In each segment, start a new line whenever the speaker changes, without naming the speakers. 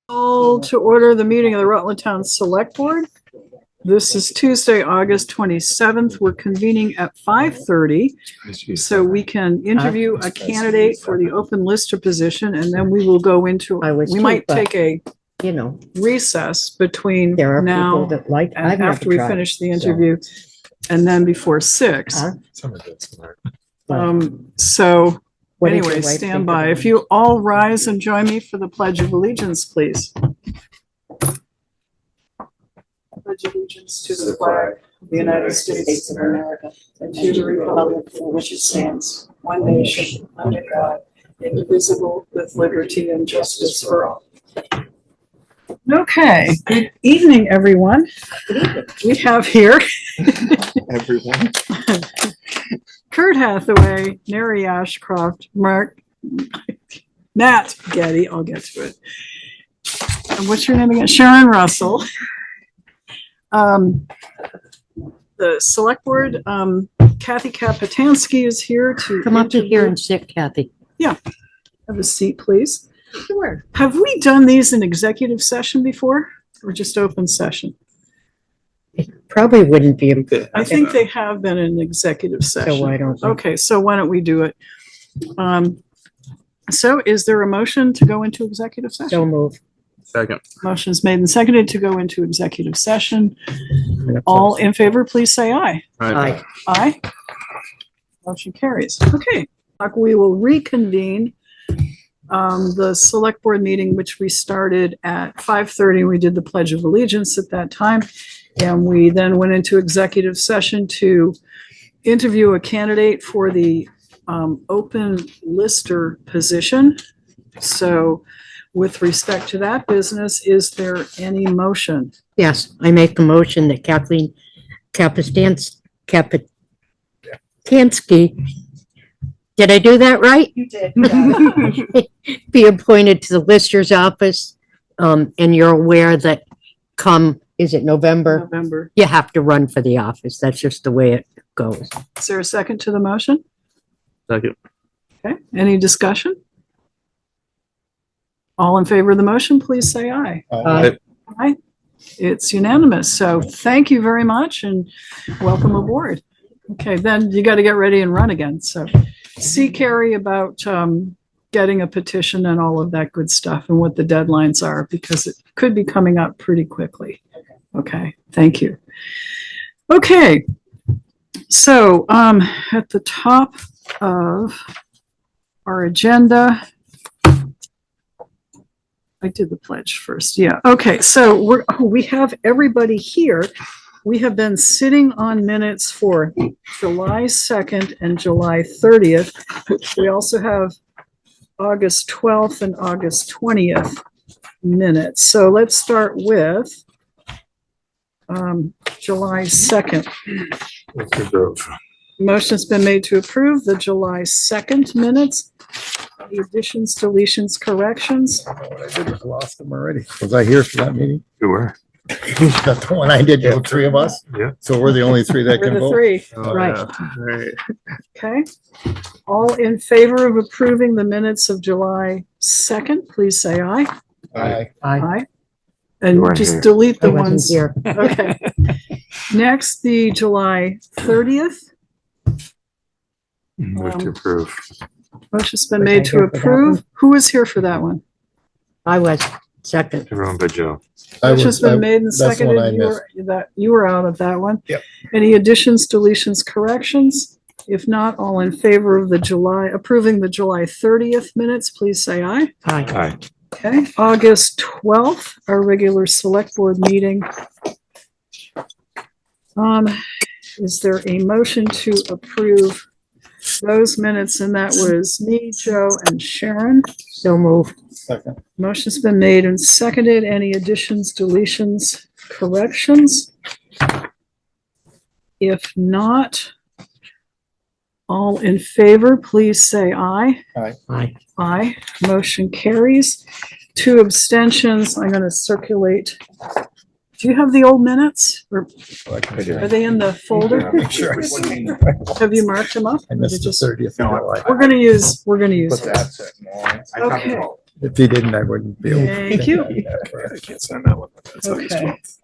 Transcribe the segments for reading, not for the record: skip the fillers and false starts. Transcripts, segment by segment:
Call to order the meeting of the Rutland Town Select Board. This is Tuesday, August 27th. We're convening at 5:30 so we can interview a candidate for the open lister position, and then we will go into, we might take a recess between now and after we finish the interview, and then before 6. So anyway, stand by. If you all rise and join me for the Pledge of Allegiance, please. Pledge allegiance to the flag of the United States of America and to the republic for which it stands, one nation, under God, indivisible, with liberty and justice for all. Okay, good evening, everyone. We have here
everyone.
Kurt Hathaway, Mary Ashcroft, Matt Getty, I'll get to it. And what's your name again? Sharon Russell. The select board, Kathy Kapitansky is here to
come up to here and sit, Kathy.
Yeah, have a seat, please.
Sure.
Have we done these in executive session before, or just open session?
It probably wouldn't be.
I think they have been in executive session.
So why don't we?
Okay, so why don't we do it? So is there a motion to go into executive session?
So move.
Second.
Motion is made and seconded to go into executive session. All in favor, please say aye.
Aye.
Aye. Motion carries. Okay, we will reconvene the select board meeting, which we started at 5:30. We did the Pledge of Allegiance at that time. And we then went into executive session to interview a candidate for the open lister position. So with respect to that business, is there any motion?
Yes, I make the motion that Kathleen Kapitansky, did I do that right?
You did.
Be appointed to the lister's office. And you're aware that come, is it November? You have to run for the office. That's just the way it goes.
Is there a second to the motion?
Second.
Okay, any discussion? All in favor of the motion, please say aye.
Aye.
Aye. It's unanimous. So thank you very much and welcome aboard. Okay, then you got to get ready and run again. So see Kari about getting a petition and all of that good stuff and what the deadlines are, because it could be coming up pretty quickly. Okay, thank you. Okay, so at the top of our agenda, I did the pledge first. Yeah. Okay. So we have everybody here. We have been sitting on minutes for July 2nd and July 30th. We also have August 12th and August 20th minutes. So let's start with July 2nd. Motion's been made to approve the July 2nd minutes. Any additions, deletions, corrections?
I lost them already. Was I here for that meeting?
You were.
That's the one I did, the three of us?
Yeah.
So we're the only three that
We're
can
the
vote?
three.
Oh,
Right.
yeah. Right.
Okay. All in favor of approving the minutes of July 2nd, please say aye.
Aye.
Aye. And
You weren't
just
here.
delete
I
the
wasn't
ones.
here.
Okay. Next, the July 30th.
Move to approve.
Motion's been
Was
made
I
to
here for that
approve.
one?
Who was here for that one?
I was second.
Everyone but Joe.
Motion's been made and
that's the one I
seconded. You were out of that one.
Yep.
Any additions, deletions, corrections? If not, all in favor of approving the July 30th minutes, please say aye.
Aye.
Aye.
Okay, August 12th, our regular select board meeting. Is there a motion to approve those minutes? And that was me, Joe, and Sharon.
So move.
Second.
Motion's been made and seconded. Any additions, deletions, corrections? If not, all in favor, please say aye.
Aye.
Aye. Motion carries. 2 abstentions. I'm going to circulate. Do you have the old minutes? Or are they in the folder?
Sure.
Have you marked them up?
I missed the 30th.
We're going to use.
But that's it.
Okay.
If he didn't, I wouldn't be able. to
Thank
think
you.
of that.
I can't sign that one. That's August
Okay.
12th.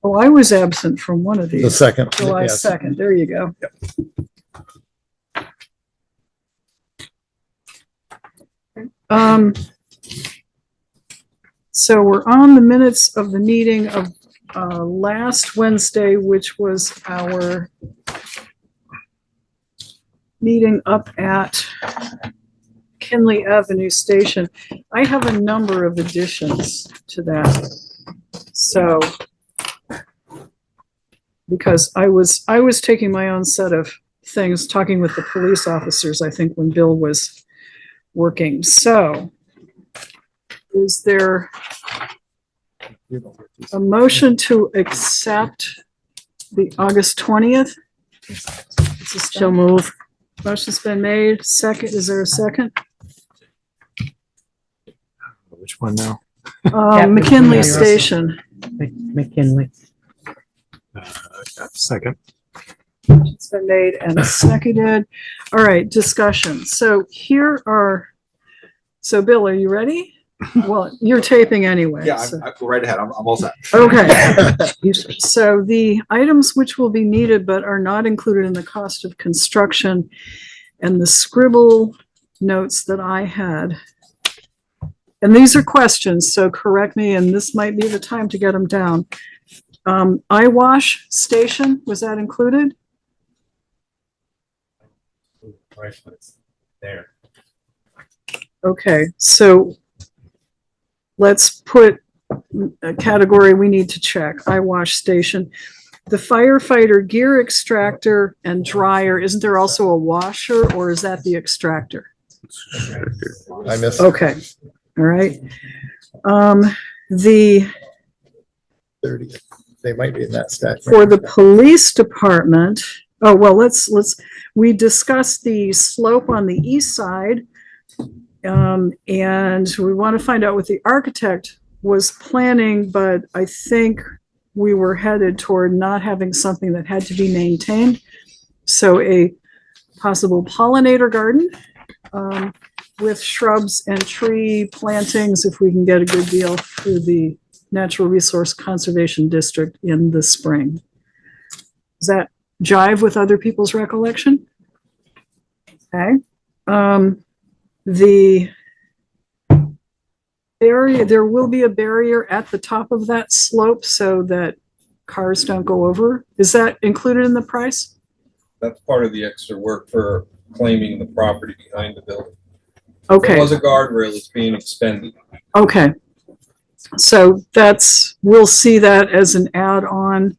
Oh, I was absent from one of
The
these.
second.
July
yes.
2nd. There you go. So we're on the minutes of the meeting of last Wednesday, which was our meeting up at Kinley Avenue Station. I have a number of additions to that. So, because I was taking my own set of things, talking with the police officers, I think, when Bill was working. So, is there a motion to accept the August 20th?
So move.
Motion's been made. Second, is there a second?
Which one now?
McKinley Station.
McKinley.
Second.
It's been made and seconded. All right, discussion. So Bill, are you ready? Well, you're taping anyway.
Yeah,
so-
I go right ahead. I'm all set.
Okay. So the items which will be needed but are not included in the cost of construction and the scribble notes that I had. And these are questions, so correct me, and this might be the time to get them down. Eye wash station, was that included?
Right, but it's there.
Okay, so let's put a category we need to check, eye wash station. The firefighter gear extractor and dryer, isn't there also a washer, or is that the extractor?
I missed.
Okay, all right. The,
30. They might be in that stack.
for the police department, oh, well, we discussed the slope on the east side. And we want to find out what the architect was planning, but I think we were headed toward not having something that had to be maintained. So a possible pollinator garden with shrubs and tree plantings, if we can get a good deal through the Natural Resource Conservation District in the spring. Does that jive with other people's recollection? Okay. The barrier, there will be a barrier at the top of that slope so that cars don't go over. Is that included in the price?
That's part of the extra work for claiming the property behind the building.
Okay,
There was a guardrail that's being expended.
okay. So we'll see that as an add-on,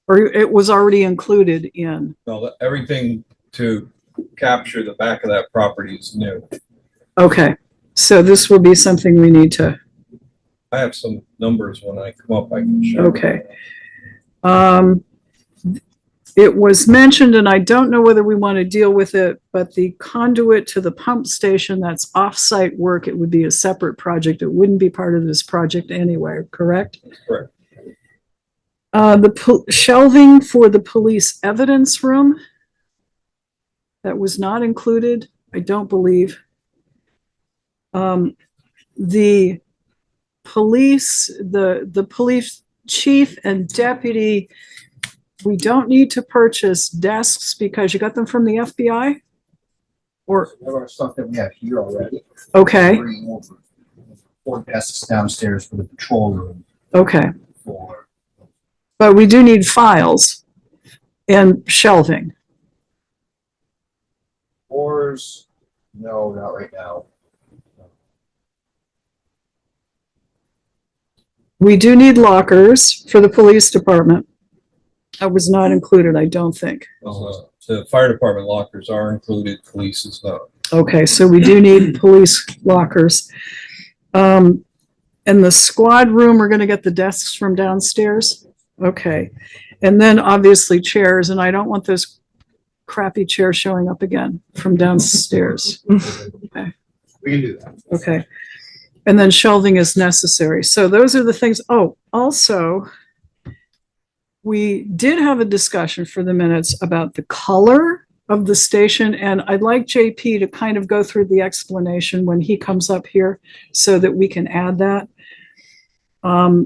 or it was already included in.
No, everything to capture the back of that property is new.
Okay, so this will be something we need to,
I have some numbers when I come up, I can show.
okay. It was mentioned, and I don't know whether we want to deal with it, but the conduit to the pump station, that's off-site work. It would be a separate project. It wouldn't be part of this project anyway, correct?
Correct.
The shelving for the police evidence room, that was not included, I don't believe. The police chief and deputy, we don't need to purchase desks because you got them from the FBI? Or,
There are stuff that we have here already.
okay,
Bringing over 4 desks downstairs for the patrol room
okay.
for.
But we do need files and shelving.
Oars, no, not right now.
We do need lockers for the police department. That was not included, I don't think.
The fire department lockers are included, police is not.
Okay, so we do need police lockers. And the squad room, we're gonna get the desks from downstairs? Okay. And then obviously chairs, and I don't want those crappy chairs showing up again from downstairs.
We can do that.
Okay. And then shelving is necessary. So those are the things. Oh, also, we did have a discussion for the minutes about the color of the station, and I'd like JP to kind of go through the explanation when he comes up here so that we can add that. I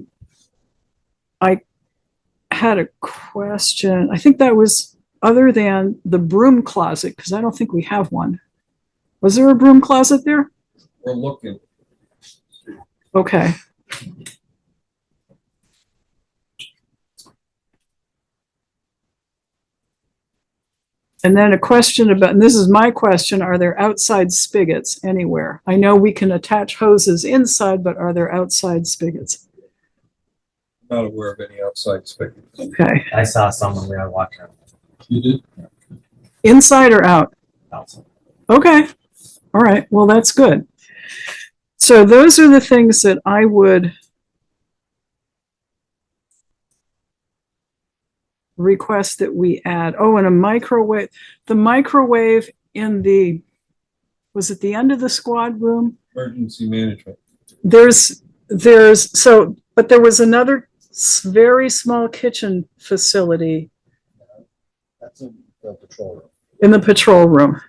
had a question. I think that was other than the broom closet, because I don't think we have one. Was there a broom closet there?
We're looking.
Okay. And then a question about, and this is my question, are there outside spigots anywhere? I know we can attach hoses inside, but are there outside spigots?
Not aware of any outside spigots.
Okay,
I saw someone we were watching
You did?
inside or out?
outside.
Okay, all right, well, that's good. So those are the things that I would request that we add. Oh, and a microwave, the microwave in the, was it the end of the squad room?
Emergency management.
So, but there was another very small kitchen facility
That's in the patrol room.
in the patrol room.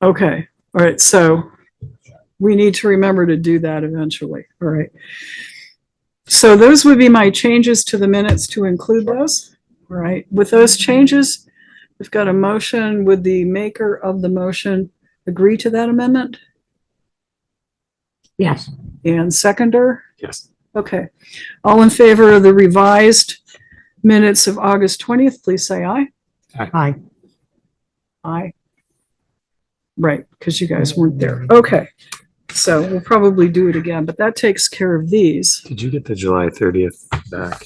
Okay, all right, so we need to remember to do that eventually, all right. So those would be my changes to the minutes to include those, all right. With those changes, we've got a motion. Would the maker of the motion agree to that amendment?
Yes.
And seconder?
Yes.
Okay, all in favor of the revised minutes of August 20th, please say aye.
Hi.
Aye. Right, because you guys weren't there. Okay, so we'll probably do it again, but that takes care of these.
Did you get the July 30th back?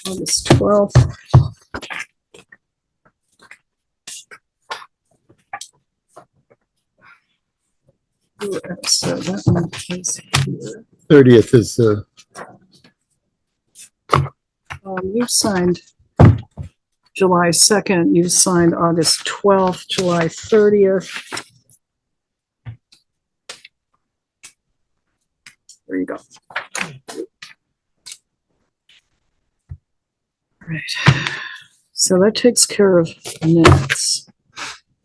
August 12th. So that one is here.
30th is,
You've signed July 2nd, you've signed August 12th, July 30th. There you go. All right, so that takes care of minutes.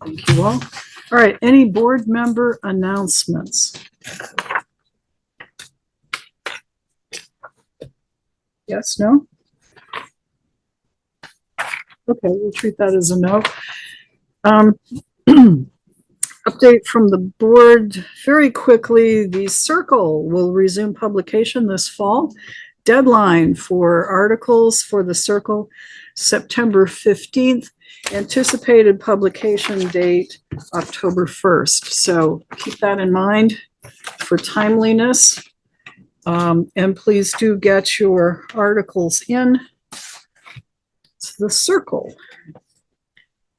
Thank you all. All right, any board member announcements? Yes, no? Okay, we'll treat that as a no. Update from the board very quickly. The Circle will resume publication this fall. Deadline for articles for the Circle, September 15th. Anticipated publication date, October 1st. So keep that in mind for timeliness. And please do get your articles in to the Circle.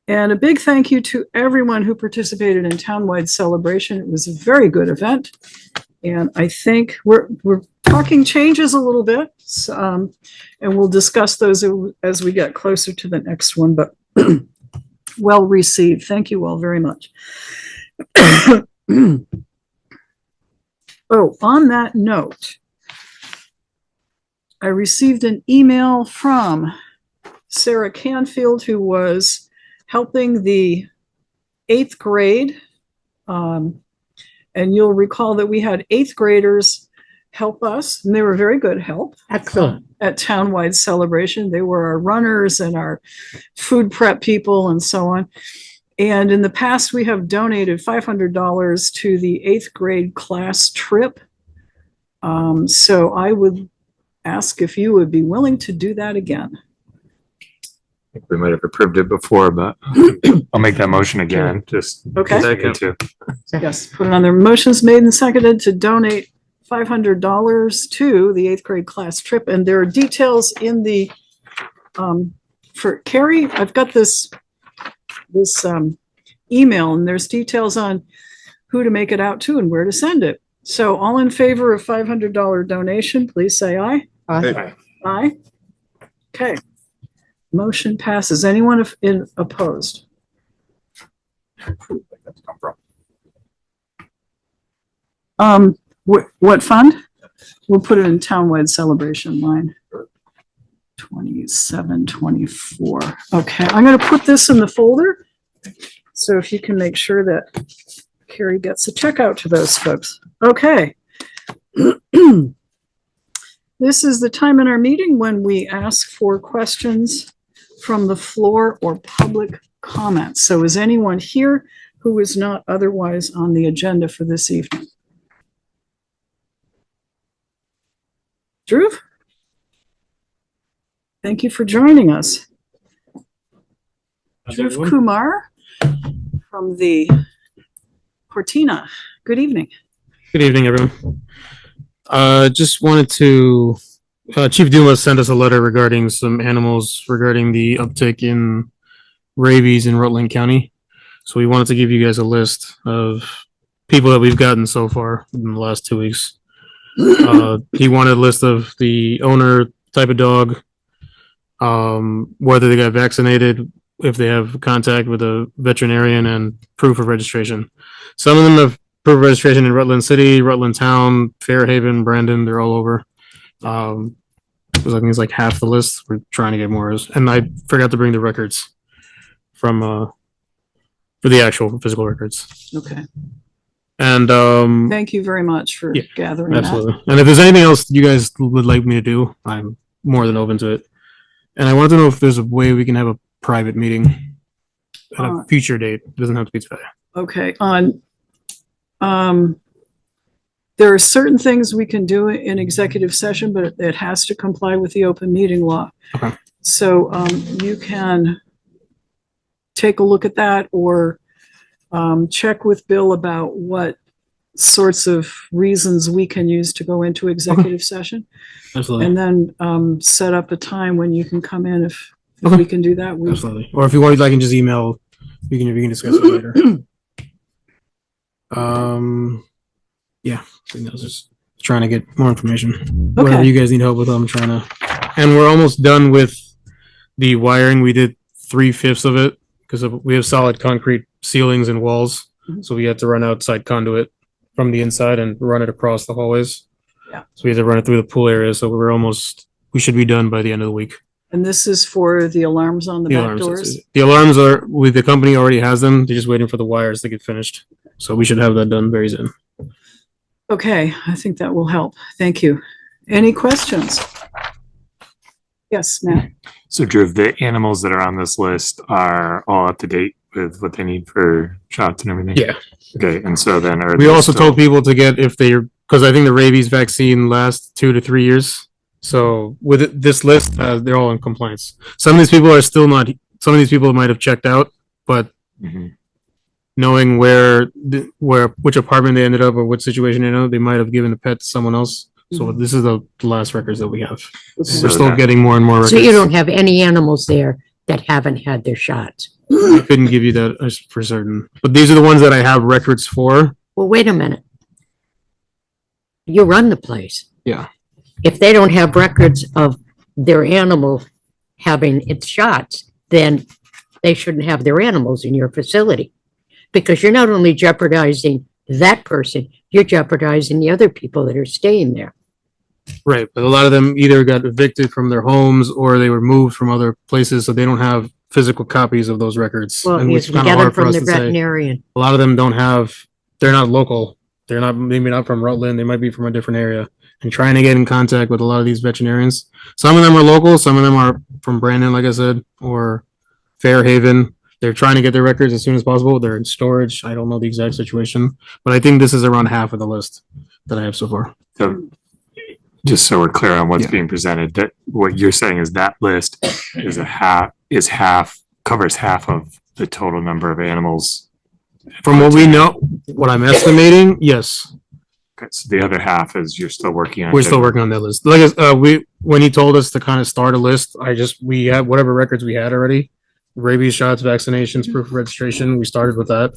And a big thank you to everyone who participated in Townwide Celebration. It was a very good event. And I think we're talking changes a little bit. And we'll discuss those as we get closer to the next one, but well received. Thank you all very much. Oh, on that note, I received an email from Sarah Canfield, who was helping the 8th grade. And you'll recall that we had 8th graders help us, and they were very good help.
Excellent.
At Townwide Celebration. They were our runners and our food prep people and so on. And in the past, we have donated $500 to the 8th grade class trip. So I would ask if you would be willing to do that again.
I think we might have approved it before, but I'll make that motion again, just.
Okay.
Second to.
Yes, put it on there. Motion's made and seconded to donate $500 to the 8th grade class trip. And there are details in the, for Kari, I've got this email, and there's details on who to make it out to and where to send it. So all in favor of $500 donation, please say aye.
Aye.
Aye. Okay. Motion passes. Anyone opposed? What fund? We'll put it in townwide celebration line. 2724. Okay, I'm gonna put this in the folder. So if you can make sure that Kari gets a check out to those folks. Okay. This is the time in our meeting when we ask for questions from the floor or public comments. So is anyone here who is not otherwise on the agenda for this evening? Drew? Thank you for joining us. Dhruv Kumar from the Cortina. Good evening.
Good evening, everyone. Just wanted to, Chief Dumas sent us a letter regarding some animals regarding the uptick in rabies in Rutland County. So we wanted to give you guys a list of people that we've gotten so far in the last 2 weeks. He wanted a list of the owner, type of dog, whether they got vaccinated, if they have contact with a veterinarian, and proof of registration. Some of them have proof of registration in Rutland City, Rutland Town, Fairhaven, Brandon, they're all over. I think it's like half the list. We're trying to get more. And I forgot to bring the records from, for the actual physical records.
Okay.
And,
Thank you very much for
Yeah,
gathering that.
absolutely. And if there's anything else you guys would like me to do, I'm more than open to it. And I wanted to know if there's a way we can have a private meeting at a future date. It doesn't have to be today.
Okay, there are certain things we can do in executive session, but it has to comply with the open meeting law.
Okay.
So, you can take a look at that or, check with Bill about what sorts of reasons we can use to go into executive session.
Absolutely.
And then, set up a time when you can come in if
Okay.
we can do that.
Absolutely. Or if you want, I can just email. We can discuss it later. Yeah. I think I was just trying to get more information. Whatever
Okay.
you guys need help with, I'm trying to. And we're almost done with the wiring. We did 3/5 of it because we have solid concrete ceilings and walls.
Mhm.
So we had to run outside conduit from the inside and run it across the hallways.
Yeah.
So we had to run it through the pool area. So we should be done by the end of the week.
And this is for the alarms on the back doors?
The alarms are with the company already has them. They're just waiting for the wires to get finished. So we should have that done very soon.
Okay, I think that will help. Thank you. Any questions? Yes, Matt.
So Drew, the animals that are on this list are all up to date with what they need for shots and everything?
Yeah.
Okay, and so then are
We
they
also
still-
told people to get if they're because I think the rabies vaccine lasts 2 to 3 years. So with this list, they're all in compliance. Some of these people are still not. Some of these people might have checked out, but
Mhm.
knowing which apartment they ended up or what situation they might have given the pet to someone else. So this is the last records that we have.
So
We're still
that-
getting more and more records.
So you don't have any animals there that haven't had their shots?
I couldn't give you that for certain, but these are the ones that I have records for.
Well, wait a minute. You run the place.
Yeah.
If they don't have records of their animal having its shots, then they shouldn't have their animals in your facility. Because you're not only jeopardizing that person, you're jeopardizing the other people that are staying there.
Right, but a lot of them either got evicted from their homes or they were moved from other places, so they don't have physical copies of those records.
Well,
And
you
it's
can
kinda
get them
hard for
from
us
the
to say.
veterinarian.
A lot of them don't have, they're not local. They're not, maybe not from Rutland, they might be from a different area. And trying to get in contact with a lot of these veterinarians. Some of them are local, some of them are from Brandon, like I said, or Fairhaven. They're trying to get their records as soon as possible. They're in storage. I don't know the exact situation, but I think this is around half of the list that I have so far.
So just so we're clear on what's
Yeah.
being presented, that what you're saying is that list covers half of the total number of animals.
From what we know, what I'm estimating, yes.
Okay, so the other half is you're still working on.
We're still working on that list. Like, when he told us to kind of start a list, we have whatever records we had already. Rabies shots, vaccinations, proof of registration. We started with that.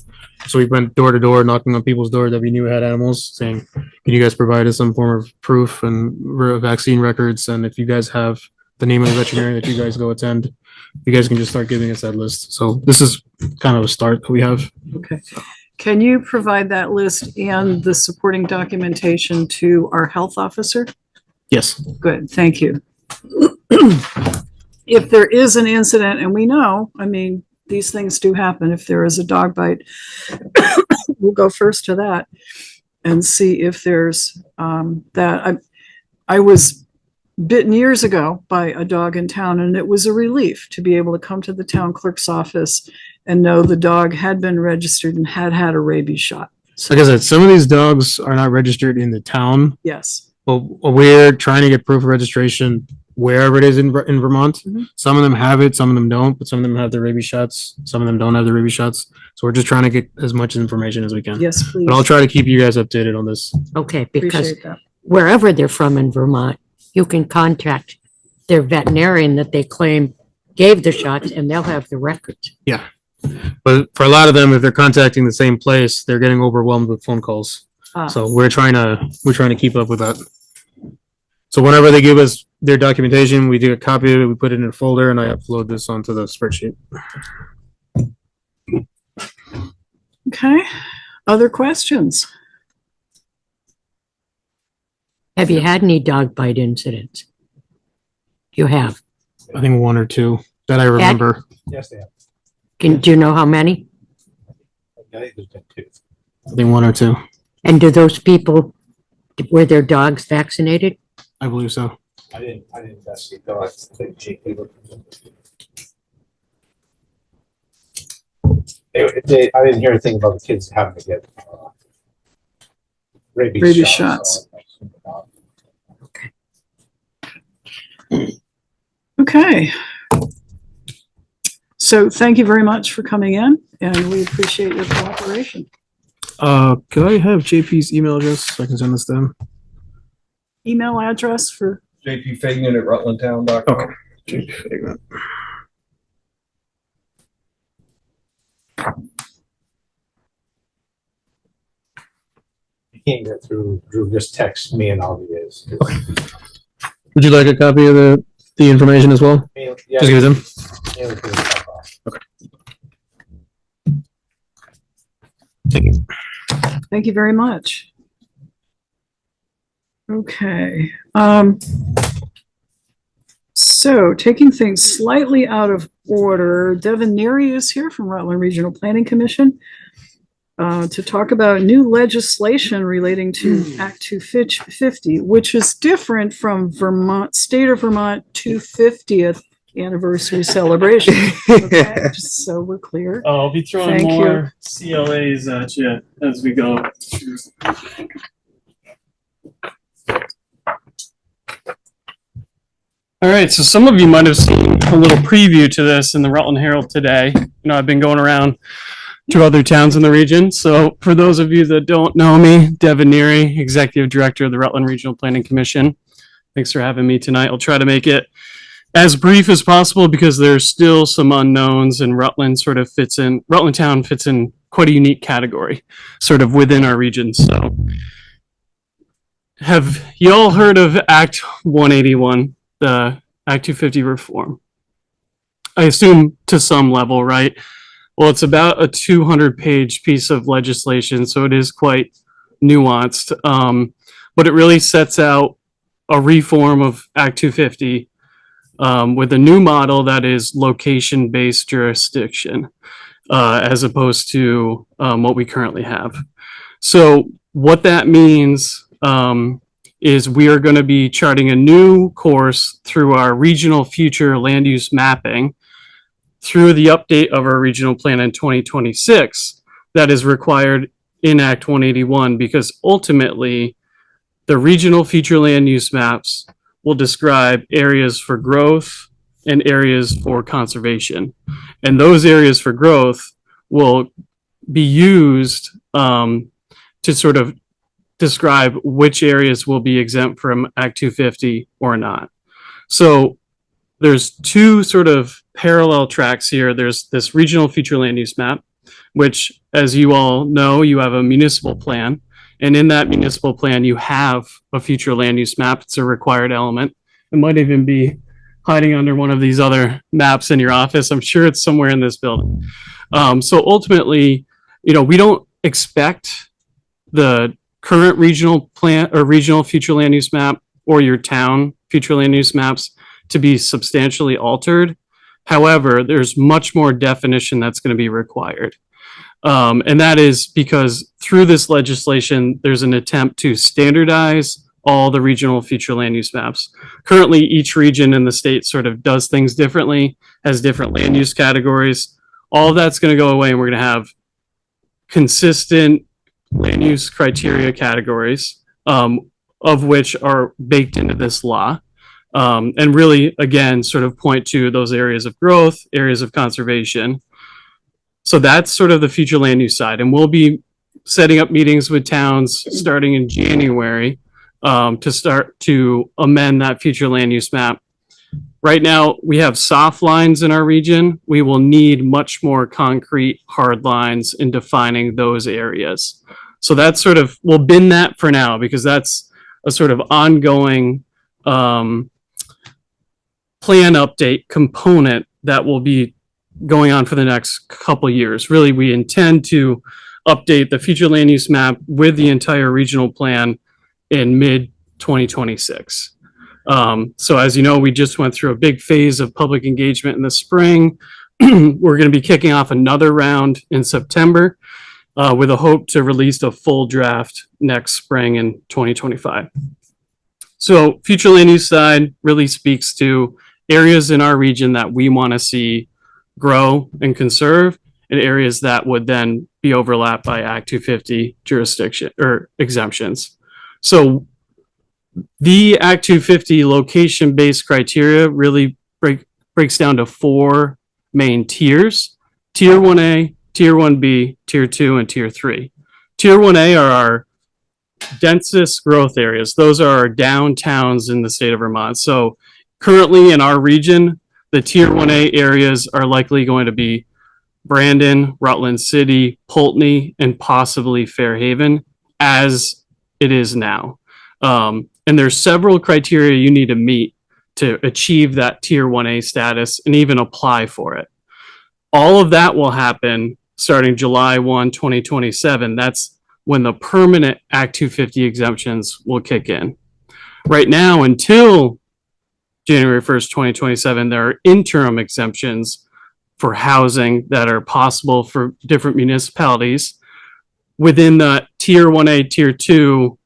So we went door to door, knocking on people's door that we knew had animals, saying, can you guys provide us some form of proof and vaccine records? And if you guys have the name of the veterinarian that you guys go attend, you guys can just start giving us that list. So this is kind of a start that we have.
Okay. Can you provide that list and the supporting documentation to our health officer?
Yes.
Good, thank you. If there is an incident, and we know, I mean, these things do happen, if there is a dog bite, we'll go first to that and see if there's that. I was bitten years ago by a dog in town, and it was a relief to be able to come to the town clerk's office and know the dog had been registered and had had a rabies shot.
Like I said, some of these dogs are not registered in the town,
Yes,
but we're trying to get proof of registration wherever it is in Vermont.
Mhm.
Some of them have it, some of them don't, but some of them have their rabies shots. Some of them don't have their rabies shots. So we're just trying to get as much information as we can.
yes, please.
But I'll try to keep you guys updated on this.
Okay, because
Appreciate that.
wherever they're from in Vermont, you can contact their veterinarian that they claim gave the shots and they'll have the records.
But for a lot of them, if they're contacting the same place, they're getting overwhelmed with phone calls.
Ah,
So we're trying to keep up with that. So whenever they give us their documentation, we do a copy of it, we put it in a folder, and I upload this onto the spreadsheet.
okay, other questions?
Have you had any dog bite incidents? You have.
I think one or two that I remember.
Yes, they have.
Do you know how many?
I think there's been two.
I think one or two.
And do those people, were their dogs vaccinated?
I believe so.
I didn't investigate though. I think GP looked. I didn't hear anything about the kids having to get
Rabies shots. Okay. So thank you very much for coming in, and we appreciate your cooperation.
Could I have JP's email address so I can send this to him?
Email address for,
JP Faignant at rutlandtown.com.
Okay. JP Faignant.
You can't get through Drew, just text me and I'll be his.
Would you like a copy of the information as well?
Yeah,
Just give it to him.
yeah, we can talk off.
Thank you.
thank you very much. Okay. So taking things slightly out of order, Veneri is here from Rutland Regional Planning Commission to talk about new legislation relating to Act 250, which is different from State of Vermont 250th anniversary celebration. Okay, just so we're clear.
I'll be throwing
Thank
more CLAs at you as we go. All right, so some of you might have seen a little preview to this in the Rutland Herald today. You know, I've been going around to other towns in the region. So for those of you that don't know me, Veneri, Executive Director of the Rutland Regional Planning Commission. Thanks for having me tonight. I'll try to make it as brief as possible because there's still some unknowns, and Rutland Town fits in quite a unique category, sort of within our region. So have you all heard of Act 181, the Act 250 reform? I assume to some level, right? Well, it's about a 200-page piece of legislation, so it is quite nuanced. But it really sets out a reform of Act 250 with a new model that is location-based jurisdiction, as opposed to what we currently have. So what that means is we are going to be charting a new course through our regional future land use mapping through the update of our regional plan in 2026 that is required in Act 181, because ultimately the regional future land use maps will describe areas for growth and areas for conservation. And those areas for growth will be used to sort of describe which areas will be exempt from Act 250 or not. So there's two sort of parallel tracks here. There's this regional future land use map, which, as you all know, you have a municipal plan. And in that municipal plan, you have a future land use map. It's a required element. It might even be hiding under one of these other maps in your office. I'm sure it's somewhere in this building. So ultimately, you know, we don't expect the current regional plan or regional future land use map or your town future land use maps to be substantially altered. However, there's much more definition that's going to be required. And that is because through this legislation, there's an attempt to standardize all the regional future land use maps. Currently, each region in the state sort of does things differently, has different land use categories. All of that's going to go away, and we're going to have consistent land use criteria categories, of which are baked into this law. And really, again, sort of point to those areas of growth, areas of conservation. So that's sort of the future land use side. And we'll be setting up meetings with towns starting in January to start to amend that future land use map. Right now, we have soft lines in our region. We will need much more concrete hard lines in defining those areas. So that's sort of, we'll bin that for now because that's a sort of ongoing plan update component that will be going on for the next couple years. Really, we intend to update the future land use map with the entire regional plan in mid 2026. So as you know, we just went through a big phase of public engagement in the spring. We're going to be kicking off another round in September with a hope to release a full draft next spring in 2025. So future land use side really speaks to areas in our region that we want to see grow and conserve, and areas that would then be overlapped by Act 250 jurisdiction or exemptions. So the Act 250 location-based criteria really breaks down to 4 main tiers: Tier 1A, Tier 1B, Tier 2, and Tier 3. Tier 1A are our densest growth areas. Those are our downtowns in the state of Vermont. So currently in our region, the Tier 1A areas are likely going to be Brandon, Rutland City, Pulteney, and possibly Fairhaven, as it is now. And there's several criteria you need to meet to achieve that Tier 1A status and even apply for it. All of that will happen starting July 1, 2027. That's when the permanent Act 250 exemptions will kick in. Right now, until January 1st, 2027, there are interim exemptions for housing that are possible for different municipalities within the Tier 1A, Tier 2,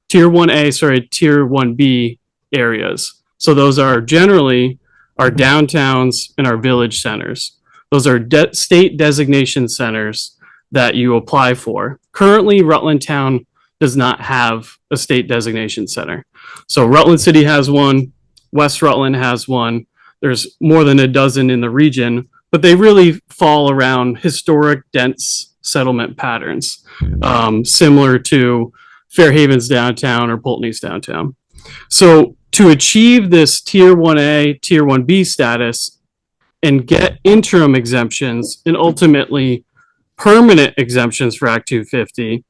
Tier 1A, sorry, Tier 1B areas. So those are generally our downtowns and our village centers. Those are state designation centers that you apply for. Currently, Rutland Town does not have a state designation center. So Rutland City has one, West Rutland has one. There's more than a dozen in the region, but they really fall around historic dense settlement patterns, similar to Fairhaven's downtown or Pulteney's downtown. So to achieve this Tier 1A, Tier 1B status and get interim exemptions and ultimately permanent exemptions for Act 250,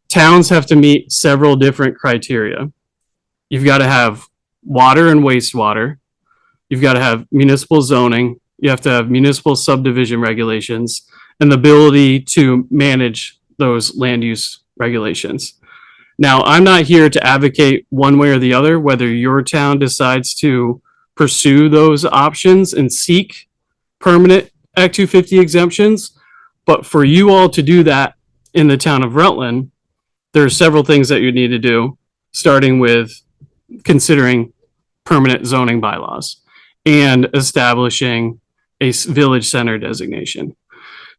towns have to meet several different criteria. You've got to have water and wastewater. You've got to have municipal zoning. You have to have municipal subdivision regulations and the ability to manage those land use regulations. Now, I'm not here to advocate one way or the other, whether your town decides to pursue those options and seek permanent Act 250 exemptions. But for you all to do that in the town of Rutland, there are several things that you need to do, starting with considering permanent zoning bylaws and establishing a village center designation.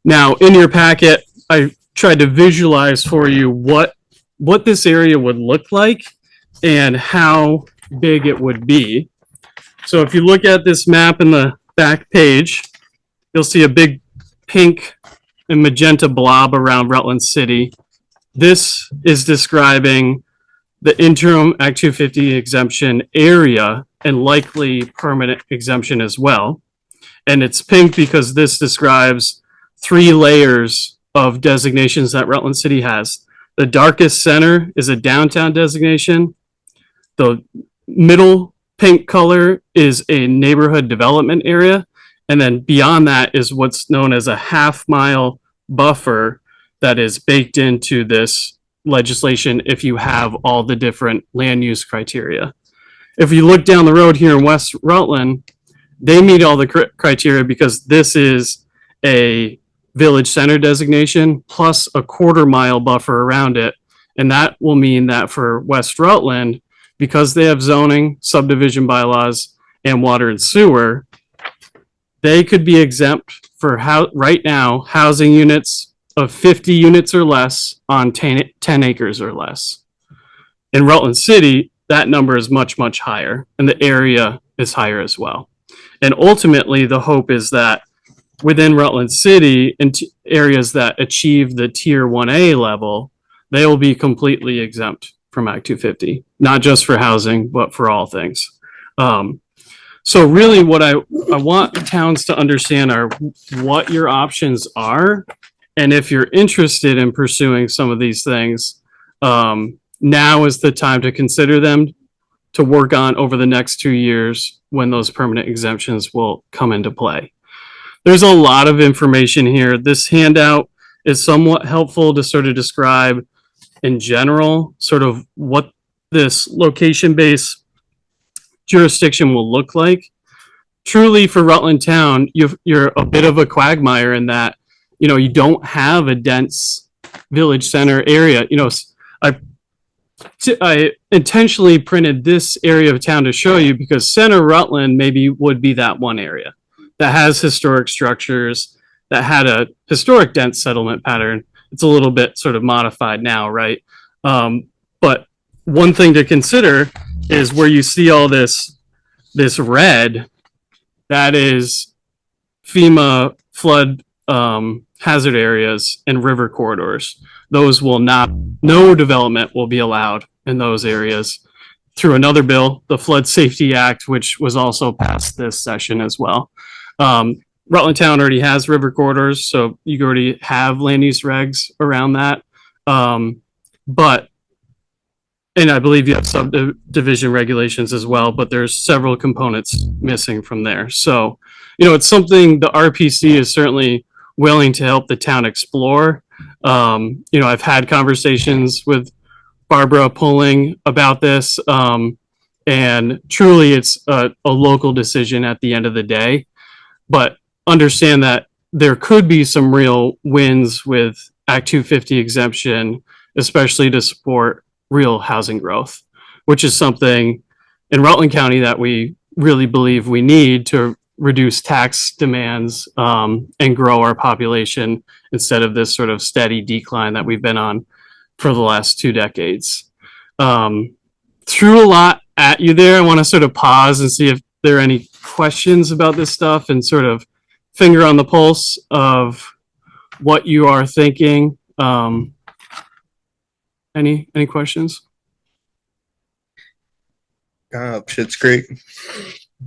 Now, in your packet, I tried to visualize for you what this area would look like and how big it would be. So if you look at this map in the back page, you'll see a big pink and magenta blob around Rutland City. This is describing the interim Act 250 exemption area and likely permanent exemption as well. And it's pink because this describes 3 layers of designations that Rutland City has. The darkest center is a downtown designation. The middle pink color is a neighborhood development area. And then beyond that is what's known as a half-mile buffer that is baked into this legislation if you have all the different land use criteria. If you look down the road here in West Rutland, they meet all the criteria because this is a village center designation plus a 1/4 mile buffer around it. And that will mean that for West Rutland, because they have zoning, subdivision bylaws, and water and sewer, they could be exempt for right now, housing units of 50 units or less on 10 acres or less. In Rutland City, that number is much, much higher, and the area is higher as well. And ultimately, the hope is that within Rutland City, in areas that achieve the tier 1A level, they will be completely exempt from Act 250, not just for housing, but for all things. So really what I want towns to understand are what your options are. And if you're interested in pursuing some of these things, now is the time to consider them to work on over the next 2 years when those permanent exemptions will come into play. There's a lot of information here. This handout is somewhat helpful to sort of describe in general, sort of what this location-based jurisdiction will look like. Truly for Rutland Town, you're a bit of a quagmire in that, you know, you don't have a dense village center area. You know, I intentionally printed this area of town to show you because Center Rutland maybe would be that one area that has historic structures, that had a historic dense settlement pattern. It's a little bit sort of modified now, right? But one thing to consider is where you see all this red, that is FEMA flood hazard areas and river corridors. Those will not, no development will be allowed in those areas through another bill, the Flood Safety Act, which was also passed this session as well. Rutland Town already has river corridors, so you already have land use regs around that. But, and I believe you have subdivision regulations as well, but there's several components missing from there. So, you know, it's something the RPC is certainly willing to help the town explore. You know, I've had conversations with Barbara Pulling about this, and truly it's a local decision at the end of the day. But understand that there could be some real wins with Act 250 exemption, especially to support real housing growth, which is something in Rutland County that we really believe we need to reduce tax demands and grow our population instead of this sort of steady decline that we've been on for the last 2 decades. Threw a lot at you there. I want to sort of pause and see if there are any questions about this stuff and sort of finger on the pulse of what you are thinking. Any questions?
Shit's great.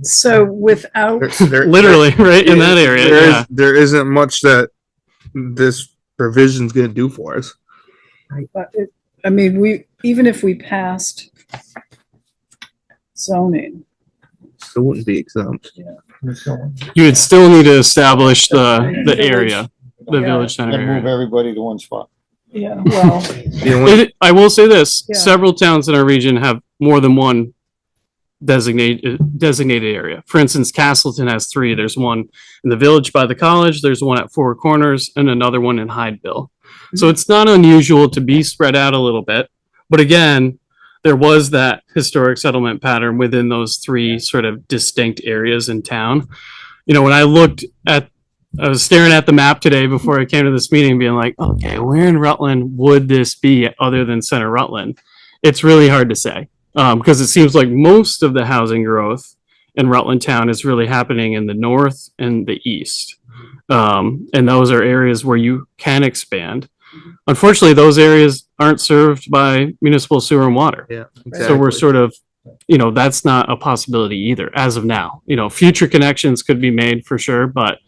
So without,
Literally, right in that area. Yeah.
There isn't much that this provision's gonna do for us.
I mean, even if we passed zoning,
Still wouldn't be exempt.
You would still need to establish the area, the village center
And move
area.
everybody to one spot.
yeah, well,
I will say this,
Yeah.
several towns in our region have more than one designated area. For instance, Castleton has 3. There's one in the village by the college, there's one at Four Corners, and another one in Hydeville. So it's not unusual to be spread out a little bit. But again, there was that historic settlement pattern within those 3 sort of distinct areas in town. You know, when I was staring at the map today before I came to this meeting being like, okay, where in Rutland would this be other than Center Rutland? It's really hard to say because it seems like most of the housing growth in Rutland Town is really happening in the north and the east. And those are areas where you can expand. Unfortunately, those areas aren't served by municipal sewer and water.
Yeah.
So we're sort of, you know, that's not a possibility either as of now. You know, future connections could be made for sure, but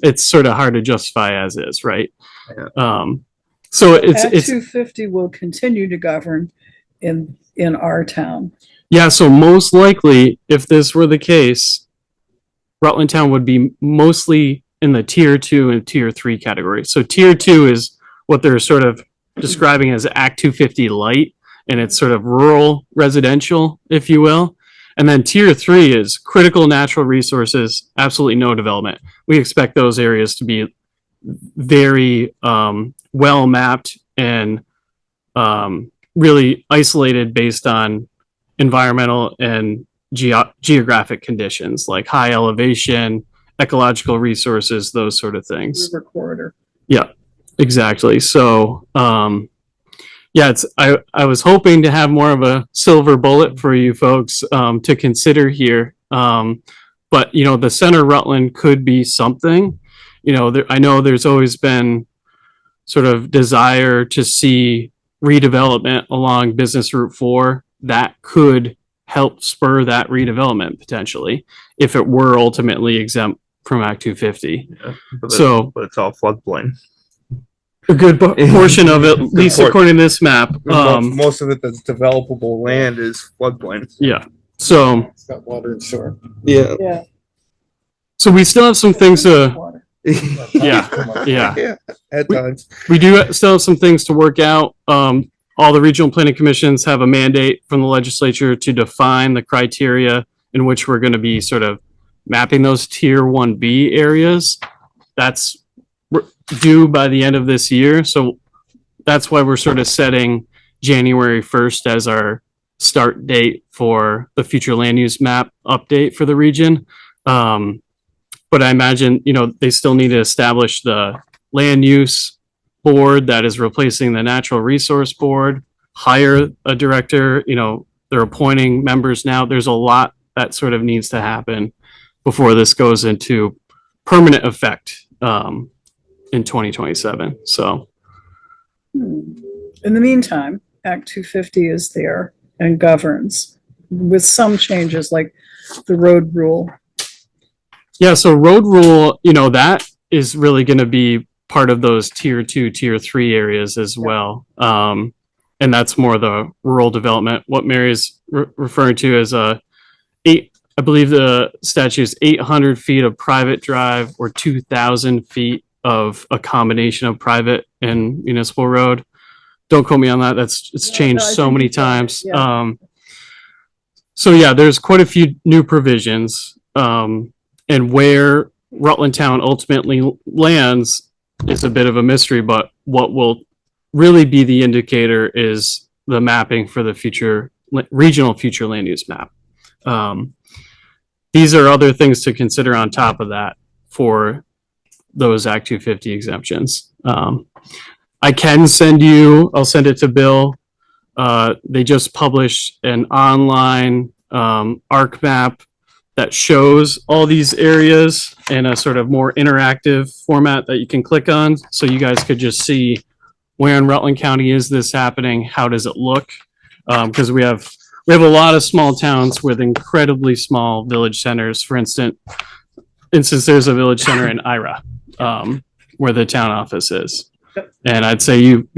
it's sort of hard to justify as is, right?
Yeah.
So
Act
it's
250 will continue to govern in our town.
yeah. So most likely, if this were the case, Rutland Town would be mostly in the tier 2 and tier 3 category. So tier 2 is what they're sort of describing as Act 250 light, and it's sort of rural residential, if you will. And then tier 3 is critical natural resources, absolutely no development. We expect those areas to be very well mapped and really isolated based on environmental and geographic conditions like high elevation, ecological resources, those sort of things.
River corridor.
Yeah, exactly. So, yeah, I was hoping to have more of a silver bullet for you folks to consider here. But, you know, the center Rutland could be something. You know, I know there's always been sort of desire to see redevelopment along Business Route 4 that could help spur that redevelopment potentially if it were ultimately exempt from Act 250.
Yeah, but it's all floodplain.
A good portion of it, at least according to this map.
Most of it that's developable land is floodplain.
Yeah. So
It's got water and sewer.
Yeah.
Yeah.
so we still have some things to,
Water.
yeah, yeah.
Yeah, at times.
We do still have some things to work out. All the regional planning commissions have a mandate from the legislature to define the criteria in which we're going to be sort of mapping those tier 1B areas. That's due by the end of this year. So that's why we're sort of setting January 1st as our start date for the future land use map update for the region. But I imagine, you know, they still need to establish the land use board that is replacing the natural resource board, hire a director, you know, they're appointing members now. There's a lot that sort of needs to happen before this goes into permanent effect in 2027. So
In the meantime, Act 250 is there and governs with some changes like the road rule.
yeah, so road rule, you know, that is really going to be part of those tier 2, tier 3 areas as well. And that's more the rural development. What Mary's referring to is I believe the statute is 800 feet of private drive or 2,000 feet of a combination of private and municipal road. Don't quote me on that. It's changed
no, I
so
think
many
it's right.
times.
Yeah.
So yeah, there's quite a few new provisions. And where Rutland Town ultimately lands is a bit of a mystery, but what will really be the indicator is the mapping for the future regional future land use map. These are other things to consider on top of that for those Act 250 exemptions. I can send you, I'll send it to Bill. They just published an online ARC map that shows all these areas in a sort of more interactive format that you can click on. So you guys could just see where in Rutland County is this happening? How does it look? Because we have a lot of small towns with incredibly small village centers. For instance, there's a village center in Ira, where the town office is. And I'd say you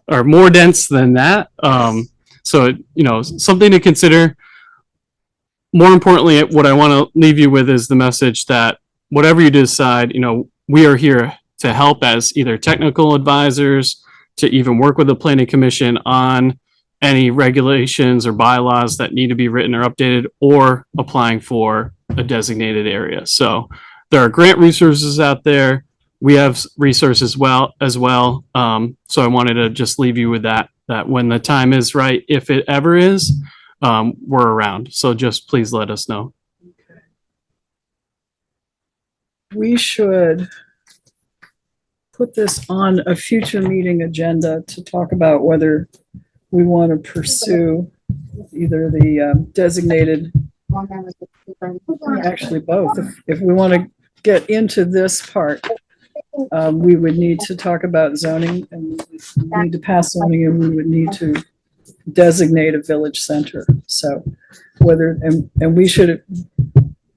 are more dense than that. So, you know, something to consider. More importantly, what I want to leave you with is the message that whatever you decide, you know, we are here to help as either technical advisors, to even work with the planning commission on any regulations or bylaws that need to be written or updated, or applying for a designated area. So there are grant resources out there. We have resources as well. So I wanted to just leave you with that when the time is right, if it ever is, we're around. So just please let us know.
We should put this on a future meeting agenda to talk about whether we want to pursue either the designated, actually both. If we want to get into this part, we would need to talk about zoning, and we need to pass zoning, and we would need to designate a village center. So whether, and we should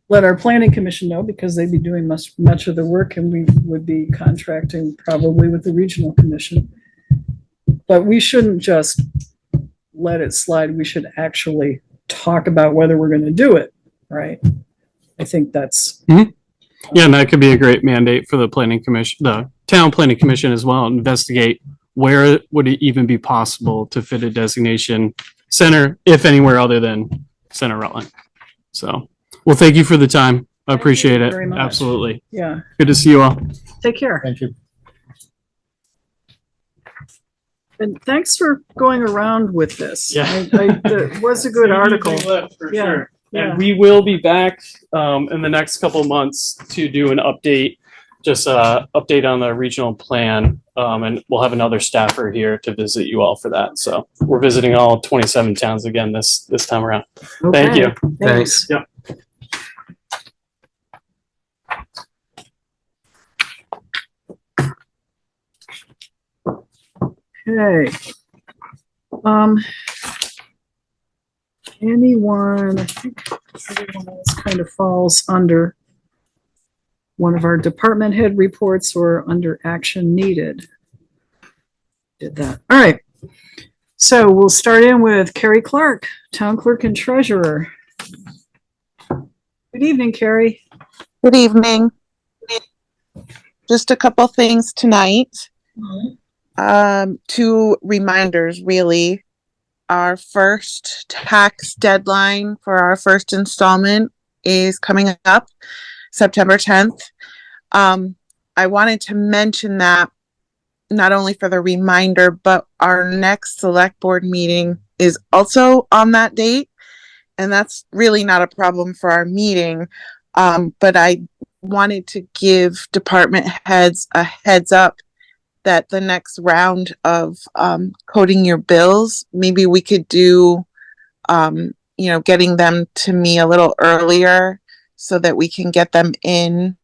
let our planning commission know, because they'd be doing much of the work, and we would be contracting probably with the regional commission. But we shouldn't just let it slide. We should actually talk about whether we're going to do it, right? I think that's...
Yeah, and that could be a great mandate for the planning commission, the town planning commission as well. Investigate where would it even be possible to fit a designation center, if anywhere other than Center Rutland? So, well, thank you for the time. I appreciate it.
very much.
Absolutely.
Yeah,
Good to see you all.
take care.
Thank you.
And thanks for going around with this.
Yeah.
It was a good article.
For
Yeah,
sure.
yeah.
And we will be back in the next couple of months to do an update, just update on the regional plan. And we'll have another staffer here to visit you all for that. So we're visiting all 27 towns again this time around. Thank
Okay,
you.
thanks.
Yep.
Okay. Anyone, I think everyone else kind of falls under one of our department head reports or under action needed. Did that. All right. So we'll start in with Kari Clerk, town clerk and treasurer. Good evening, Kari.
Good evening. Just a couple things tonight. Two reminders, really. Our first tax deadline for our first installment is coming up September 10th. I wanted to mention that not only for the reminder, but our next select board meeting is also on that date. And that's really not a problem for our meeting. But I wanted to give department heads a heads up that the next round of coding your bills, maybe we could do, getting them to me a little earlier so that we can get them in,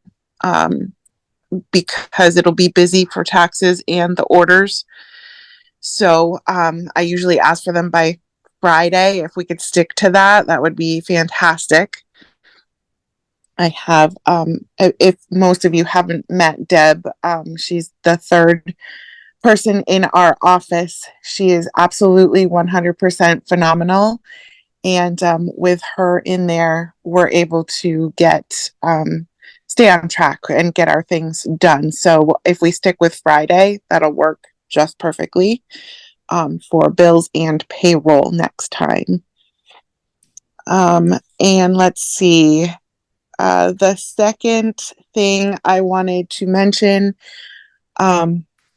because it'll be busy for taxes and the orders. So I usually ask for them by Friday. If we could stick to that, that would be fantastic. I have, if most of you haven't met Deb, she's the third person in our office. She is absolutely 100% phenomenal. And with her in there, we're able to stay on track and get our things done. So if we stick with Friday, that'll work just perfectly for bills and payroll next time. And let's see. The second thing I wanted to mention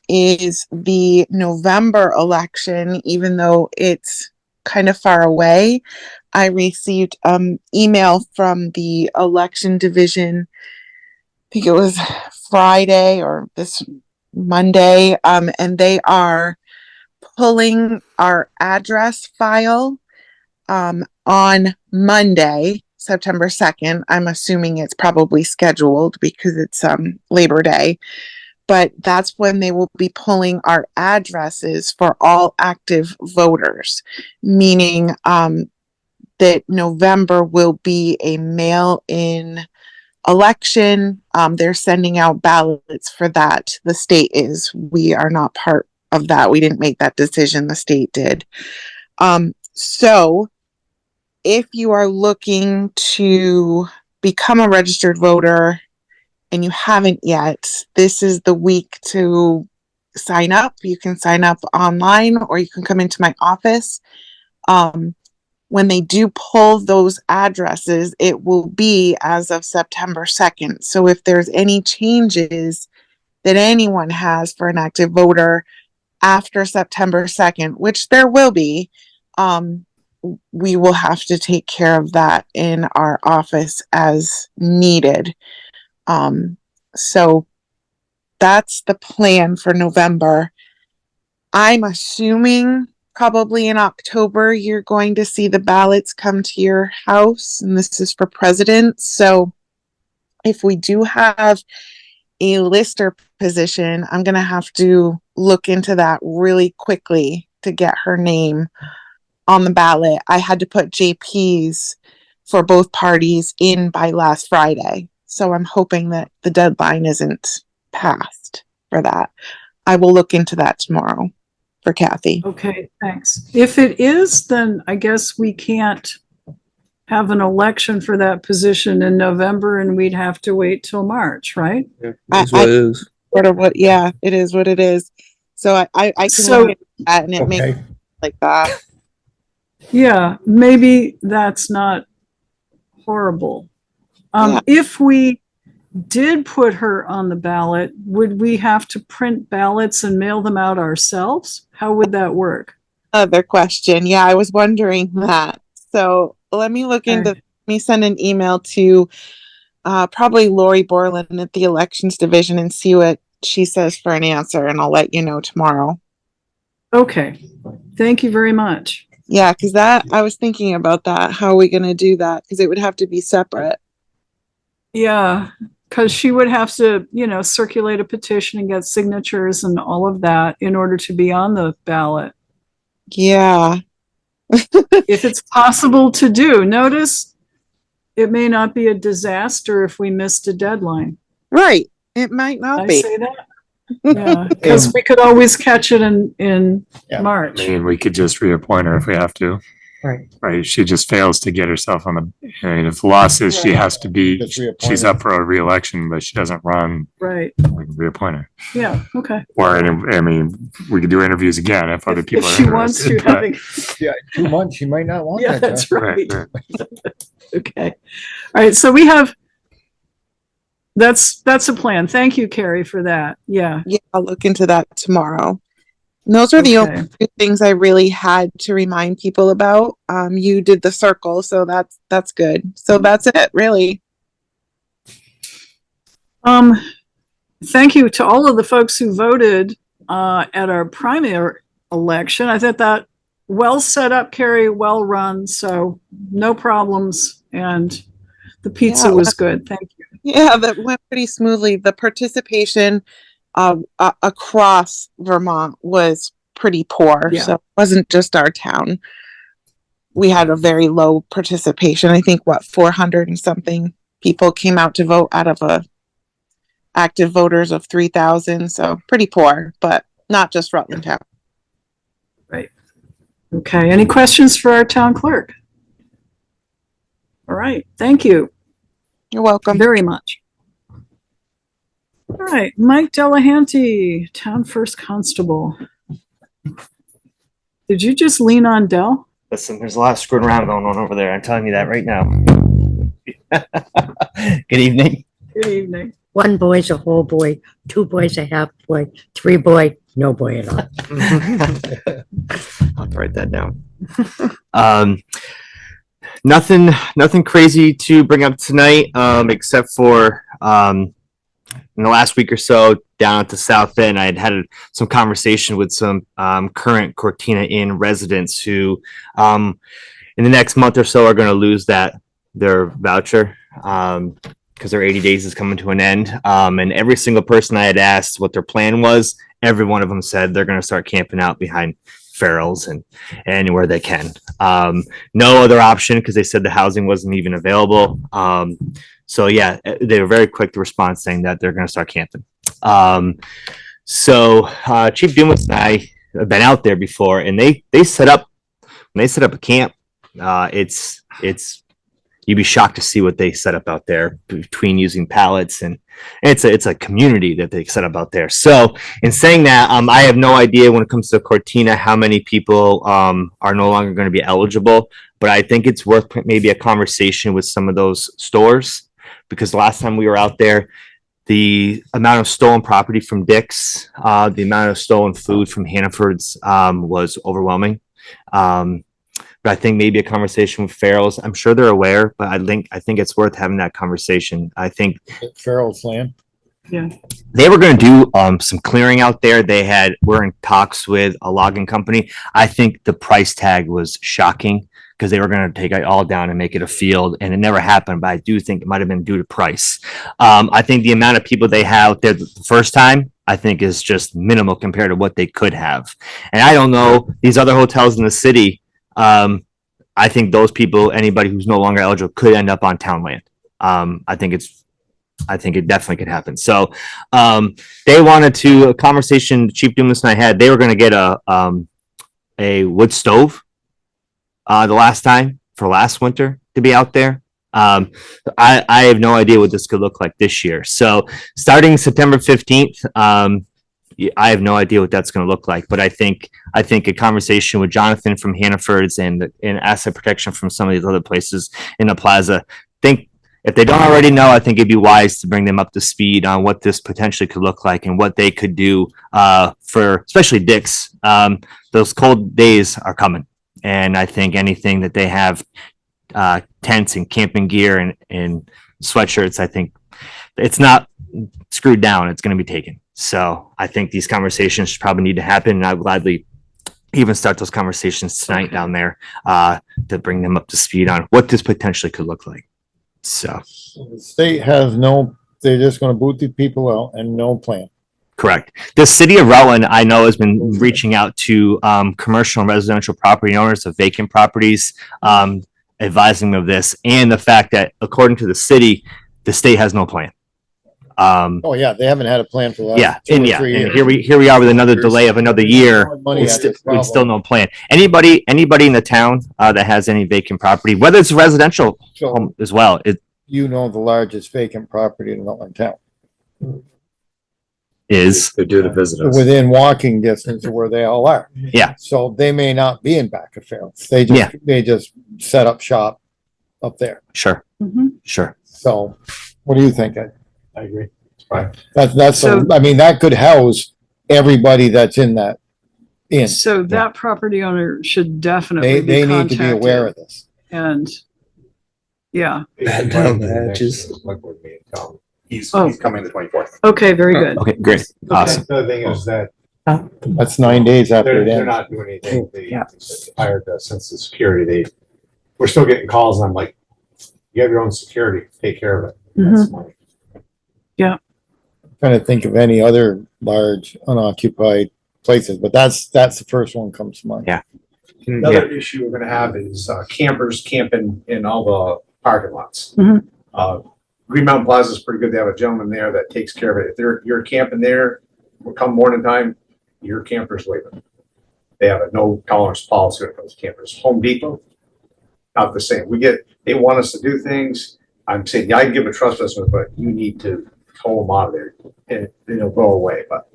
is the November election. Even though it's kind of far away, I received email from the election division. I think it was Friday or this Monday, and they are pulling our address file on Monday, September 2nd. I'm assuming it's probably scheduled because it's Labor Day, but that's when they will be pulling our addresses for all active voters, meaning that November will be a mail-in election. They're sending out ballots for that. The state is. We are not part of that. We didn't make that decision. The state did. So if you are looking to become a registered voter and you haven't yet, this is the week to sign up. You can sign up online or you can come into my office. When they do pull those addresses, it will be as of September 2nd. So if there's any changes that anyone has for an active voter after September 2nd, which there will be, we will have to take care of that in our office as needed. So that's the plan for November. I'm assuming probably in October, you're going to see the ballots come to your house, and this is for president. So if we do have a lister position, I'm going to have to look into that really quickly to get her name on the ballot. I had to put JPs for both parties in by last Friday. So I'm hoping that the deadline isn't passed for that. I will look into that tomorrow for Kathy.
Okay, thanks. If it is, then I guess we can't have an election for that position in November and we'd have to wait till March, right?
That's what it is.
Sort of what, yeah, it is what it is. So I can
So-
look at that and it makes
Okay,
like that.
Yeah, maybe that's not horrible.
Yeah.
If we did put her on the ballot, would we have to print ballots and mail them out ourselves? How would that work?
Other question. Yeah, I was wondering that. So let me look into,
Okay.
let me send an email to probably Lori Borland at the elections division and see what she says for an answer, and I'll let you know tomorrow.
Okay, thank you very much.
Yeah, because that, I was thinking about that. How are we going to do that? Because it would have to be separate.
Yeah, because she would have to, circulate a petition and get signatures and all of that in order to be on the ballot.
Yeah.
If it's possible to do, notice it may not be a disaster if we missed a deadline.
Right. It might
Did
not
I
be.
say that? Yeah, because we could always catch it in
Yeah.
March.
I mean, we could just reappoint her if we have to.
Right.
Right. She just fails to get herself on the, I mean, if the law says she has to be,
Just reappoint
she's
her.
up for a reelection, but she doesn't run,
Right,
we can reappoint her.
yeah, okay.
Or, I mean, we could do interviews again if other people
If
are
she wants to,
interested. but-
having,
yeah, 2 months, you might not want
yeah,
that,
that's
Jeff.
right.
Right.
Okay. All right, so we have, that's a plan. Thank you, Kari, for that. Yeah.
Yeah, I'll look into that tomorrow. And those are the
Okay.
only two things I really had to remind people about. You did the circle, so that's good. So that's it, really.
Thank you to all of the folks who voted at our primary election. I thought that well set up, Kari, well run, so no problems, and the pizza
Yeah,
was good. Thank you.
Yeah, that went pretty smoothly. The participation across Vermont was pretty poor.
Yeah.
So it wasn't just our town. We had a very low participation. I think 400 and something people came out to vote out of a active voters of 3,000. So pretty poor, but not just Rutland town.
Okay, any questions for our town clerk? All right, thank you
You're welcome.
very much. All right, Mike Delehanty, Town First Constable. Did you just lean on Dell?
Listen, there's a lot of screwing around going on over there. I'm telling you that right now. Good evening.
Good evening.
One boy's a whole boy, two boys a half boy, three boy, no boy at all.
I'll write that down. Nothing crazy to bring up tonight, except for in the last week or so down at the South End, I had some conversation with some current Cortina Inn residents who, in the next month or so, are going to lose their voucher because their 80 days is coming to an end. And every single person I had asked what their plan was, every one of them said they're going to start camping out behind Farrell's and anywhere they can. No other option because they said the housing wasn't even available. So yeah, they were very quick to respond saying that they're going to start camping. So Chief Dumas and I have been out there before, and they set up a camp. It's you'd be shocked to see what they set up out there between using pallets, and it's a community that they set up out there. So in saying that, I have no idea when it comes to Cortina how many people are no longer going to be eligible, but I think it's worth maybe a conversation with some of those stores, because the last time we were out there, the amount of stolen property from Dick's, the amount of stolen food from Hannaford's was overwhelming. But I think maybe a conversation with Farrell's, I'm sure they're aware, but I think it's worth having that conversation. I think
Farrell's land.
Yeah.
they were going to do some clearing out there. We're in talks with a logging company. I think the price tag was shocking because they were going to take it all down and make it a field, and it never happened. But I do think it might have been due to price. I think the amount of people they had out there the first time, I think, is just minimal compared to what they could have. And I don't know, these other hotels in the city, I think those people, anybody who's no longer eligible, could end up on town land. I think it definitely could happen. So they wanted to, a conversation Chief Dumas and I had, they were going to get a wood stove the last winter to be out there. I have no idea what this could look like this year. So starting September 15th, I have no idea what that's going to look like, but I think a conversation with Jonathan from Hannaford's and asset protection from some of these other places in the plaza. Think if they don't already know, I think it'd be wise to bring them up to speed on what this potentially could look like and what they could do for especially Dick's. Those cold days are coming, and I think anything that they have, tents and camping gear and sweatshirts, I think it's not screwed down. It's going to be taken. So I think these conversations probably need to happen, and I'd gladly even start those conversations tonight down there to bring them up to speed on what this potentially could look like. So
The state has they're just gonna boot the people out and no plan.
correct. The city of Rutland, I know, has been reaching out to commercial and residential property owners of vacant properties, advising them of this and the fact that according to the city, the state has no plan.
Oh, yeah, they haven't had a plan for the
Yeah,
last 2
and
or
yeah,
3
and
years.
here we are with another delay of another year.
Money
With
at this
with still
problem.
no plan. Anybody in the town that has any vacant property, whether it's residential
So,
home as well, it
you know, the largest vacant property in Rutland town,
is
They do the visitors.
within walking distance of where they all are.
Yeah.
So they may not be in back of Farrell's.
Yeah.
They just set up shop up there.
sure,
Mhm.
sure.
So what do you think?
I agree. It's fine.
So-
I mean, that could house everybody that's in that inn.
So that property owner should definitely
They
be
need to be aware of
contacted.
this.
And, yeah,
Batten down the hatches.
He's
coming
the 24th.
okay, very good.
Okay, great, awesome.
The other thing is that
That's 9 days after
they're
it ends.
not doing anything. They
Yeah.
hired the census security. We're still getting calls and I'm like, you have your own security, take care of it. That's money.
Trying to think of any other large unoccupied places, but that's the first one comes to mind.
Yeah.
Another issue we're gonna have is campers camping in all the parking lots.
Mhm.
Green Mountain Plaza is pretty good. They have a gentleman there that takes care of it. If you're camping there, will come morning time, your camper's leaving. They have a no tolerance policy when it comes to campers. Home Depot, not the same. They want us to do things. I'm saying, yeah, I can give a trust estimate, but you need to tow them out of there and it'll go away. But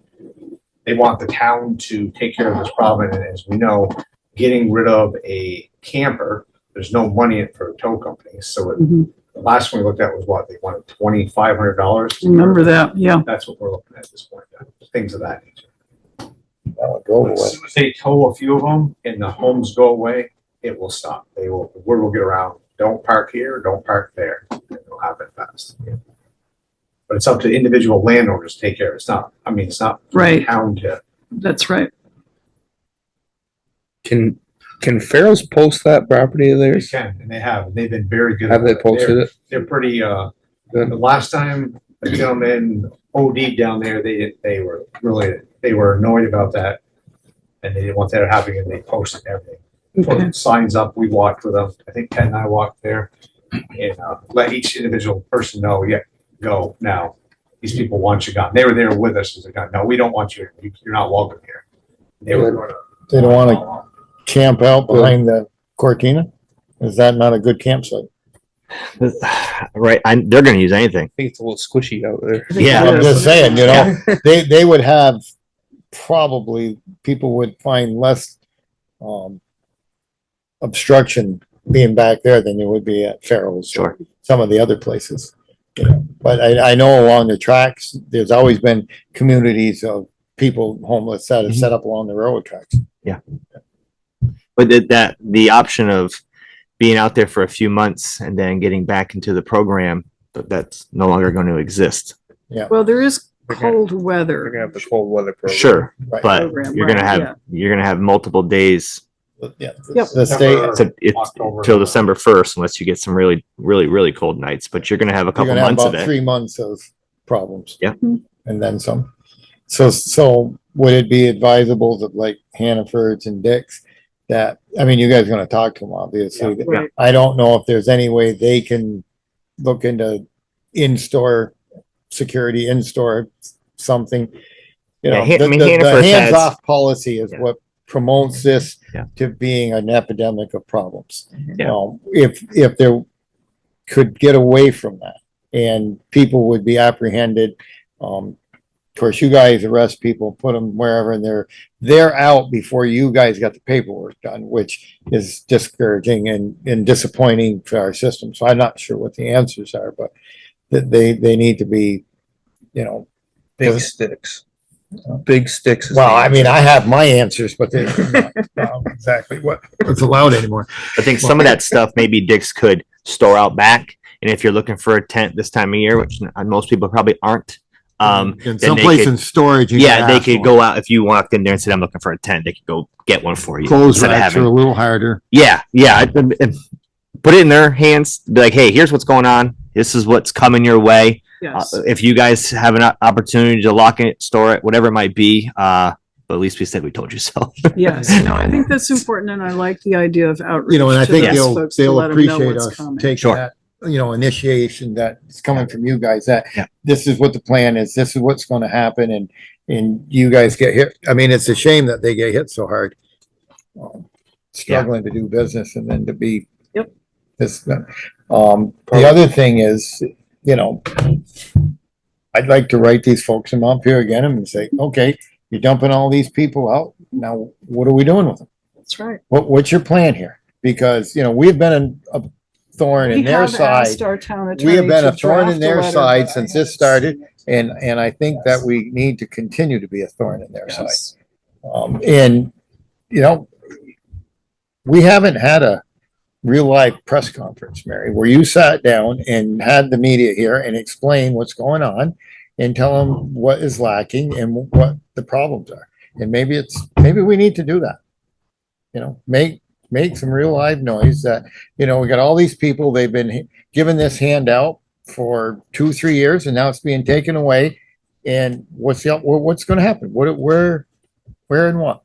they want the town to take care of this problem. And as we know, getting rid of a camper, there's no money in it for tow companies. So
Mhm.
the last one we looked at was what? They wanted $2,500.
Remember that, yeah.
That's what we're looking at this point, things of that nature.
That would go
But as
away.
soon as they tow a few of them and the homes go away, it will stop. Word will get around, don't park here, don't park there. It'll happen fast. But it's up to individual landowners to take care of it. It's not for the
Right.
town to.
That's right.
Can Farrell's post that property of
They
theirs?
can, and they have. They've been very good.
Have they
about it.
posted it?
They're pretty,
Good.
the last time a gentleman OD'd down there, they were annoyed about that. And they didn't want that happening and they posted everything.
Okay.
Put signs up, we walked with them. I think Ted and I walked there. And let each individual person know, yeah, go now. These people want you gone. They were there with us as a guy. No, we don't want you. You're not welcome here. They were gonna.
They don't want to camp out behind the Cortina? Is that not a good campsite?
Right, they're gonna use anything.
I think it's a little squishy out there.
Yeah.
I'm just saying, they would have, probably, people would find less obstruction being back there than there would be at Farrell's. or
Sure.
Some of the other places, But I know along the tracks, there's always been communities of people homeless that have set up along the railroad tracks.
But the option of being out there for a few months and then getting back into the program, that's no longer going to exist.
Well, there is cold
They're
weather.
gonna have the cold weather program.
Sure,
Right.
but
Program,
you're gonna
right,
have you're gonna have multiple days
Yeah,
Yep.
the state,
it's
October.
till December 1st, unless you get some really, really, really cold nights. But you're gonna have a
you're
couple
gonna have
months of
about
it.
3 months of problems.
Yeah.
And then some. So would it be advisable that like Hannaford's and Dick's that, I mean, you guys are gonna talk to them, obviously.
Yeah.
Right.
I don't know if there's any way they can look into in-store security, in-store something. You know,
Yeah, I mean,
the
Hannaford has-
hands-off policy is
Yeah.
what promotes this
Yeah.
to being an epidemic of problems.
Yeah.
If there could get away from that and people would be apprehended, course, you guys arrest people, put them wherever, and they're out before you guys got the paperwork done, which is discouraging and disappointing for our system. So I'm not sure what the answers are, but they need to be, you know.
Big sticks. Big sticks. is
Well,
the
I mean,
answer.
I have my answers, but they're not exactly what's allowed anymore.
I think some of that stuff maybe Dick's could store out back. And if you're looking for a tent this time of year, which most people probably aren't,
And
then
someplace
they could,
in storage. you
yeah,
can
they
ask
could
for.
go out if you walked in there and said, I'm looking for a tent, they could go get one for you.
Clothes
instead of
racks are a
having,
little harder.
yeah, put it in their hands, be like, hey, here's what's going on. This is what's coming your way.
Yes.
If you guys have an opportunity to lock it, store it, whatever it might be, but at least we said we told you so.
Yes, no, I think that's important, and I like the idea of outreach.
You know, and I
to
think
those folks to
they'll
let 'em know
appreciate
what's
us
coming.
taking
Sure.
that, you know, initiation that's coming from you guys, that
Yeah.
this is what the plan is, this is what's gonna happen, and you guys get hit. I mean, it's a shame that they get hit so hard. Struggling to do business and then to be.
Yep.
This, the other thing is, you know, I'd like to write these folks them up here again and say, okay, you're dumping all these people out. Now, what are we doing with them?
That's right.
What's your plan here? Because, you know, we've been a thorn in
We
their
have
side.
asked our town
We have
attorney
been
to
a thorn
draft
in
a
their
letter,
side
but I
since
haven't
this started.
seen it.
And I think that we need to continue to be a thorn in their side.
Yes.
And, you know, we haven't had a real life press conference, Mary, where you sat down and had the media here and explain what's going on and tell them what is lacking and what the problems are. And maybe we need to do that. You know, make some real live noise that, you know, we got all these people, they've been given this handout for 2-3 years and now it's being taken away. And what's going to happen? Where and what?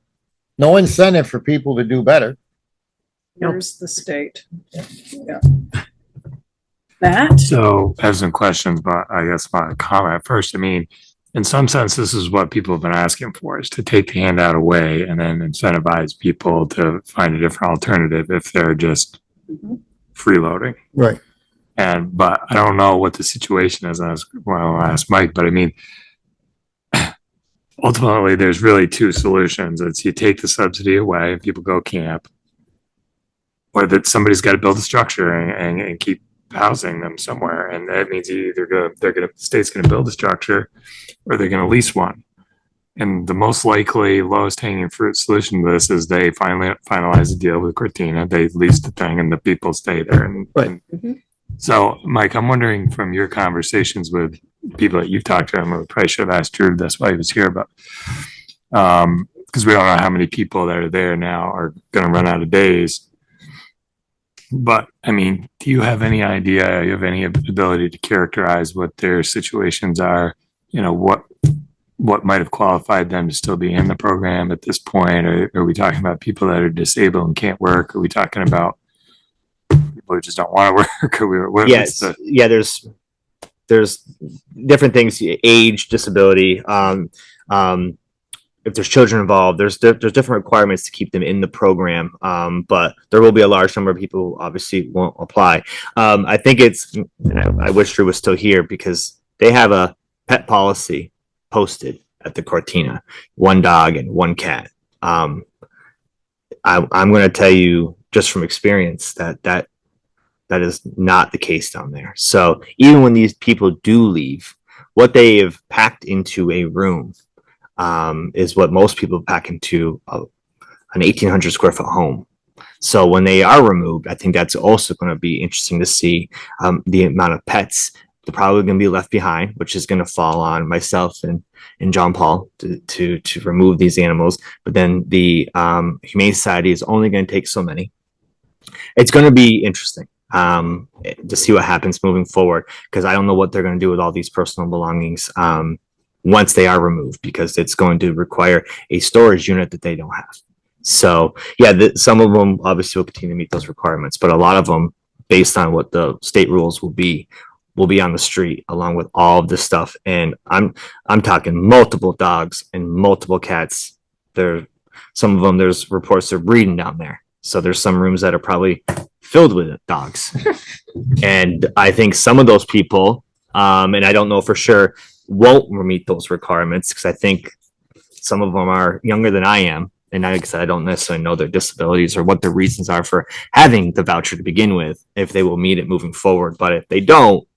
No incentive for people to do better.
Here's the state. Yeah. That,
So I have some questions, but I guess my comment first, I mean, in some sense, this is what people have been asking for, is to take the handout away and then incentivize people to find a different alternative if they're just freeloading.
Right.
But I don't know what the situation is. I'll ask Mike, but I mean, ultimately, there's really two solutions. It's you take the subsidy away and people go camp, or that somebody's got to build a structure and keep housing them somewhere. And that means the state's going to build a structure or they're going to lease one. And the most likely lowest hanging fruit solution to this is they finally finalize a deal with Cortina. They lease the thing and the people stay there.
Right.
So, Mike, I'm wondering from your conversations with people that you've talked to, I probably should have asked Drew, that's why he was here, but because we don't know how many people that are there now are going to run out of days. But I mean, do you have any idea, you have any ability to characterize what their situations are? You know, what might have qualified them to still be in the program at this point? Or are we talking about people that are disabled and can't work? Are we talking about people who just don't want to work? Or
Yes. Yeah. There's different things, age, disability. If there's children involved, there's different requirements to keep them in the program. But there will be a large number of people who obviously won't apply. I think I wish Drew was still here because they have a pet policy posted at the Cortina, 1 dog and 1 cat. I'm going to tell you just from experience that is not the case down there. So even when these people do leave, what they have packed into a room is what most people pack into an 1,800 square foot home. So when they are removed, I think that's also going to be interesting to see the amount of pets they're probably going to be left behind, which is going to fall on myself and John Paul to remove these animals. But then the Humane Society is only going to take so many. It's going to be interesting to see what happens moving forward, because I don't know what they're going to do with all these personal belongings once they are removed, because it's going to require a storage unit that they don't have. So yeah, some of them obviously will continue to meet those requirements, but a lot of them, based on what the state rules will be on the street along with all of this stuff. And I'm talking multiple dogs and multiple cats. Some of them, there's reports they're breeding down there. So there's some rooms that are probably filled with dogs. And I think some of those people, and I don't know for sure, won't meet those requirements, because I think some of them are younger than I am. And like I said, I don't necessarily know their disabilities or what their reasons are for having the voucher to begin with, if they will meet it moving forward. But if they don't,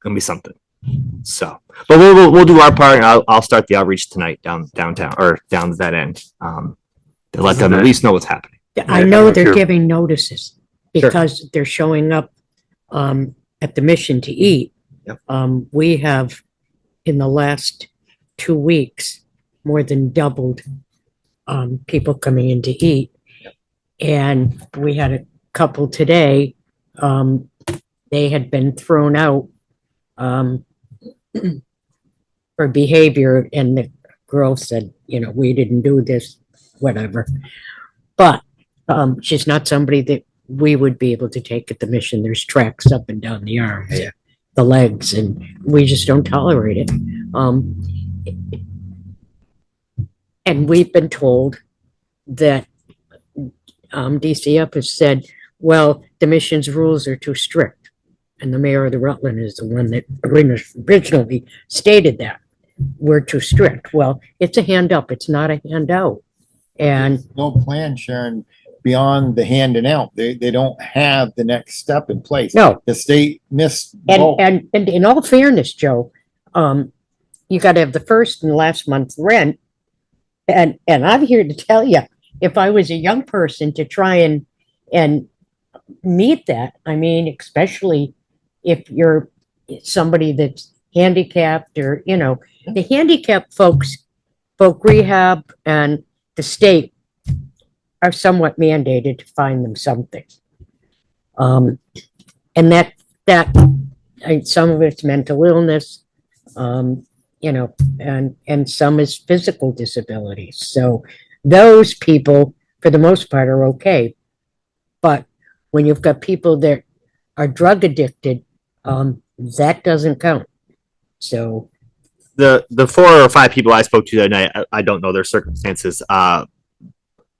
gonna be something. So, but we'll do our part, and I'll start the outreach tonight downtown or down that end, to let them at least know what's happening.
I know they're giving notices because they're showing up at the Mission to eat.
Yep.
We have, in the last 2 weeks, more than doubled people coming in to eat.
Yep.
And we had a couple today. They had been thrown out for behavior, and the girl said, we didn't do this, whatever. But she's not somebody that we would be able to take at the Mission. There's tracks up and down the arms, the legs, and we just don't tolerate it. And we've been told that DCF has said, well, the Mission's rules are too strict. And the mayor of the Rutland is the one that originally stated that we're too strict. Well, it's a hand up. It's not a handout. And
No plan, Sharon, beyond the handing out. They don't have the next step in place.
no,
The state missed. both.
and in all fairness, Joe, you got to have the first and last month's rent. And I'm here to tell you, if I was a young person to try and meet that, I mean, especially if you're somebody that's handicapped or, the handicapped folk rehab and the state are somewhat mandated to find them something. And that some of it's mental illness, and some is physical disabilities. So those people, for the most part, are okay. But when you've got people that are drug addicted, that doesn't count. So
The 4 or 5 people I spoke to that night, I don't know their circumstances, but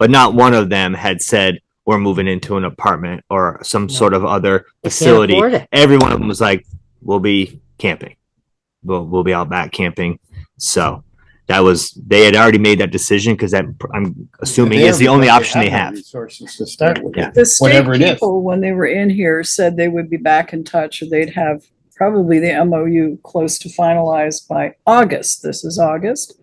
not one of them had said we're moving into an apartment or some sort of other facility.
afford it.
Every one of them was like, we'll be camping. We'll be out back camping. So they had already made that decision, because that, I'm assuming, is the only option they have.
Resources to start with.
Yeah.
The state
Whatever it is.
people, when they were in here, said they would be back in touch, or they'd have probably the MOU close to finalized by August. This is August.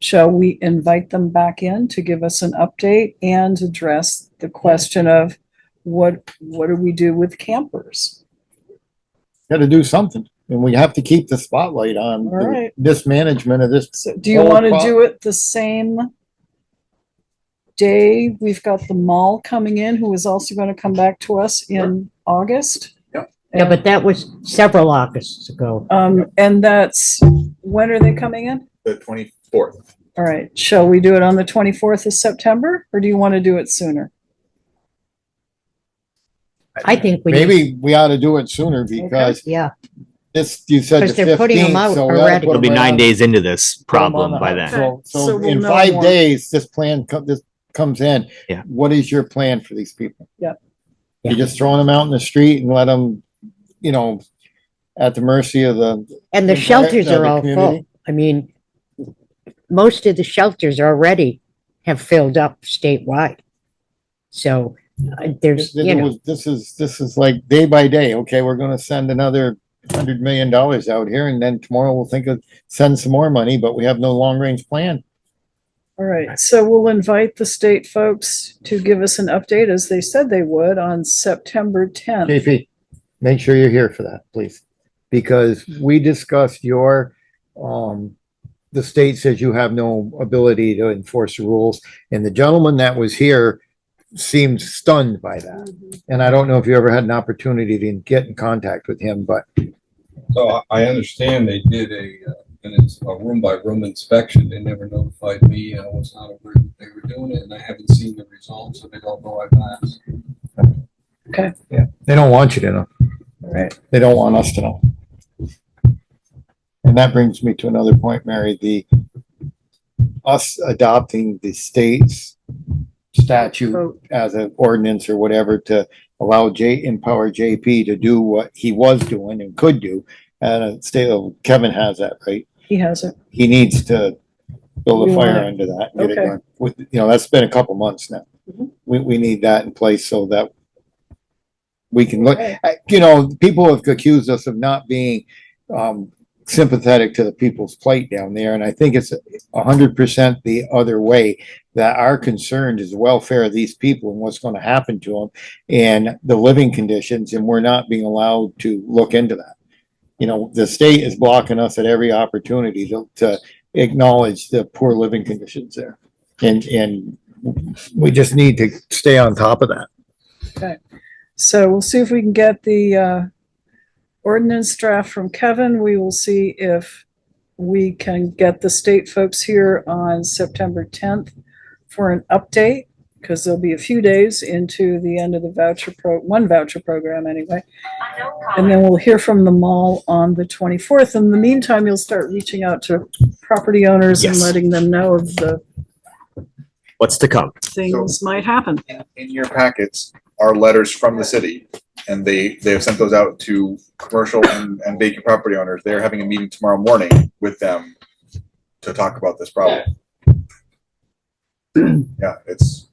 Shall we invite them back in to give us an update and address the question of what do we do with campers?
Got to do something, and we have to keep the spotlight on
All right.
this management of this.
So do you want to do it the same day? We've got the mall coming in, who is also going to come back to us in August.
Yeah, but that was several Augusts ago.
And that's, when are they coming in?
The 24th.
All right, shall we do it on the 24th of September, or do you want to do it sooner?
I think we,
Maybe we ought to do it sooner, because
yeah,
this, you said the
Because they're putting them
15th,
out
so we ought to
already.
put
It'll be
them right
9
on-
days into this
put them on
problem
the
by
house.
then.
Okay.
So
So we'll
in
know
5
more.
days, this comes in.
Yeah.
What is your plan for these people?
Yeah.
You're just throwing them out in the street and let them, at the mercy of the.
and the shelters
of
are
the
all
community?
full. I mean, most of the shelters already have filled up statewide. So there's,
This is like day by day. Okay, we're gonna send another $100 million out here, and then tomorrow we'll send some more money, but we have no long range plan.
All right, so we'll invite the state folks to give us an update, as they said they would, on September 10th.
JP, make sure you're here for that, please. Because we discussed the state says you have no ability to enforce the rules. And the gentleman that was here seemed stunned by that. And I don't know if you ever had an opportunity to get in contact with him, but
So I understand they did a room by room inspection. They never notified me. I was not aware that they were doing it, and I haven't seen the results, so they don't know I've asked.
Okay,
yeah, they don't want you to know.
all right.
They don't want us to know. And that brings me to another point, Mary, us adopting the state's statute as an ordinance or whatever to allow empower JP to do what he was doing and could do. And Kevin has that, right?
He has it.
He needs to build
We
a
want
fire
it.
under that. And get it
Okay.
done. That's been a couple months now.
Mhm.
We need that in place so that we can look,
Okay.
people have accused us of not being, sympathetic to the people's plight down there. And I think it's 100% the other way, that our concern is the welfare of these people and what's going to happen to them and the living conditions. And we're not being allowed to look into that. The state is blocking us at every opportunity to acknowledge the poor living conditions there. And we just need to stay on top of that.
Okay. So we'll see if we can get the ordinance draft from Kevin. We will see if we can get the state folks here on September 10th for an update, because there'll be a few days into the end of the one voucher program anyway. And then we'll hear from them all on the 24th. In the meantime, you'll start reaching out to property owners and
Yes.
letting them know of the
What's to come?
things might happen.
In your packets are letters from the city, and they have sent those out to commercial and vacant property owners. They're having a meeting tomorrow morning with them to talk about this problem. Yeah, it's.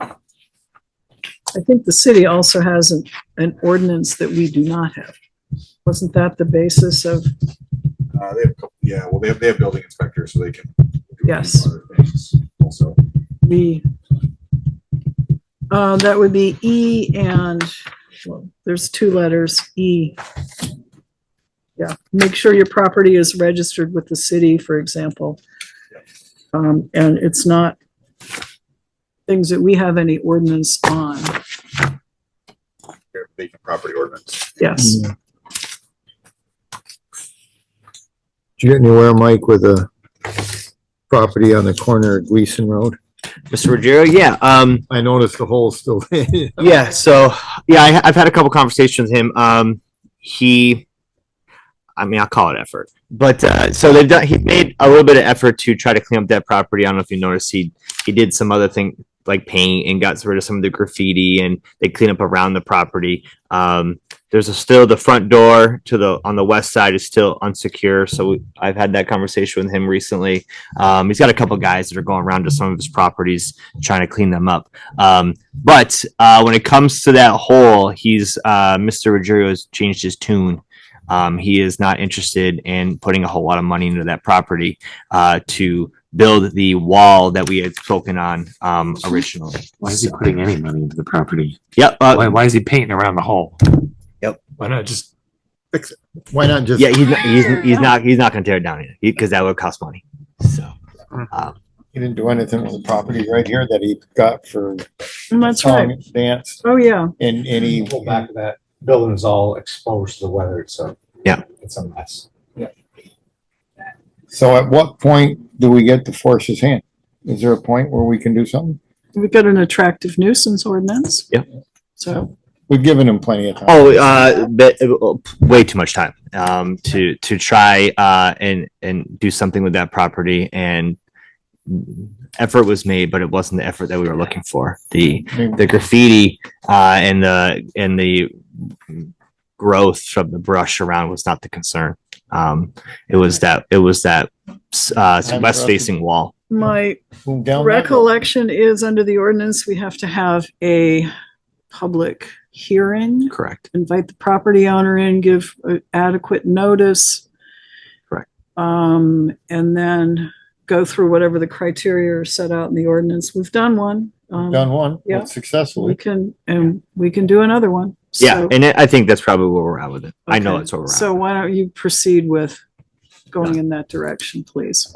I think the city also has an ordinance that we do not have. Wasn't that the basis of?
They have a couple, yeah, well, they have building inspectors, so they can. do
Yes.
other things also.
That would be E and, well, there's two letters, E. Yeah, make sure your property is registered with the city, for example. And it's not things that we have any ordinance on.
Their vacant property ordinance.
Yes.
Did you get anywhere, Mike, with a property on the corner of Gleason Road?
Mr. Ruggiero, yeah,
I noticed the hole's still there.
yeah, so, yeah, I've had a couple conversations with him. I'll call it effort, but, so he made a little bit of effort to try to clean up that property. I don't know if you noticed, he did some other thing like paint and got rid of some of the graffiti, and they clean up around the property. There's still the front door on the west side is still unsecure. So I've had that conversation with him recently. He's got a couple guys that are going around to some of his properties trying to clean them up. But when it comes to that hole, Mr. Ruggiero has changed his tune. He is not interested in putting a whole lot of money into that property to build the wall that we had spoken on originally.
Why is he putting any money into the property?
Yep.
Why is he painting around the hole?
Yep.
Why not just fix it?
Why not just?
Yeah, he's not going to tear it down because that would cost money. So
He didn't do anything with the property right here that he got for
That's
song
right.
and dance.
Oh, yeah.
And he,
Go back to that building is all exposed to the weather. It's a mess.
so at what point do we get to force his hand? Is there a point where we can do something?
We've got an attractive nuisance ordinance.
Yep.
So,
We've given him plenty of time.
way too much time to try and do something with that property, and effort was made, but it wasn't the effort that we were looking for. The graffiti and the growth from the brush around was not the concern. It was that west facing wall.
my
Move down that road.
recollection is under the ordinance, we have to have a public hearing.
Correct.
Invite the property owner in, give adequate notice.
Correct.
And then go through whatever the criteria are set out in the ordinance. We've done one.
Done one
Yeah.
successfully.
We can do another one.
Yeah,
So-
and I think that's probably where we're at with it. I know
okay.
that's where we're at.
So why don't you proceed with going in that direction, please?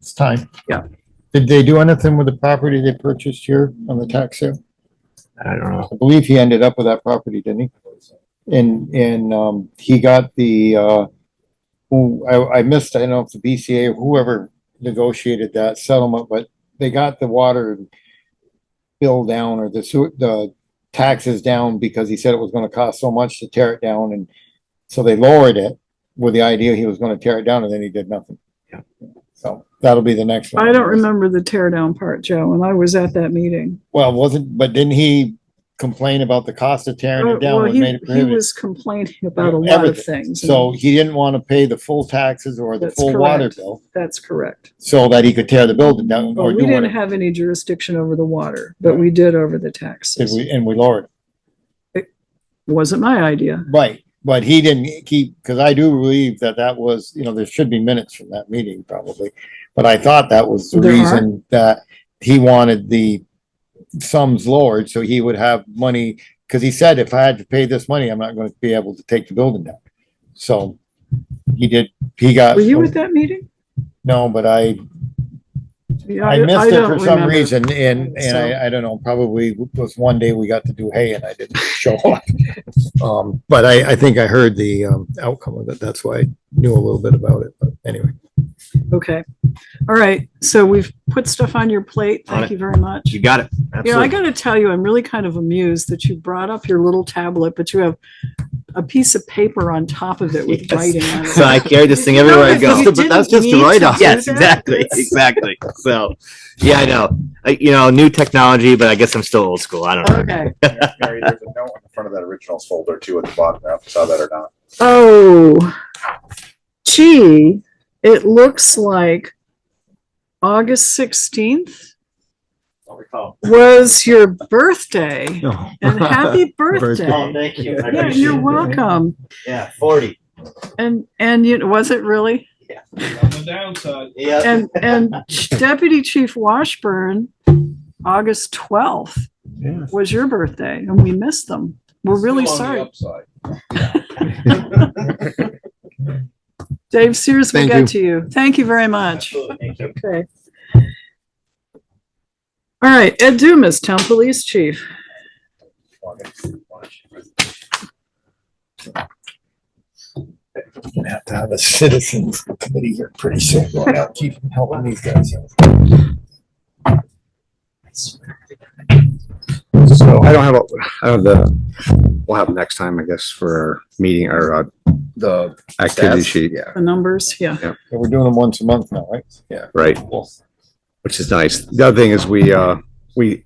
It's time.
Yeah.
Did they do anything with the property they purchased here on the tax sale?
I don't know.
I believe he ended up with that property, didn't he? And he got the, I missed, I don't know if the BCA or whoever negotiated that settlement, but they got the water bill down or the taxes down because he said it was gonna cost so much to tear it down, and so they lowered it with the idea he was gonna tear it down, and then he did nothing.
Yeah.
So That'll be the next one.
I don't remember the tear down part, Joe, and I was at that meeting.
Well, but didn't he complain about the cost of tearing it down?
Well,
What
he,
made it
he
prohibitive?
was complaining about a lot of
Everything.
things.
So he didn't want to pay the full taxes or the
That's
full water
correct.
bill
That's correct.
so that he could tear the building down
Well,
or
we
do
didn't
whatever.
have any jurisdiction over the water, but we did over the taxes.
And we lowered it.
Wasn't my idea.
Right, but he didn't keep, because I do believe that was, there should be minutes from that meeting probably. But I thought that was the
There are?
reason that he wanted the sums lowered so he would have money. Because he said, if I had to pay this money, I'm not going to be able to take the building down. So he got.
Were you at that meeting?
No, but I
Yeah,
missed it
don't
for some
remember.
reason, and
So-
I don't know, probably was one day we got to do hay and I didn't show up. But I think I heard the outcome of it. That's why I knew a little bit about it, but anyway.
Okay. All right. So we've put stuff on your plate.
On
Thank
it.
you very much.
You got it.
You know, I
Absolutely.
got to tell you, I'm really kind of amused that you brought up your little tablet, but you have a piece of paper on top of it with
Yes.
writing on it.
So I carry this thing everywhere I go.
You didn't
That's just
need
the
to
write-off.
do
Yes,
that.
exactly,
That's-
exactly. So, yeah, I know. New technology, but I guess I'm still old school. I don't know.
Okay.
Mary, there's a note on the front of that originals folder too at the bottom. I don't know if you saw that or not.
Oh, gee, it looks like August 16th was your birthday, and happy birthday.
thank you.
Yeah, you're welcome.
Yeah, 40.
And was it really?
Yeah.
On the downside.
Yeah.
And Deputy Chief Washburn, August 12th was your birthday, and we missed them. We're really
Still on
sorry.
the upside.
Dave Sears will
Thank
get
you.
to you. Thank you very much.
Thank you.
Okay. All right, Ed Dumas, Town Police Chief.
Gonna have to have a citizens committee here pretty soon. Going out, keep helping these guys.
So I don't have we'll have next time, I guess, for our meeting or the activity sheet. Yeah.
The numbers, yeah.
Yeah, we're doing them once a month now, right? Yeah.
Right. Which is nice. The other thing is we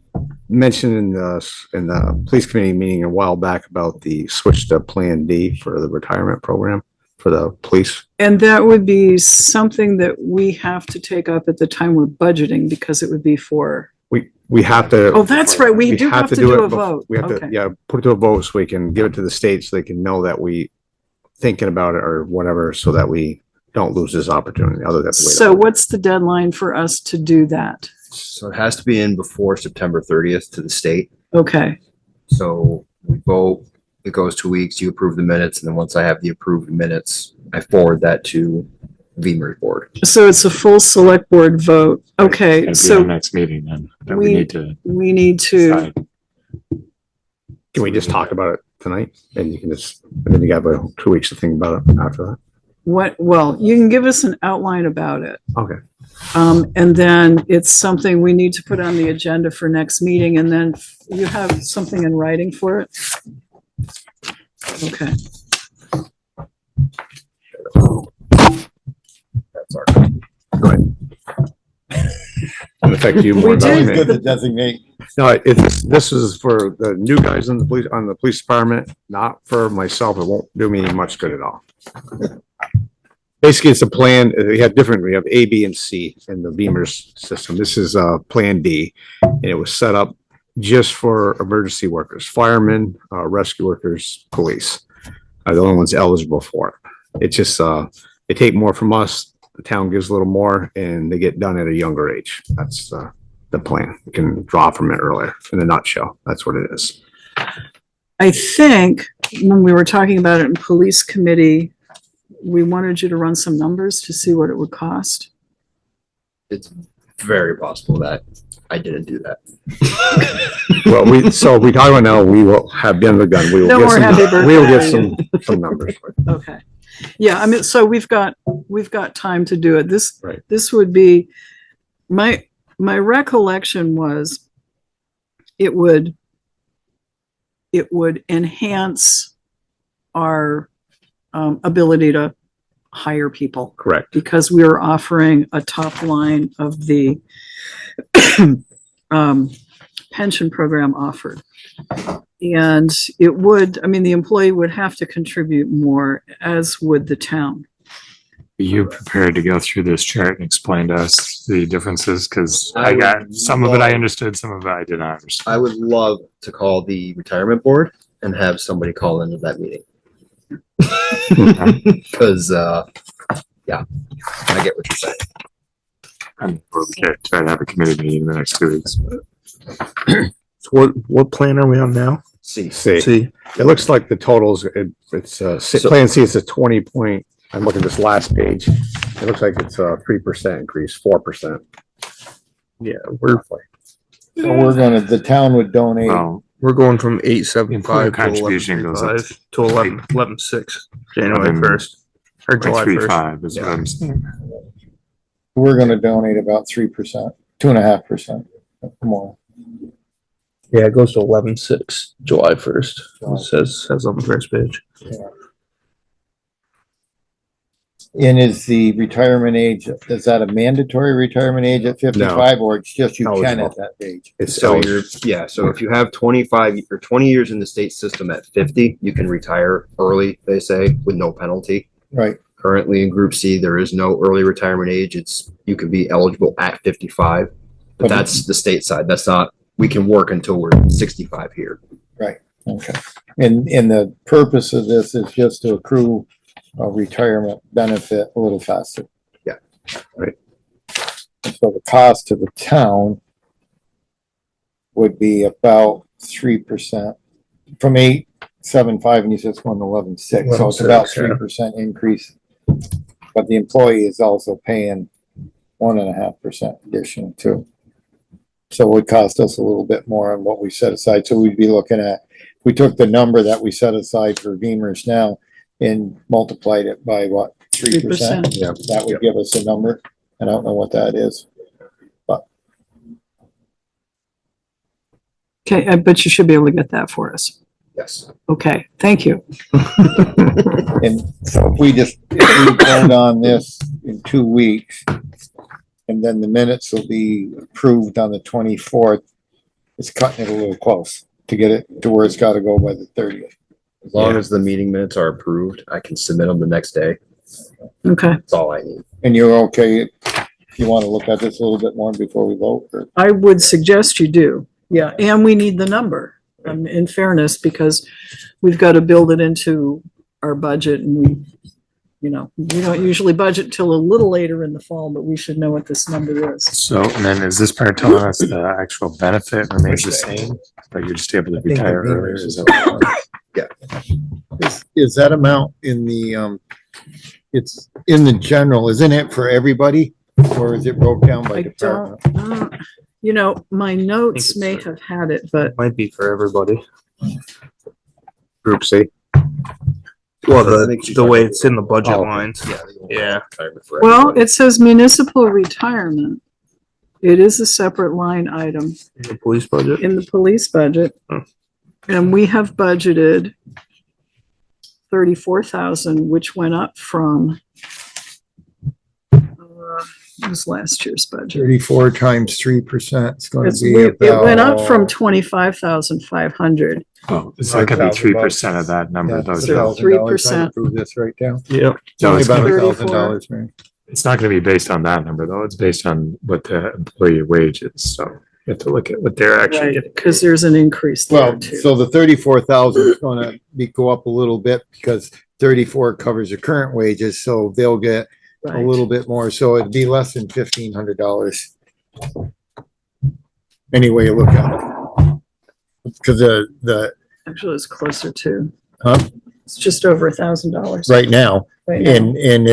mentioned in the police committee meeting a while back about the switch to Plan D for the retirement program for the police.
And that would be something that we have to take up at the time we're budgeting, because it would be for,
We have to.
oh, that's right, we do have to do
it
a vote.
We have to,
Okay.
yeah, put it to a vote so we can give it to the state so they can know that we thinking about it or whatever, so that we don't lose this opportunity other than.
So what's the deadline for us to do that?
So it has to be in before September 30th to the state.
Okay,
So we vote, it goes 2 weeks, you approve the minutes, and then once I have the approved minutes, I forward that to Veneri board.
so it's a full select board vote. Okay,
It'll be our
so
next meeting then, that
we-
we need to
we need to,
decide.
Can we just talk about it tonight? And you can just, and then you got 2 weeks to think about it after that.
well, you can give us an outline about it.
Okay.
And then it's something we need to put on the agenda for next meeting, and then you have something in writing for it? Okay,
That's our. Go ahead. It'll affect you more.
We did.
than
Good
me.
to designate.
No, this is for the new guys in the police department, not for myself. It won't do me much good at all. Basically, it's a plan. We have A, B, and C in the Beamer's system. This is Plan D, and it was set up just for emergency workers, firemen, rescue workers, police. Are the only ones eligible for it. It's just, they take more from us, the town gives a little more, and they get done at a younger age. That's the plan. You can draw from it earlier. In a nutshell, that's what it is.
I think when we were talking about it in police committee, we wanted you to run some numbers to see what it would cost.
It's very possible that I didn't do that.
Well, we talk about now, we will have been the gun. We will
No
get
more
some,
happy birthday.
we will get some numbers.
Okay. Yeah, I mean, so we've got time to do it.
Right.
This would be, my recollection was it would enhance our ability to hire people
Correct.
because we are offering a top line of the pension program offered. And it would, I mean, the employee would have to contribute more, as would the town.
Are you prepared to go through this chart and explain to us the differences? Because I got, some of it I understood, some of it I did not understand.
I would love to call the retirement board and have somebody call into that meeting. Cause, yeah, I get what you're saying.
I'm okay, try to have a committee meeting in the next 2 weeks.
So what plan are we on now?
See,
See,
It looks like the totals, it's, plan C is a 20 point, I'm looking at this last page. It looks like it's a 3% increase, 4%.
yeah, we're
So we're gonna, the town would donate,
Well,
we're going from
Employer
875 to
contribution goes up
1135 to 11/6, January 1st or July 1st.
3.5 is what I'm saying.
we're gonna donate about 3%, 2.5% more.
Yeah, it goes to 11/6, July 1st. It says on the first page.
And is the retirement age, is that a mandatory retirement age at 55 or it's just you can at that age?
It's
so so if you have 25 or 20 years in the state system at 50, you can retire early, they say, with no penalty.
Right.
Currently in Group C, there is no early retirement age. You can be eligible at 55, but that's the state side. That's not, we can work until we're 65 here.
Right, okay. And the purpose of this is just to accrue a retirement benefit a little faster.
Yeah.
Right. So the cost to the town would be about 3% from 8.75, and you said it's going to 11.6, so it's about 3% increase. But the employee is also paying 1.5% additional too. So it would cost us a little bit more on what we set aside. So we'd be looking at, if we took the number that we set aside for Beamers now and multiplied it by what, 3%?
Yeah.
That would give us a number. I don't know what that is, but.
Okay, but you should be able to get that for us.
Yes.
Okay, thank you.
And so if we vote on this in 2 weeks, and then the minutes will be approved on the 24th, it's cutting it a little close to get it to where it's gotta go by the 30th.
As long as the meeting minutes are approved, I can submit them the next day.
Okay,
That's all I need.
And you're okay, if you wanna look at this a little bit more before we vote, or?
I would suggest you do. Yeah, and we need the number, in fairness, because we've got to build it into our budget, and we don't usually budget till a little later in the fall, but we should know what this number is.
So, and then is this part telling us the actual benefit remains the same, but you're just able to retire earlier? Is that-
Is that amount in the, it's in the general, isn't it for everybody? Or is it broke down by
I
department?
don't, my notes may have had it, but
Might be for everybody. Group C. Well, the way it's in the budget lines. Yeah.
well, it says municipal retirement. It is a separate line item
The police budget.
in the police budget.
Oh.
And we have budgeted 34,000, which went up from what was last year's budget.
34 times 3%, it's gonna be
It went up from
about.
25,500.
Oh, it's not gonna be 3% of that number though, Joe.
3%.
Prove this right down.
Yep.
It's only
it's
about
gonna-
$1,000, man.
It's not gonna be based on that number though. It's based on what the employee wage is. So you have to look at what they're actually
Right,
getting.
because there's an increase there
Well,
too.
so the 34,000 is gonna go up a little bit because 34 covers the current wages, so they'll get a
Right.
little bit more, so it'd be less than $1,500. Any way you look at it. Because the,
Actually, it's closer to,
huh,
it's just over $1,000.
right now,
Right now.
and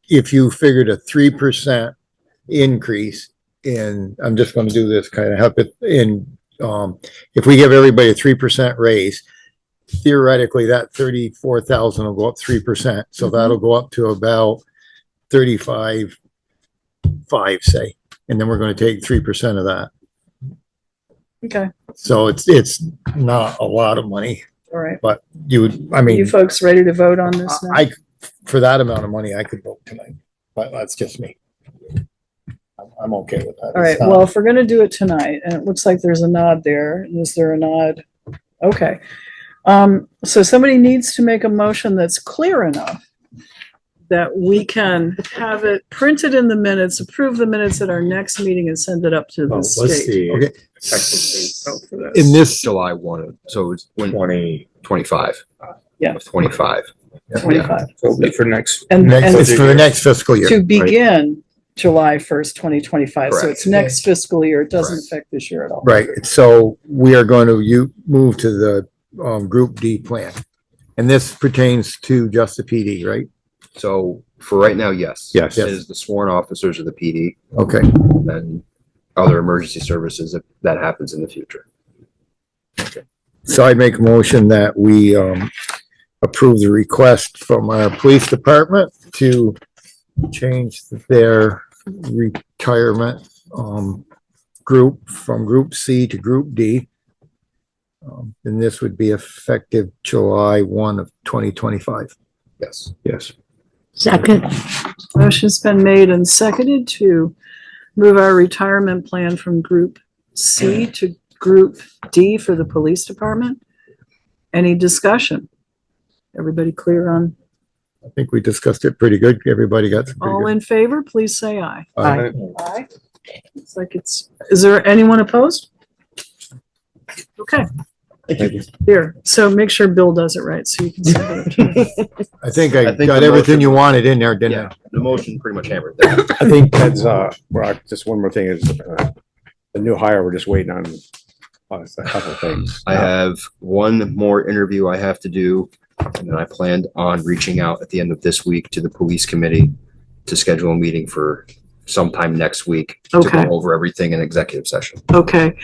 if you figured a 3% increase in, I'm just gonna do this kind of help it in, if we give everybody a 3% raise, theoretically, that 34,000 will go up 3%, so that'll go up to about 35.5, say, and then we're gonna take 3% of that.
Okay,
So it's not a lot of money,
all right.
but you would, I
Are
mean,
you folks ready to vote on this now?
for that amount of money, I could vote tonight, but that's just me. I'm okay with that.
All right, well, if we're gonna do it tonight, and it looks like there's a nod there, is there a nod? Okay. So somebody needs to make a motion that's clear enough that we can have it printed in the minutes, approve the minutes at our next meeting and send it up to the state.
Okay,
Oh, for this.
in this,
July 1, so it's when 25.
Yeah.
25.
25.
So it'll be for next.
And,
it's
and
for the next fiscal year.
to begin July 1st, 2025. So
Correct.
it's next fiscal year. It doesn't
Correct.
affect this year at all.
Right, so we are going to, move to the, Group D plan. And this pertains to just the PD, right?
So for right now, yes.
Yes.
It is the sworn officers of the PD
Okay,
and other emergency services if that happens in the future.
so I make a motion that we, approve the request from our police department to change their retirement, group from Group C to Group D. And this would be effective July 1 of 2025.
Yes.
Yes.
Second,
Motion's been made and seconded to move our retirement plan from Group C to Group D for the police department. Any discussion? Everybody clear on?
I think we discussed it pretty good. Everybody got pretty
All
good.
in favor, please say aye.
Aye.
Aye. It's like is there anyone opposed? Okay. Here, so make sure Bill does it right, so you can send it to me.
I think I
I think
got
the
everything
motion-
you wanted in there, didn't
Yeah,
I?
the motion pretty much hammered that.
I think that's, Brock, just one more thing is, the new hire, we're just waiting on a couple of things.
I have one more interview I have to do, and then I planned on reaching out at the end of this week to the police committee to schedule a meeting for sometime next week to
Okay.
go over everything in executive session.
Okay,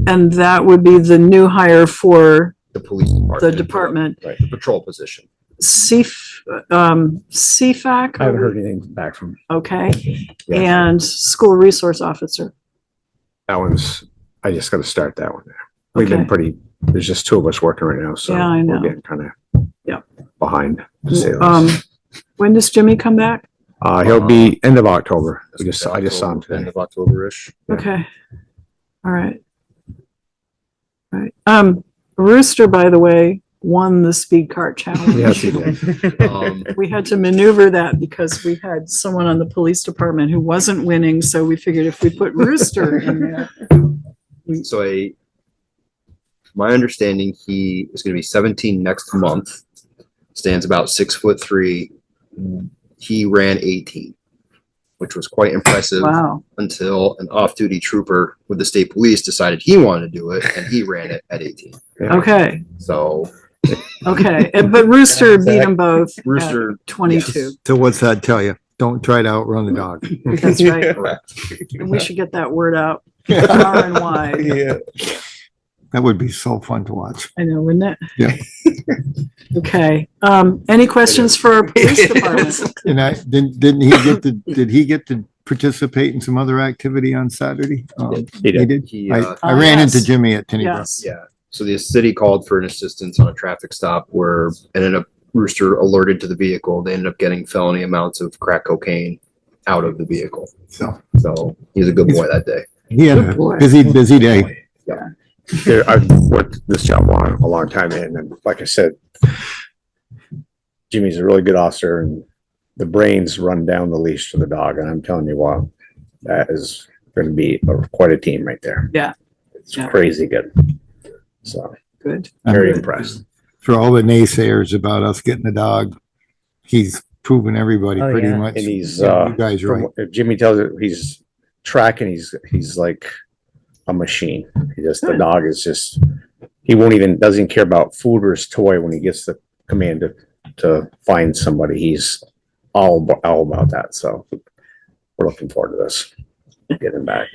and that would be the new hire for
The police department.
the department,
Right, the patrol position.
CFAC?
I haven't heard anything back from,
Okay,
Yeah.
and school resource officer.
that one's, I just gotta start that one. We've
Okay.
been pretty, there's just two of us working right now, so.
Yeah, I know.
We're getting kind of.
Yeah.
Behind. to say the
Um,
least.
when does Jimmy come back?
He'll be end of October. I just saw him
End
today.
of October-ish.
Yeah.
Okay, all right. All right, Rooster, by the way, won the speed cart challenge.
Yes, he did.
We had to maneuver that because we had someone on the police department who wasn't winning, so we figured if we put Rooster in there.
So my understanding, he is gonna be 17 next month, stands about 6'3". He ran 18, which was quite impressive
Wow,
until an off-duty trooper with the state police decided he wanted to do it and he ran it at 18.
Yeah.
okay,
So
okay, but Rooster beat them both at
Rooster,
22.
So what's that tell you? Don't try to outrun the dog.
That's right.
correct.
And we should get that word out far and wide.
Yeah.
That would be so fun to watch.
I know, wouldn't it?
Yeah.
Okay, any questions for our police department?
And did he get to participate in some other activity on Saturday?
He did.
He,
I ran
yes.
into Jimmy at Tinnybrook.
Yes,
yeah. So the city called for an assistance on a traffic stop where ended up Rooster alerted to the vehicle. They ended up getting felony amounts of crack cocaine out of the vehicle.
So
So he's a good boy that day.
he had
Good boy.
a busy day.
Yeah, I've worked this job a long time and like I said, Jimmy's a really good officer and the brains run down the leash to the dog. And I'm telling you what, that is going to be quite a team right there.
Yeah.
It's
Yeah.
crazy good. So
good.
very impressed.
For all the naysayers about us getting a dog, he's proven everybody
Oh,
pretty
yeah.
much.
And he's,
You guys are
from
right.
what Jimmy tells it, he's tracking, he's like a machine. The
Good.
dog is just, he doesn't care about food or his toy when he gets the command to find somebody. He's all about that. So we're looking forward to this, getting back.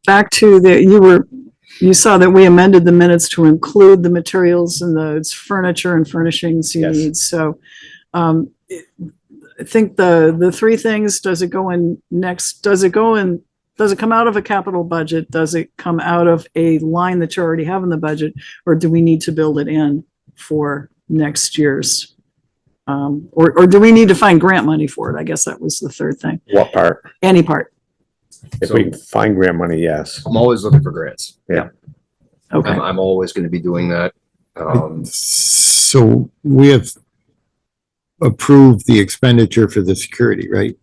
Back to you saw that we amended the minutes to include the materials and the furniture and furnishings you
Yes.
need, so, I think the three things, does it come out of a capital budget? Does it come out of a line that you already have in the budget? Or do we need to build it in for next year's. Or do we need to find grant money for it? I guess that was the third thing.
What part?
Any part.
If we can find grant money, yes.
I'm always looking for grants.
Yeah.
Okay.
I'm always going to be doing that.
So we have approved the expenditure for the security, right?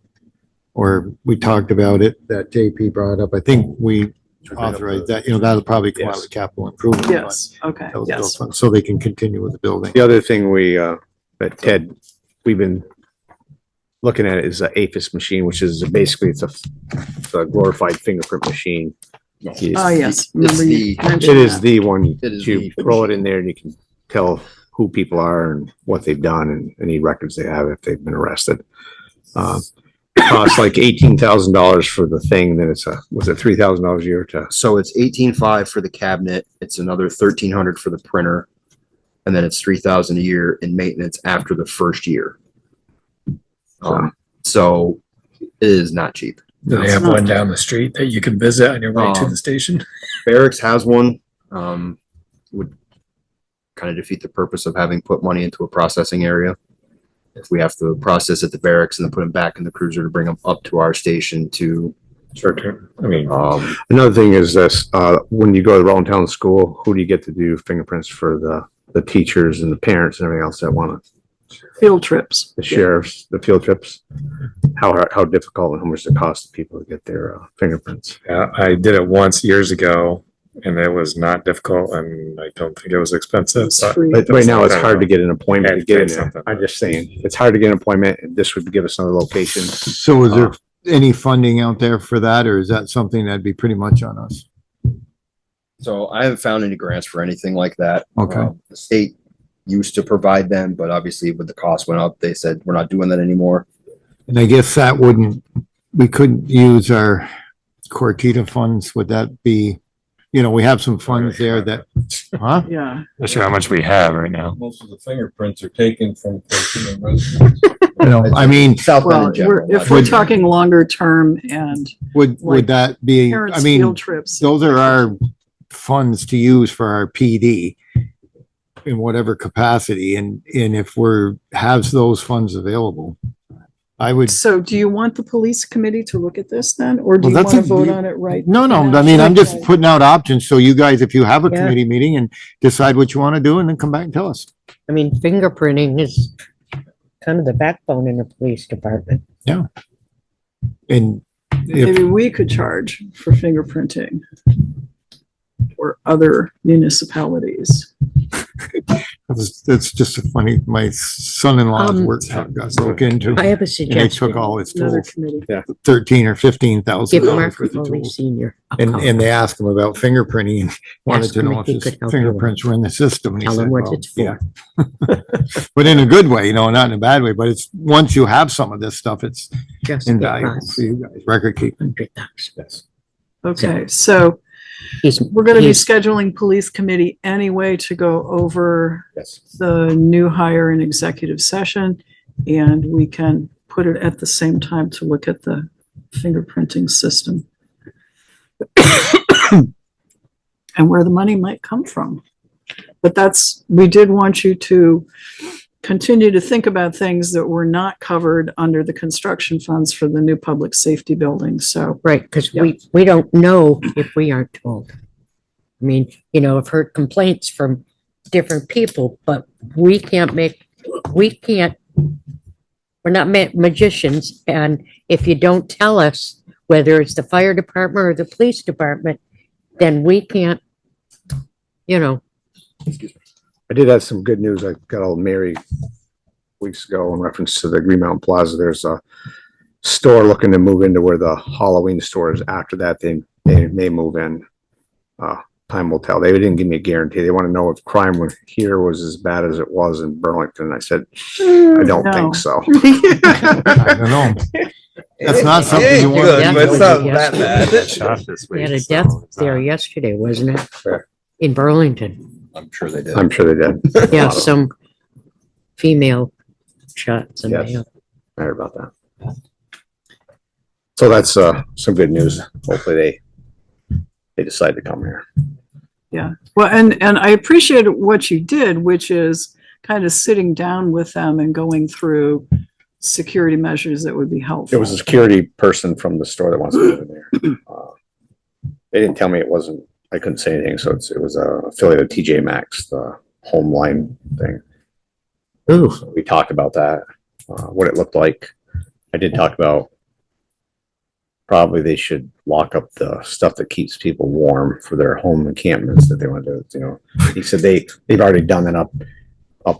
Or we talked about it, that JP brought up. I think we authorized that, that'll probably come out of the capital improvement. fund.
Yes, okay,
Those
yes.
funds, so they can continue with the building.
The other thing that Ted, we've been looking at is the APHIS machine, which is basically, it's a glorified fingerprint machine.
Oh, yes. Remember you
It
mentioned
is
that.
the one,
It is
you
the
roll it in there and you can tell who people are and what they've done and any records they have if they've been arrested. Costs like $18,000 for the thing, then was it $3,000 a year to?
So it's 18.5 for the cabinet. It's another 1,300 for the printer. And then it's 3,000 a year in maintenance after the first year. So it is not cheap.
Do they have one down the street that you can visit on your way to the station?
Barracks has one. Would kind of defeat the purpose of having put money into a processing area. If we have to process at the barracks and then put them back in the cruiser to bring them up to our station to.
Sure. I mean, another thing is this, when you go to Rutland Town School, who do you get to do fingerprints for the teachers and the parents and everything else that want to?
Field trips.
The sheriffs, the field trips, how difficult and how much it costs people to get their fingerprints.
Yeah, I did it once years ago and it was not difficult and I don't think it was expensive.
It's
but-
free.
But right now, it's hard to get an appointment to
Yeah,
get in
something.
there. I'm just saying, it's hard to get an appointment, and this would give us another location.
So is there any funding out there for that, or is that something that'd be pretty much on us?
So I haven't found any grants for anything like that.
Okay.
The state used to provide them, but obviously with the cost went up, they said, we're not doing that anymore.
And I guess that we couldn't use our Cortita funds, would that be, we have some funds there that, huh?
Yeah.
Not sure how much we have right now.
Most of the fingerprints are taken from 13 residents.
I mean,
South Bend
Well,
in general.
if we're talking longer term and
would
like
that be,
parents'
I mean,
field trips.
those are our funds to use for our PD in whatever capacity, and if has those funds available, I would.
So do you want the police committee to look at this then, or do
Well,
you
that's
want to
a-
vote on it right?
No,
now?
I mean, I'm just
Okay.
putting out options, so you guys, if you have a
Yeah.
committee meeting and decide what you want to do, and then come back and tell us.
I mean, fingerprinting is kind of the backbone in the police department.
And
Maybe
if,
we could charge for fingerprinting or other municipalities.
it's just a funny, my son-in-law's work got broke into,
I have a
and they
suggestion.
took all his
Another
tools,
committee.
13 or 15,000
Give
dollars
Mark
worth of
Foley
tools.
Senior. a
And,
call.
and they asked him about fingerprinting and wanted
Ask
to
him
know
if
if
he could
his
help you
fingerprints were in the system. And he
Tell
said,
him what
well,
it's for.
yeah. But in a good way, not in a bad way, but it's, once you have some of this stuff, it's
Just
invaluable
because
for you guys, record keeping.
$100,000.
Okay, so we're gonna be scheduling police committee anyway to go over the new hire and executive session. And we can put it at the same time to look at the fingerprinting system. And where the money might come from. But we did want you to continue to think about things that were not covered under the construction funds for the new public safety building, so.
Right, because we don't know if we aren't told. I mean, I've heard complaints from different people, but we're not magicians, and if you don't tell us, whether it's the fire department or the police department, then we can't,
I did have some good news. I got all Mary weeks ago in reference to the Green Mountain Plaza. There's a store looking to move into where the Halloween store is. After that, they may move in. Time will tell. They didn't give me a guarantee. They want to know if crime here was as bad as it was in Burlington. I said, I don't
No.
think so.
I don't know. That's not something you want
good,
to
but it's not
that bad.
Shot this
we
week,
had a
so
death
it's
there
not-
yesterday, wasn't it?
Sure.
In Burlington.
I'm sure they did.
I'm sure they did.
Yeah, some female shot somebody
Yes.
up.
I heard about that. So that's some good news. Hopefully they decide to come here.
Yeah, well, and I appreciate what you did, which is kind of sitting down with them and going through security measures that would be helpful.
There was a security person from the store that wants to go in there. They didn't tell me it wasn't, I couldn't say anything, so it was a affiliate of TJ Maxx, the home line thing. Ooh. So we talked about that, what it looked like. I did talk about probably they should lock up the stuff that keeps people warm for their home encampments that they want to, you know. He said they've already done it up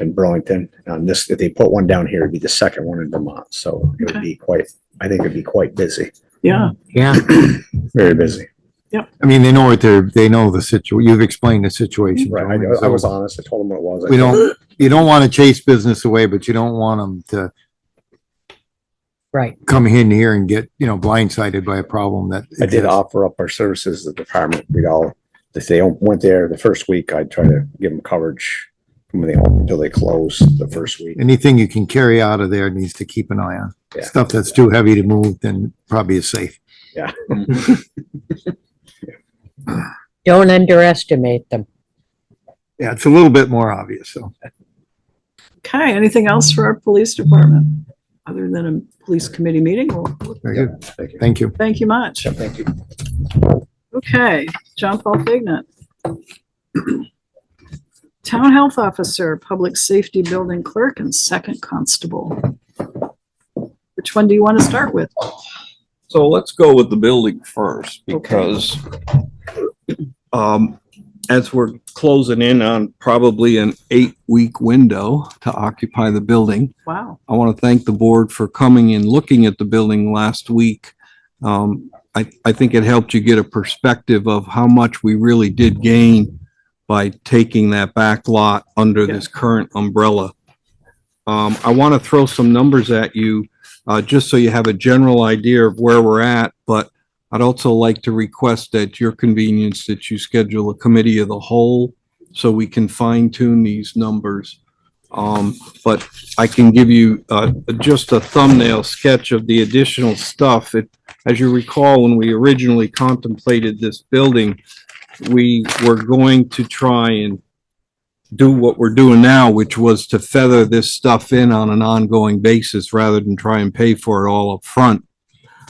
in Burlington. This, if they put one down here, it'd be the second one in Vermont. So it would be quite, I think it'd be quite busy.
Yeah.
Yeah.
Very busy.
Yep.
I mean, they know the situation. You've explained the situation.
Right. I was honest. I told them what it was.
You don't want to chase business away, but you don't want them to
Right.
come in here and get, blindsided by a problem that.
I did offer up our services, the department. If they went there the first week, I'd try to give them coverage from when they open until they close the first week.
Anything you can carry out of there needs to keep an eye on.
Yeah.
Stuff that's too heavy to move, then probably is safe.
Yeah.
Don't underestimate them.
Yeah, it's a little bit more obvious, so.
Okay, anything else for our police department? Other than a police committee meeting?
Very good. Thank you.
Thank you much.
Thank you.
Okay, John Paul Faignant. Town Health Officer, Public Safety Building Clerk, and Second Constable. Which one do you want to start with?
So let's go with the building first, because as we're closing in on probably an 8-week window to occupy the building.
Wow.
I want to thank the board for coming and looking at the building last week. I think it helped you get a perspective of how much we really did gain by taking that back lot under this current umbrella. I want to throw some numbers at you, just so you have a general idea of where we're at, but I'd also like to request at your convenience that you schedule a committee of the whole so we can fine tune these numbers. But I can give you just a thumbnail sketch of the additional stuff. As you recall, when we originally contemplated this building, we were going to try and do what we're doing now, which was to feather this stuff in on an ongoing basis rather than try and pay for it all up front.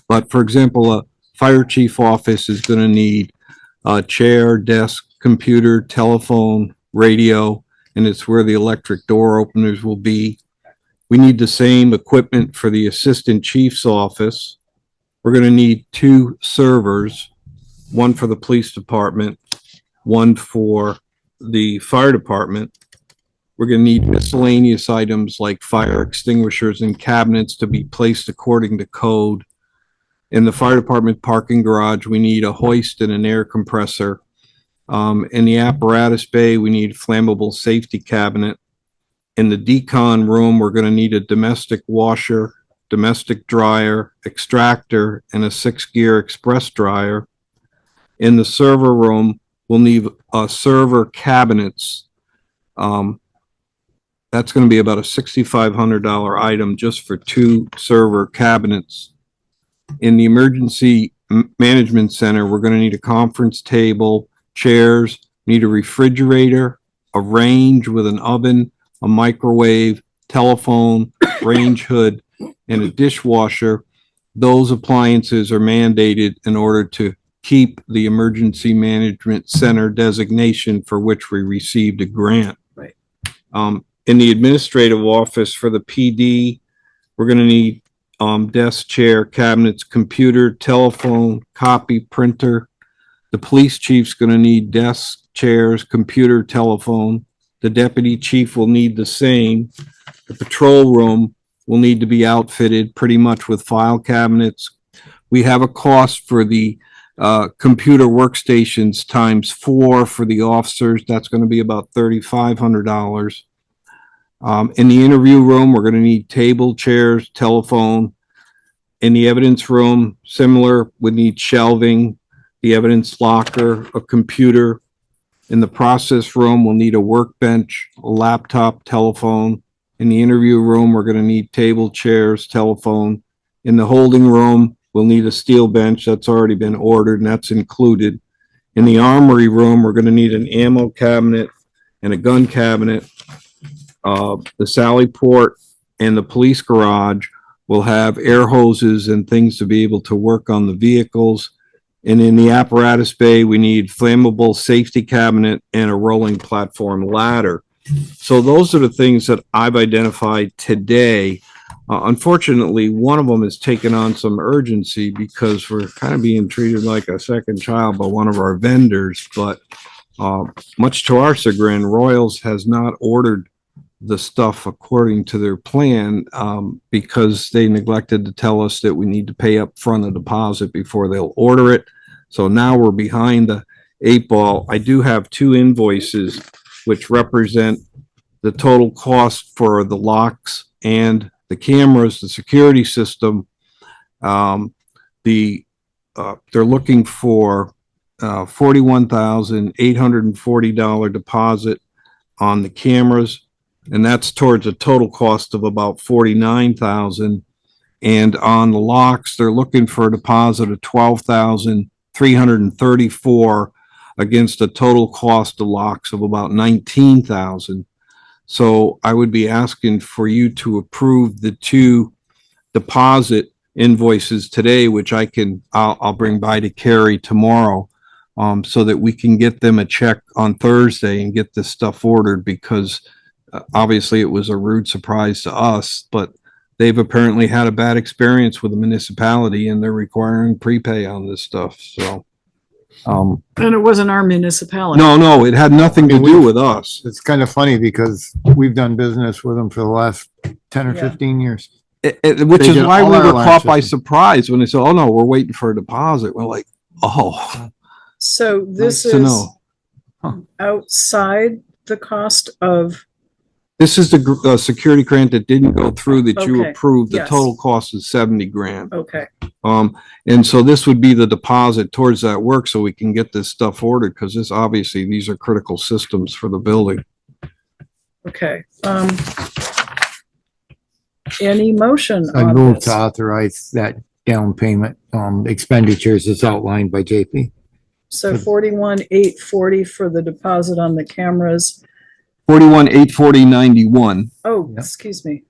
But for example, a fire chief office is going to need a chair, desk, computer, telephone, radio, and it's where the electric door openers will be. We need the same equipment for the assistant chief's office. We're going to need 2 servers, one for the police department, one for the fire department. We're going to need miscellaneous items like fire extinguishers and cabinets to be placed according to code. In the fire department parking garage, we need a hoist and an air compressor. In the apparatus bay, we need a flammable safety cabinet. In the decon room, we're going to need a domestic washer, domestic dryer, extractor, and a 6-gear express dryer. In the server room, we'll need server cabinets. That's going to be about a $6,500 item just for 2 server cabinets. In the emergency management center, we're going to need a conference table, chairs, need a refrigerator, a range with an oven, a microwave, telephone, range hood, and a dishwasher. Those appliances are mandated in order to keep the emergency management center designation for which we received a grant.
Right.
In the administrative office for the PD, we're going to need desk, chair, cabinets, computer, telephone, copy, printer. The police chief's going to need desks, chairs, computer, telephone. The deputy chief will need the same. The patrol room will need to be outfitted pretty much with file cabinets. We have a cost for the computer workstations ×4 for the officers. That's going to be about $3,500. In the interview room, we're going to need table, chairs, telephone. In the evidence room, similar, we need shelving, the evidence locker, a computer. In the process room, we'll need a workbench, a laptop, telephone. In the interview room, we're going to need table, chairs, telephone. In the holding room, we'll need a steel bench. That's already been ordered and that's included. In the armory room, we're going to need an ammo cabinet and a gun cabinet. the Sally Port and the police garage will have air hoses and things to be able to work on the vehicles. And in the apparatus bay, we need flammable safety cabinet and a rolling platform ladder. So those are the things that I've identified today. Unfortunately, one of them has taken on some urgency because we're kind of being treated like a second child by one of our vendors. But much to our chagrin, Royals has not ordered the stuff according to their plan because they neglected to tell us that we need to pay up front a deposit before they'll order it. So now we're behind the 8 ball. I do have 2 invoices which represent the total cost for the locks and the cameras, the security system. They're looking for $41,840 deposit on the cameras, and that's towards a total cost of about $49,000. And on the locks, they're looking for a deposit of $12,334 against a total cost of locks of about $19,000. So I would be asking for you to approve the 2 deposit invoices today, which I'll bring by to Kari tomorrow, so that we can get them a check on Thursday and get this stuff ordered, because obviously it was a rude surprise to us, but they've apparently had a bad experience with the municipality and they're requiring prepay on this stuff. So
And it wasn't our municipality.
no, it had nothing to do with us.
It's kind of funny because we've done business with them for the last 10 or
Yeah.
15 years.
Which
They
is
did
why
all
we
our
were
alarm
caught by
systems.
surprise when they said, "Oh no, we're waiting for a deposit." We're like, "Oh,
So this
nice to
is
know."
outside the cost of,
This is the security grant that didn't go through that you
Okay,
approved. The
yes.
total cost is 70 grand.
okay,
And so this would be the deposit towards that work so we can get this stuff ordered, because this obviously these are critical systems for the building.
okay. Any motion
I
on
move
this?
to authorize that down payment, expenditures as outlined by JP.
So 41,840 for the deposit on the cameras.
41,840.91.
Oh,
Yep.
excuse me.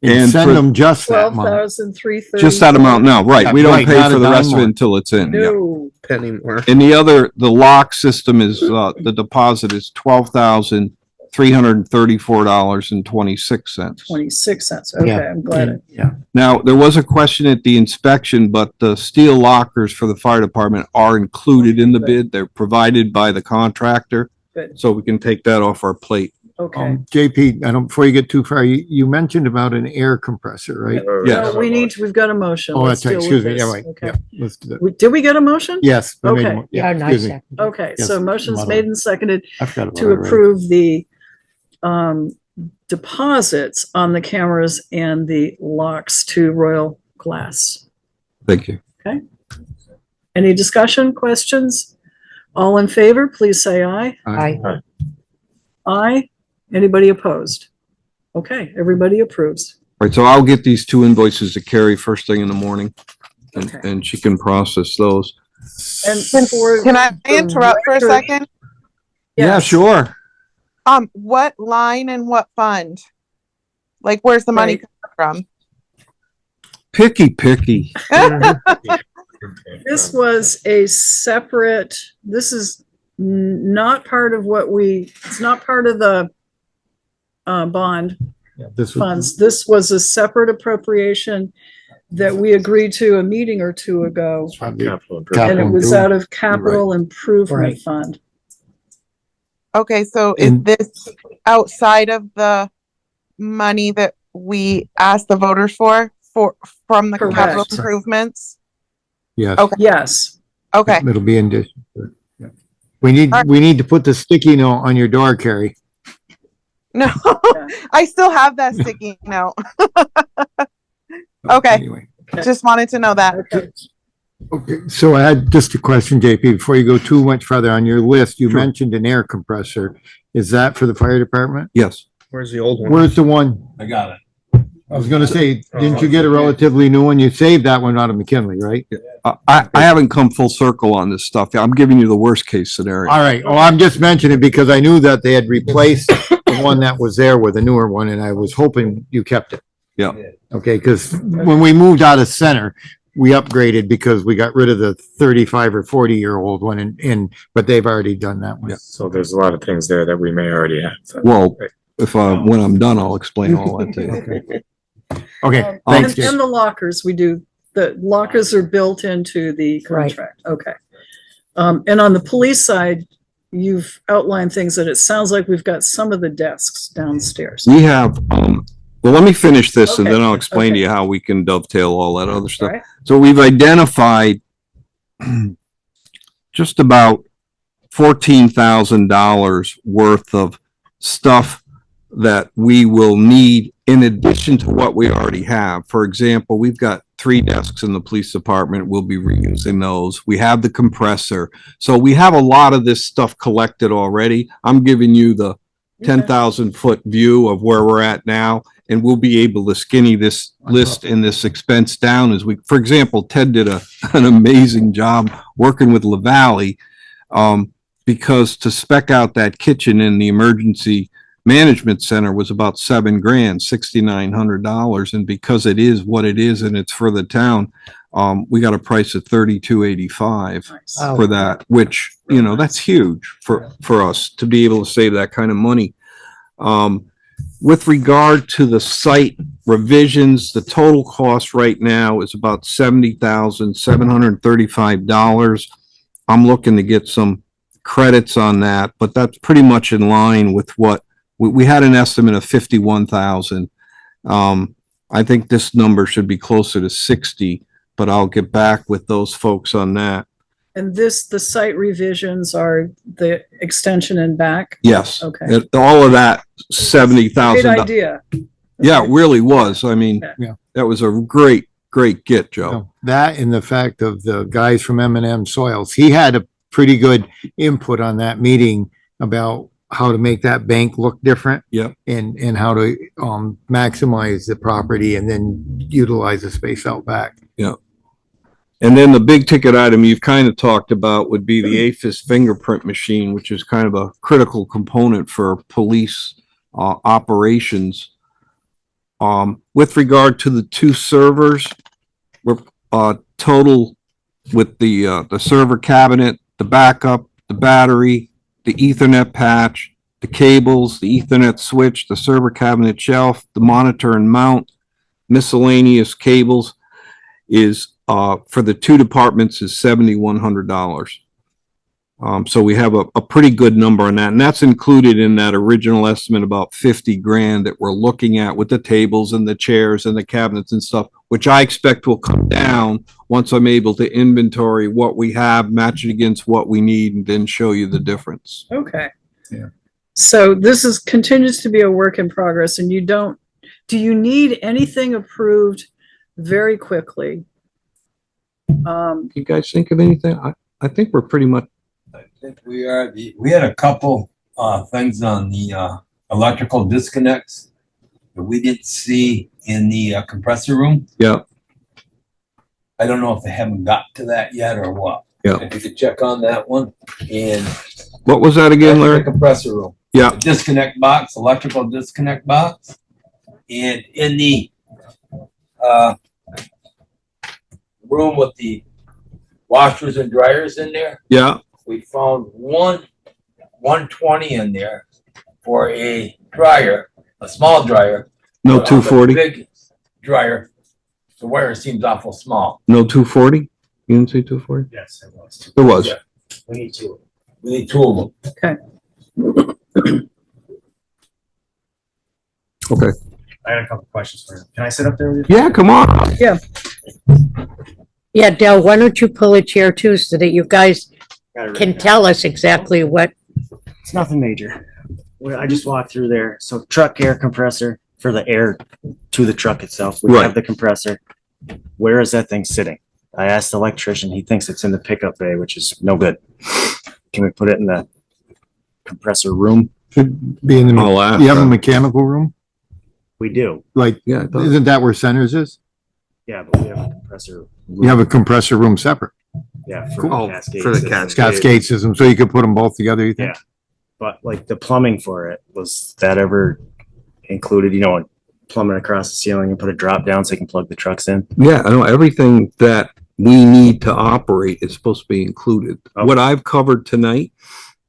And
And
for-
send them just that month.
12,330.
Just that amount now, right?
Yeah,
We don't
right,
pay
not
for
a
the
dime
rest of it
more.
until it's in. Yeah.
No,
Penny more.
And the lock system is, the deposit is $12,334.26.
26 cents. Okay,
Yeah.
I'm glad.
Yeah.
Now, there was a question at the inspection, but the steel lockers for the fire department are included in the bid. They're provided by the contractor,
Good,
so we can take that off our plate.
okay.
JP, before you get too far, you mentioned about an air compressor, right?
Yes.
No, we've got a motion.
Oh,
Let's
that's right.
deal with
Excuse me.
this.
Yeah, right.
Okay.
Yeah, let's do that.
Did we get a motion?
Yes. we made
Okay.
one.
Yeah,
excuse
nice.
me.
Okay,
Yes,
so motion's
mother.
made and seconded
I forgot about
to
it already.
approve the deposits on the cameras and the locks to Royal Glass.
Thank you.
Any discussion, questions? All in favor, please say aye.
I,
Aye. Anybody opposed? Okay, everybody approves.
Right, so I'll get these 2 invoices to Kari first thing in the morning,
Okay.
and she can process those.
And for.
Can I interrupt for a
record-
second?
Yeah,
Yes.
sure.
What line and what fund? Like, where's the money coming
Picky.
from?
This was a separate, this is not part of it's not part of the bond
This was,
funds. This was a separate appropriation that we agreed to a meeting or 2 ago, and it was out of capital improvement
Right.
fund.
Okay, so is
And-
this outside of the money that we asked the voters from the capital
Correct.
improvements?
yes.
Okay.
Yes,
Okay,
It'll be in addition. to it. Yeah. We need to put the sticky note on your door, Kari.
no, I still have that sticky note. Okay.
Anyway.
Just wanted to know that.
okay.
Okay, so I had just a question, JP, before you go too much further on your list, you
Sure.
mentioned an air compressor. Is that for the fire department?
Yes.
Where's the old one?
Where's the one?
I got it.
I was gonna say, didn't you get a relatively new one? You saved that one out of McKinley, right?
I haven't come full circle on this stuff. I'm giving you the worst case scenario.
All right. Well, I'm just mentioning because I knew that they had replaced the one that was there with a newer one, and I was hoping you kept it.
Yeah.
Okay, because when we moved out of center, we upgraded because we got rid of the 35 or 40-year-old one but they've already done that one.
Yeah.
So there's a lot of things there that we may already have. So-
Well, when I'm done, I'll explain all that to you.
Okay, thanks, Jay.
And the lockers, the lockers are built into the contract. Okay. And on the police side, you've outlined things that it sounds like we've got some of the desks downstairs.
We have, well, let me finish this and then
Okay,
I'll explain to
okay.
you how we can dovetail all that other stuff.
Right.
So we've identified just about $14,000 worth of stuff that we will need in addition to what we already have. For example, we've got 3 desks in the police department. We'll be reusing those. We have the compressor. So we have a lot of this stuff collected already. I'm giving you the 10,000-foot view of where we're at now, and we'll be able to skinny this list and this expense down as we, for example, Ted did an amazing job working with LaValle, because to spec out that kitchen in the emergency management center was about $7,000, $6,900. And because it is what it is and it's for the town, we got a price of $3,285 for that, which, you know, that's huge for us to be able to save that kind of money. With regard to the site revisions, the total cost right now is about $70,735. I'm looking to get some credits on that, but that's pretty much in line with what we had an estimate of 51,000. I think this number should be closer to 60, but I'll get back with those folks on that.
And the site revisions are the extension and back?
Yes.
Okay.
All of that, $70,000.
Great idea.
Yeah, it really was. I mean,
Yeah.
that was a great get, Joe.
So that and the fact of the guys from M&M Soils, he had a pretty good input on that meeting about how to make that bank look different.
Yep.
And how to maximize the property and then utilize the space out back.
Yeah. And then the big ticket item you've kind of talked about would be the AFIS fingerprint machine, which is kind of a critical component for police operations. With regard to the 2 servers, we're total with the server cabinet, the backup, the battery, the Ethernet patch, the cables, the Ethernet switch, the server cabinet shelf, the monitor and mount, miscellaneous cables is for the 2 departments is $7,100. So we have a pretty good number on that, and that's included in that original estimate about 50 grand that we're looking at with the tables and the chairs and the cabinets and stuff, which I expect will come down once I'm able to inventory what we have, match it against what we need, and then show you the difference.
Okay.
Yeah.
So this continues to be a work in progress, and do you need anything approved very quickly?
You guys think of anything? I think we're pretty much.
I think we had a couple things on the electrical disconnects that we didn't see in the compressor room.
Yeah.
I don't know if they haven't got to that yet or what.
Yeah.
If you could check on that one. And
what was that again, Larry?
The compressor room.
Yeah.
The disconnect box, electrical disconnect box. And in the room with the washers and dryers in there.
Yeah.
We found 120 in there for a dryer, a small dryer.
No
But on the
240?
Big dryer, the wire seems awful small.
No 240? You didn't say 240?
Yes, it was.
There was.
Yeah. We need 2. We need 2 of them.
Okay.
Okay.
I had a couple questions for you. Can I sit up there with you?
Yeah, come on.
Yeah.
Yeah, Dell, why don't you pull a chair too so that you guys can tell us exactly what.
It's nothing major. I just walked through there. So truck air compressor for the air to the truck itself. We
Right.
have the compressor. Where is that thing sitting? I asked the electrician. He thinks it's in the pickup bay, which is no good. Can we put it in the compressor room?
Should be in the,
I'll ask
you have a
them.
mechanical room?
We do.
Like,
Yeah, I thought-
isn't that where Centers is?
Yeah, but we have a compressor.
You have a compressor room separate,
Yeah,
Cool.
for Cascade.
For the
system.
cascade system, so you could put them both together, you think?
Yeah. But like the plumbing for it, was that ever included, you know, plumbing across the ceiling and put a drop down so you can plug the trucks in?
Yeah, I know everything that we need to operate is supposed to be included. What I've covered tonight,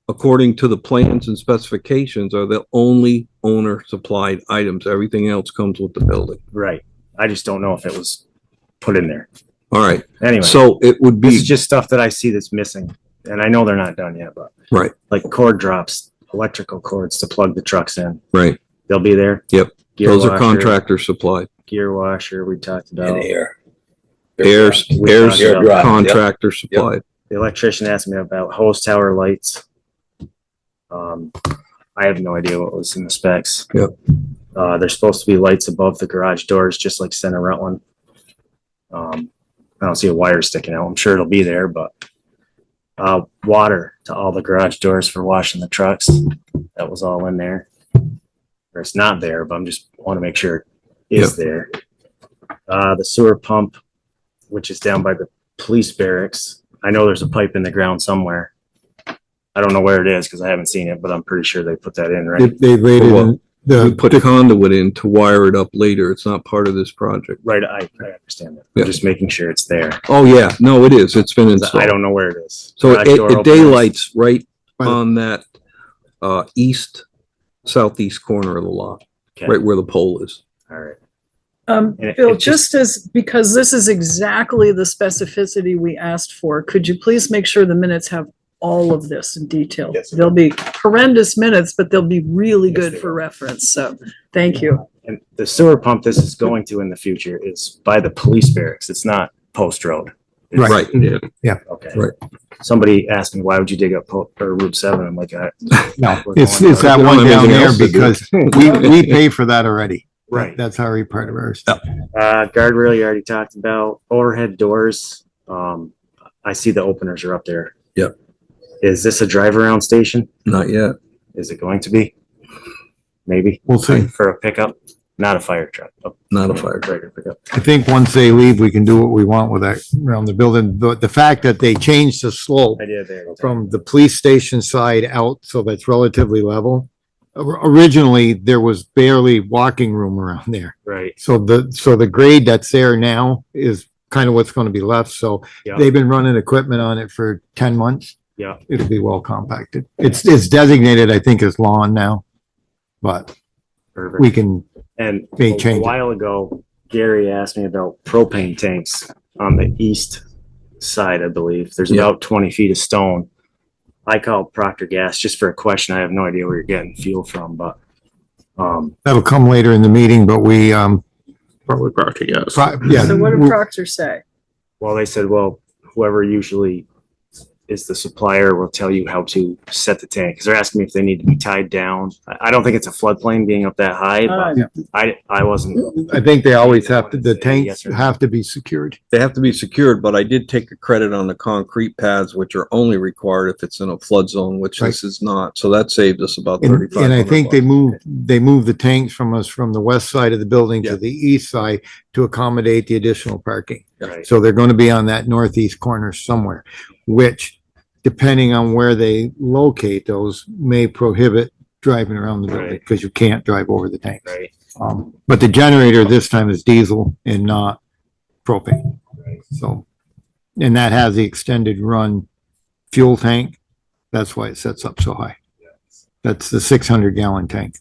according to the plans and specifications, are the only owner supplied items. Everything else comes with the building.
Right. I just don't know if it was put in there.
All right.
Anyway.
So it would
This
be,
is just stuff that I see that's missing. And I know they're not done yet, but
right,
like cord drops, electrical cords to plug the trucks in.
right.
They'll be there.
Yep.
Gear
Those are
washer,
contractor supplied.
Gear washer, we talked about.
Airs, contractor supplied.
The electrician asked me about hose tower lights. I have no idea what was in the specs.
Yep.
There's supposed to be lights above the garage doors, just like Center Rutland. I don't see a wire sticking out. I'm sure it'll be there, but water to all the garage doors for washing the trucks. That was all in there. Or it's not there, but I'm just want to make sure it is there. The sewer pump, which is down by the police barracks. I know there's a pipe in the ground somewhere. I don't know where it is because I haven't seen it, but I'm pretty sure they put that in, right?
They laid it in,
We put a conduit in to wire it up later. It's not part of this project.
Right, I understand that.
Yeah.
I'm just making sure it's there.
Oh, yeah. No, it is. It's been installed.
I don't know where it is.
So
Garage door
it
openers.
daylights right on that southeast corner of the lot,
Okay.
right where the pole is.
All right.
Bill, just as, because this is exactly the specificity we asked for, could you please make sure the minutes have all of this in detail?
Yes.
They'll be horrendous minutes, but they'll be really good for reference. So, thank you.
And the sewer pump this is going to in the future is by the police barracks. It's not Post Road. It's-
Right. Yeah.
Okay.
Right.
Somebody asked me, why would you dig up Route 7? I'm like,
No,
we're
it's
going
that
We don't
one
have
down
anything
there
else to do.
because we pay for that already.
Right.
That's already part of our stuff.
Guardrail, you already talked about. Overhead doors. I see the openers are up there.
Yep.
Is this a drive around station?
Not yet.
Is it going to be? Maybe.
We'll see.
For a pickup, not a fire truck.
Not a fire truck.
Regular pickup.
I think once they leave, we can do what we want with that around the building. But the fact that they changed the slope
I did there.
from the police station side out, so that's relatively level. Originally, there was barely walking room around there.
Right.
So the grade that's there now is kind of what's going to be left. So
Yeah.
they've been running equipment on it for 10 months.
Yeah.
It'll be well compacted. It's designated, I think, as lawn now, but
Perfect.
we can,
And
may
a
change it.
while ago, Gary asked me about propane tanks on the east side, I believe. There's
Yeah.
about 20 feet of stone. I called Procter Gas just for a question. I have no idea where you're getting fuel from, but
that'll come later in the meeting, but we,
Probably Procter, yes.
yeah.
So what did Proctor say?
well, they said, well, whoever usually is the supplier will tell you how to set the tank. Because they're asking me if they need to be tied down. I don't think it's a floodplain being up that high, but I wasn't.
I think they always have to, the tanks
Yes or no.
have to be secured.
They have to be secured, but I did take a credit on the concrete pads, which are only required if it's in a flood zone, which this is not. So that saved us about
And,
3,500.
and I think they moved the tanks from us from the west side of the building to the east side to accommodate the additional parking.
Right.
So they're going to be on that northeast corner somewhere, which depending on where they locate those may prohibit driving around the building
Right.
because you can't drive over the tanks.
Right.
But the generator this time is diesel and not propane.
Right.
So, and that has the extended run fuel tank. That's why it sets up so high. That's the 600-gallon tank.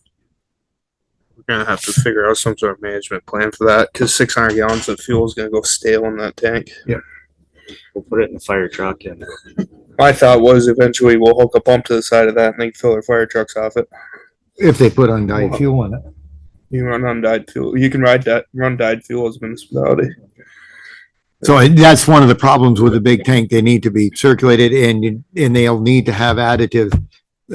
We're gonna have to figure out some sort of management plan for that, cause 600 gallons of fuel is gonna go stale in that tank.
We'll put it in the fire truck and
My thought was eventually we'll hook a pump to the side of that and they can fill their fire trucks off it.
If they put undyed fuel in it.
You can run undyed fuel. You can run dyed fuel as a municipality.
So that's one of the problems with the big tank. They need to be circulated and they'll need to have additive.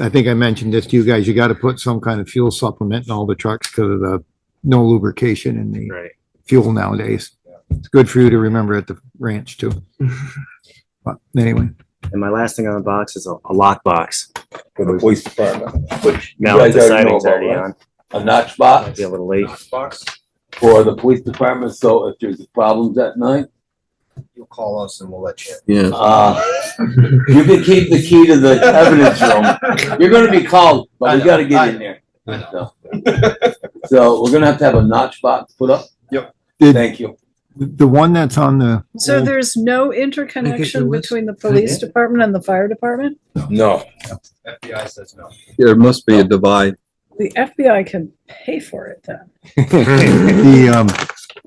I think I mentioned this to you guys. You got to put some kind of fuel supplement in all the trucks because of the no lubrication in the
right.
fuel nowadays. It's good for you to remember at the ranch too. But anyway.
And my last thing on the box is a lock box.
For the police department, which you
Now
guys
the
already know
siding's
about,
already
right?
on.
A notch box
Be a little late.
for the police department, so if there's problems at night,
You'll call us and we'll let you.
Yeah.
you can keep the key to the evidence room. You're gonna be called, but we gotta get in there. So we're gonna have to have a notch box put up.
Yep.
Thank you.
The one that's on the.
So there's no interconnection between the police department and the fire department?
No.
FBI says no.
There must be a divide.
The FBI can pay for it then.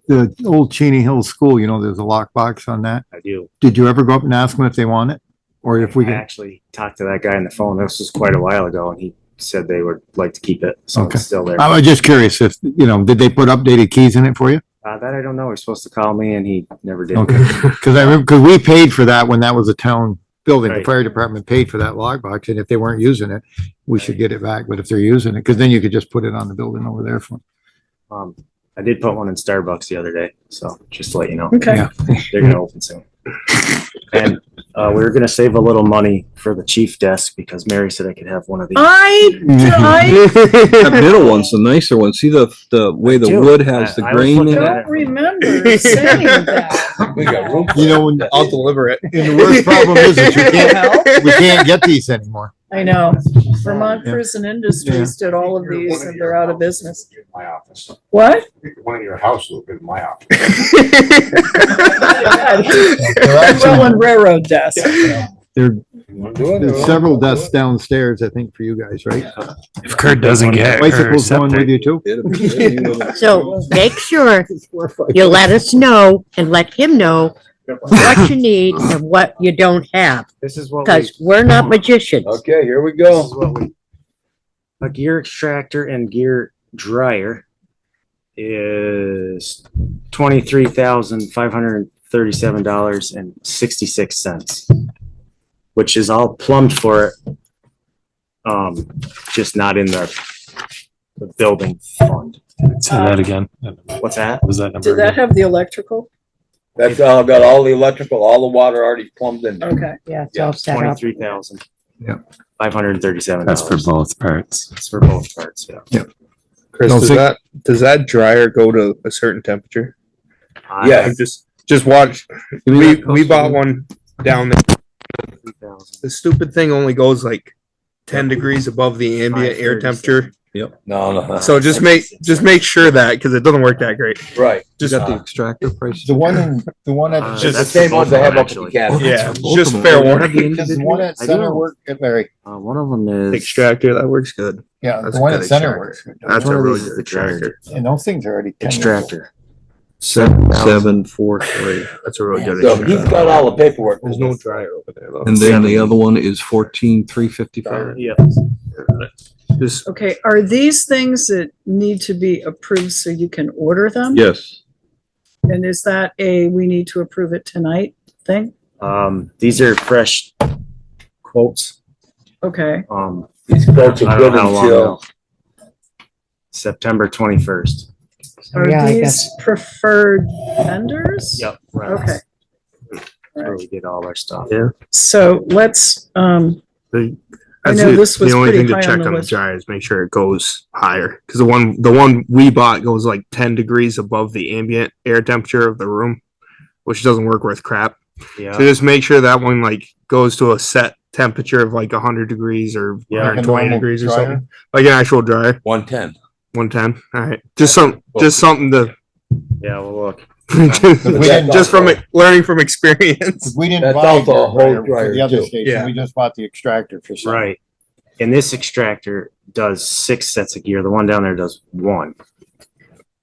The old Cheney Hill School, you know, there's a lockbox on that.
I do.
Did you ever go up and ask them if they want it? Or if we
I
can?
actually talked to that guy on the phone. This was quite a while ago, and he said they would like to keep it, so
Okay.
it's still there.
I was just curious if, you know, did they put updated keys in it for you?
That I don't know. He's supposed to call me, and he never did.
Okay, because I remember, because we paid for that when that was a town building. The
Right.
fire department paid for that lockbox, and if they weren't using it, we should get it back. But if they're using it, because then you could just put it on the building over there for.
I did put one in Starbucks the other day, so just to let you know.
Okay.
Yeah.
They're gonna open soon. And we were gonna save a little money for the chief desk because Mary said I could have one of these.
That middle one's the nicer one. See the way the
do.
wood has the
I was
grain in
looking
it?
at
Don't remember saying that.
We got room.
You know, when,
I'll deliver it.
and the worst problem is that we can't get these anymore.
I know. Vermont Prison Industries did all of these and they're out of business.
My office.
What?
One of your house, Luke, is my office.
Rutland Railroad desk.
There's several desks downstairs, I think, for you guys, right?
If Kurt doesn't get her
Bicycles going with
septic,
you too?
So make sure you let us know and let him know what you need and what you don't have,
This is what
because we're not magicians.
Okay, here we
this
go.
is what we. A gear extractor and gear dryer is $23,537.66, which is all plumbed for it. Just not in the building fund.
say that again.
What's that?
What was that number?
Did that
again?
have the electrical?
That's all, got all the electrical, all the water already plumbed in there.
Okay.
Yeah, it's all set up.
$23,000.
Yeah.
$537.
That's for both parts.
It's for both parts, yeah.
Chris,
No, so-
does that dryer go to a certain temperature?
Yeah.
Just watch.
Give me that
We bought
customer.
one down there.
3,000.
The stupid thing only goes like 10 degrees above the ambient air
537.
temperature.
No.
So just make sure that, because it doesn't work that great.
Right.
You
Just,
got the extractor price?
The one at.
Just the
That's
same
for
ones
both
I have
of
up
them,
at the
actually.
cabin.
yeah,
Both
just
of them.
fair
Oh, you have
warning.
the
Does the one at
I
center
do.
work, Larry?
One of them is.
Extractor, that works good.
Yeah,
That's
the
a
one
good
at center
extractor.
works. good.
That's
One
a
of
really
these is
good
the dryer.
extractor.
And those things are already. 10 years old.
Extractor.
7,743.
That's a really good
So he's
extractor.
got all the paperwork.
There's no dryer over there though.
And then the other one is 14,355.
Yeah.
Just,
Okay, are these things that need to be approved so you can order them?
Yes.
And is that we need to approve it tonight thing?
These are fresh quotes.
Okay,
These quotes
I
are
don't
good
know how long
until,
ago. September 21st.
are
Yeah, I
these
guess.
preferred vendors?
Yep. Right.
Okay,
That's where we did all our stuff.
Yeah.
so let's, I
that's
know
it.
this was
the only
pretty
thing to
high on
check
the
on the
list.
dryer is make sure it goes higher, because the one we bought goes like 10 degrees above the ambient air temperature of the room, which doesn't work worth crap.
Yeah.
So just make sure that one like goes to a set temperature of like 100 degrees or
Yeah.
120
Like a normal
degrees or
dryer?
something, like an actual dryer.
110.
110. All right, just something to
Yeah, well, look.
just from learning from experience.
We didn't
That's
buy
also a
your
whole
dryer for
dryer,
the other
too.
station.
Yeah.
We just bought the extractor for some.
Right. And this extractor does 6 sets of gear. The one down there does 1.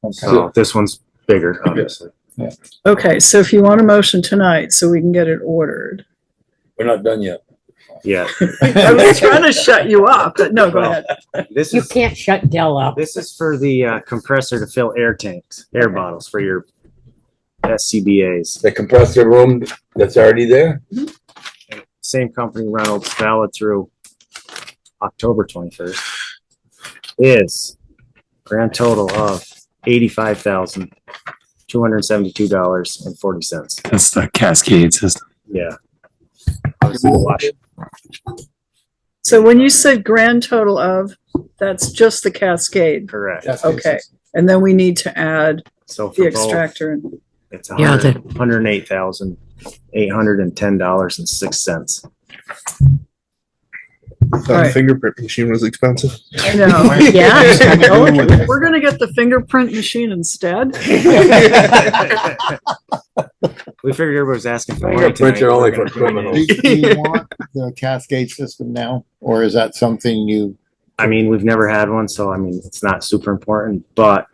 Okay.
So this one's bigger, obviously.
okay, so if you want a motion tonight so we can get it ordered.
We're not done yet.
Yeah.
I was trying to shut you off, but no, go ahead.
This
You
is
can't shut Dell up.
this is for the compressor to fill air tanks, air bottles for your SCBAs.
The compressor room that's already there?
Same company, Reynolds, valid through October 21st, is grand total of $85,272.40.
That's the Cascade system.
Yeah. Obviously the wash.
So when you said grand total of, that's just the Cascade.
Correct.
Okay, and then we need to add
So
the
for both,
extractor. And
it's
Yeah, the-
$108,810.06.
Right.
Fingerprint machine was expensive.
I know.
Yeah.
I told you, we're gonna get the fingerprint machine instead.
We figured everybody was asking for money
Fingerprints
tonight.
are only
We're
for
gonna do it.
criminals. Do you want the Cascade system now, or is that something you?
I mean, we've never had one, so I mean, it's not super important, but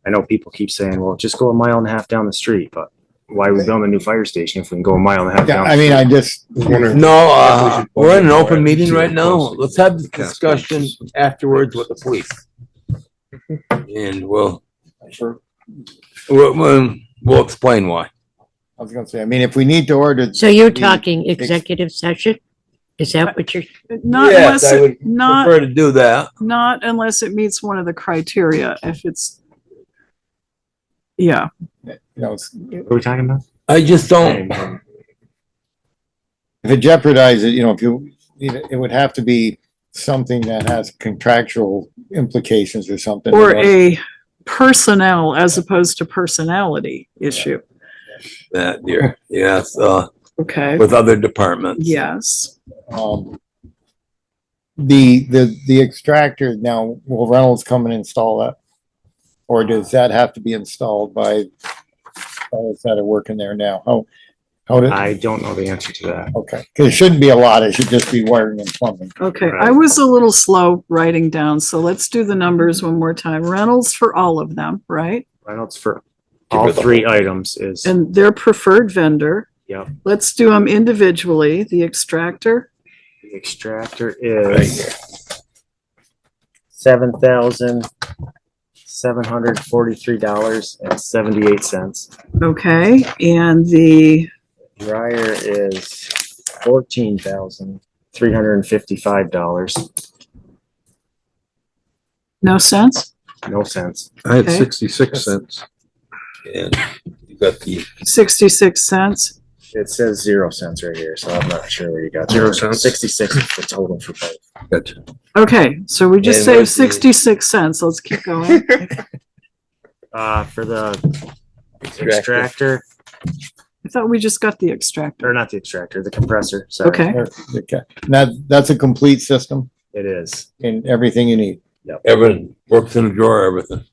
I know people keep saying, well, just go a mile and a half down the street, but why are we building a new fire station if we can go a mile and a half
Yeah,
down?
I mean, I just.
No, we're in an open meeting right now. Let's have the discussion afterwards with the police. And we'll explain why.
I was gonna say, I mean, if we need to order.
So you're talking executive session? Is that what you're?
Not
Yes,
unless
I would
it, not,
prefer to do that.
not unless it meets one of the criteria. If it's, yeah,
You know,
What are we talking about?
I just don't,
if it jeopardizes, you know, if you, it would have to be something that has contractual implications or something.
or a personnel as opposed to personality issue.
that, dear, yes,
Okay,
with other departments.
yes.
The extractor now, will Reynolds come and install that? Or does that have to be installed by fellows that are working there now? How did,
I don't know the answer to that.
okay, cause it shouldn't be a lot, it should just be wiring and plumbing.
Okay, I was a little slow writing down, so let's do the numbers one more time. Reynolds for all of them, right?
Reynolds for all three items is,
And their preferred vendor.
yep,
Let's do them individually. The extractor,
the extractor is $7,743.78.
okay, and the
Dryer is $14,355.
no sense?
No sense.
I had
Okay.
66 cents.
And you got the,
66 cents.
It says 0 cents right here, so I'm not sure where you got
0
that.
cents.
66 is the total for both.
gotcha.
Okay, so we just
And
saved
where's the-
66 cents. Let's keep going.
For the extractor,
I thought we just got the extractor.
or not the extractor, the compressor, sorry.
Okay,
Okay, that's a complete system
It is.
and everything you need.
Everything works in a drawer, everything.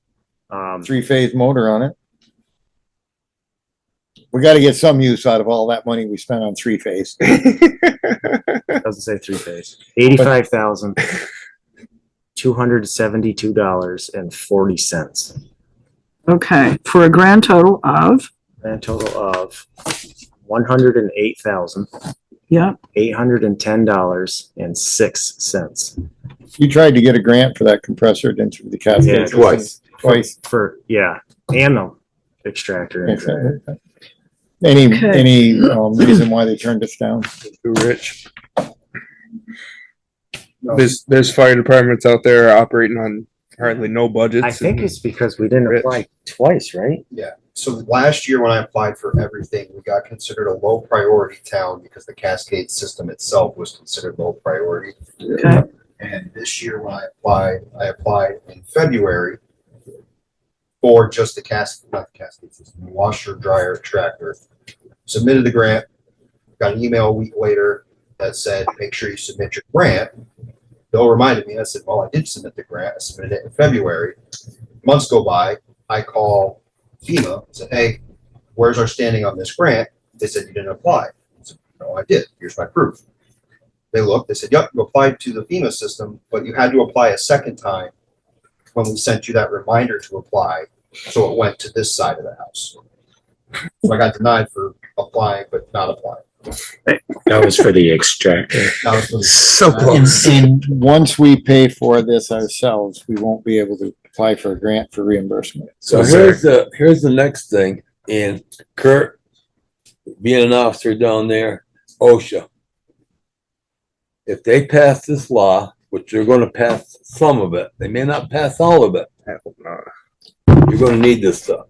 Three-phase motor on it. We gotta get some use out of all that money we spent on three-phase.
Doesn't say 3-phase. $85,272.40.
okay, for a grand total of,
Grand total of $108,810.06.
You tried to get a grant for that compressor, didn't you, the Cascade?
Yeah,
twice. Twice.
For, yeah, and the extractor. and dryer.
Any
Okay.
reason why they turned us down?
Too rich. There's fire departments out there operating on hardly no budgets.
I think
and-
it's because we didn't apply twice, right?
Yeah, so last year when I applied for everything, we got considered a low priority town because the Cascade system itself was considered low priority.
okay,
And this year when I applied in February for just the not the Cascade system, the washer, dryer, extractor. Submitted the grant, got an email a week later that said, make sure you submit your grant. Bill reminded me, I said, well, I did submit the grant. I submitted it in February. Months go by, I call FEMA, said, hey, where's our standing on this grant? They said, you didn't apply. I said, no, I did. Here's my proof. They looked, they said, yep, you applied to the FEMA system, but you had to apply a second time when we sent you that reminder to apply. So it went to this side of the house. So I got denied for applying, but not applying.
That was for the extractor.
That was for the-
So close.
And once we pay for this ourselves, we won't be able to apply for a grant for reimbursement.
So here's the next thing, and Kurt, being an officer down there, OSHA. If they pass this law, which they're gonna pass some of it, they may not pass all of it.
I hope not.
You're gonna need this stuff.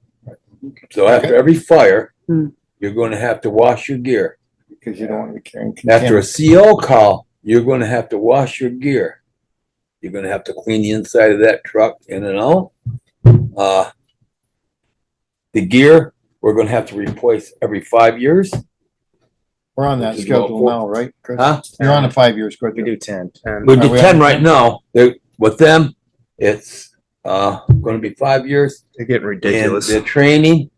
So after every fire,
Hmm.
you're gonna have to wash your gear.
Because you don't want to be carrying.
After a CO call,
you're gonna have to wash your gear. You're gonna have to clean the inside of that truck in and out. The gear, we're gonna have to replace every 5 years.
We're on that
Which is about
schedule
four-
now, right? Chris?
Huh?
You're on a 5 year schedule.
We do 10.
We do
Are we
10
on
right
10?
now. With them, it's gonna be 5 years.
They're getting
And
ridiculous.
their training,